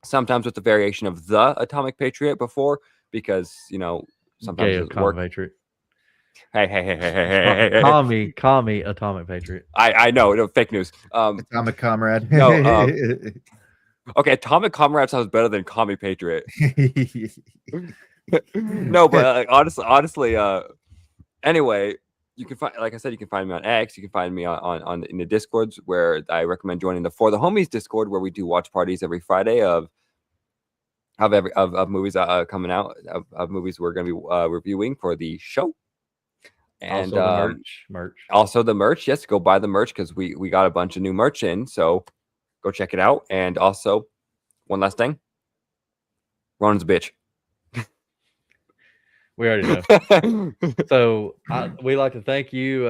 Sometimes with the variation of the Atomic Patriot before, because sometimes it doesn't work.
Patriot.
Hey.
Call me Atomic Patriot.
I know, no fake news.
Atomic Comrade.
No, okay, Atomic Comrade sounds better than Commie Patriot. No, but honestly, anyway, you can find, like I said, you can find me on X. You can find me on in the Discords, where I recommend joining the For the Homies Discord, where we do watch parties every Friday of movies coming out, of movies we're going to be reviewing for the show. And
also the merch.
Also the merch. Yes, go buy the merch, because we got a bunch of new merch in. So go check it out. And also, one last thing, Ron's a bitch.
We already know. So we like to thank you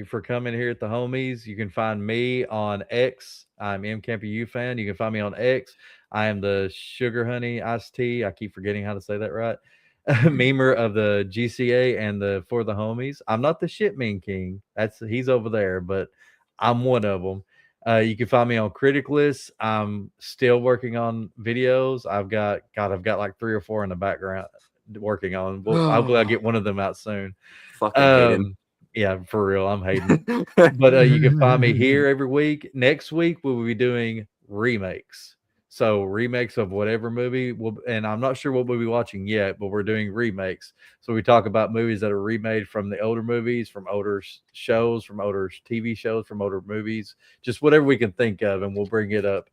for coming here at the Homies. You can find me on X. I'm MCampyU fan. You can find me on X. I am the Sugar Honey Iced Tea. I keep forgetting how to say that right. Memer of the GCA and the For the Homies. I'm not the Shit Mean King. He's over there, but I'm one of them. You can find me on Criticless. I'm still working on videos. I've got like 3 or 4 in the background working on. Hopefully I'll get one of them out soon.
Fucking Hayden.
Yeah, for real, I'm hating. But you can find me here every week. Next week we will be doing remakes. So remakes of whatever movie, and I'm not sure what we'll be watching yet, but we're doing remakes. So we talk about movies that are remade from the older movies, from older shows, from older TV shows, from older movies, just whatever we can think of, and we'll bring it up.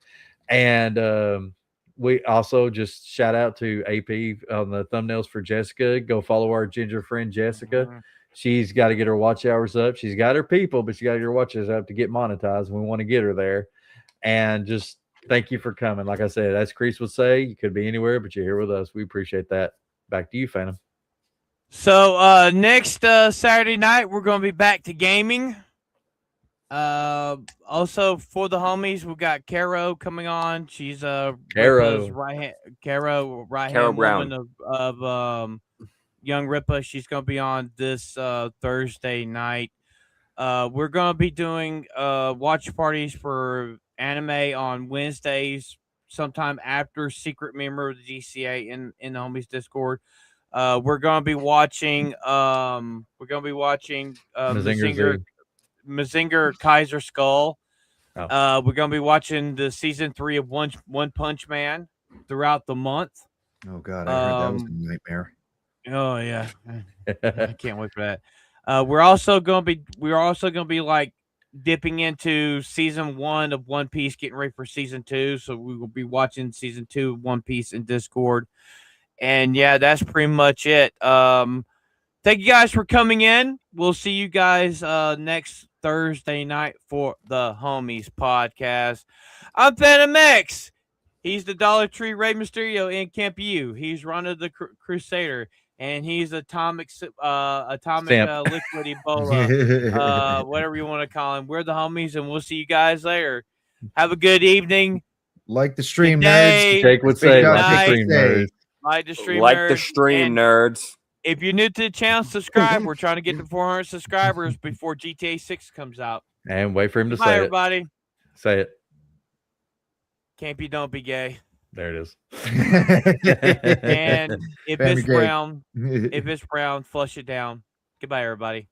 And we also just shout out to AP on the thumbnails for Jessica. Go follow our ginger friend Jessica.
Mhm.
She's got to get her watch hours up. She's got her people, but she got to get her watch hours up to get monetized. We want to get her there. And just thank you for coming. Like I said, as Kreese would say, you could be anywhere, but you're here with us. We appreciate that. Back to you, Phantom.
So next Saturday night, we're going to be back to gaming. Also for the homies, we've got Caro coming on. She's Rippa's right hand woman of young Rippa. She's going to be on this Thursday night. We're going to be doing watch parties for anime on Wednesdays, sometime after Secret Member of the GCA in the homies Discord. We're going to be watching Mazinger Kaiser Skull. We're going to be watching the season 3 of One Punch Man throughout the month.
Oh God, I heard that was a nightmare.
Oh yeah, I can't wait for that. We're also going to be like dipping into season 1 of One Piece, getting ready for season 2. So we will be watching season 2 of One Piece in Discord. And yeah, that's pretty much it. Thank you guys for coming in. We'll see you guys next Thursday night for the Homies podcast. I'm Phantom X. He's the Dollar Tree Rey Mysterio in Camp U. He's Ronda the Crusader, and he's Atomic Liquid Ebola, whatever you want to call him. We're the Homies, and we'll see you guys later. Have a good evening.
Like the stream,
Today,
nerds.
Jake would say,
like
the stream nerds.
Like the stream,
like
nerds.
the stream, nerds.
If you're new to the channel, subscribe. We're trying to get to 400 subscribers before GTA 6 comes out.
And wait for him to
Bye,
say
everybody.
it. Say it.
Campy, don't be gay.
There it is.
And if it's brown, flush it down. Goodbye, everybody.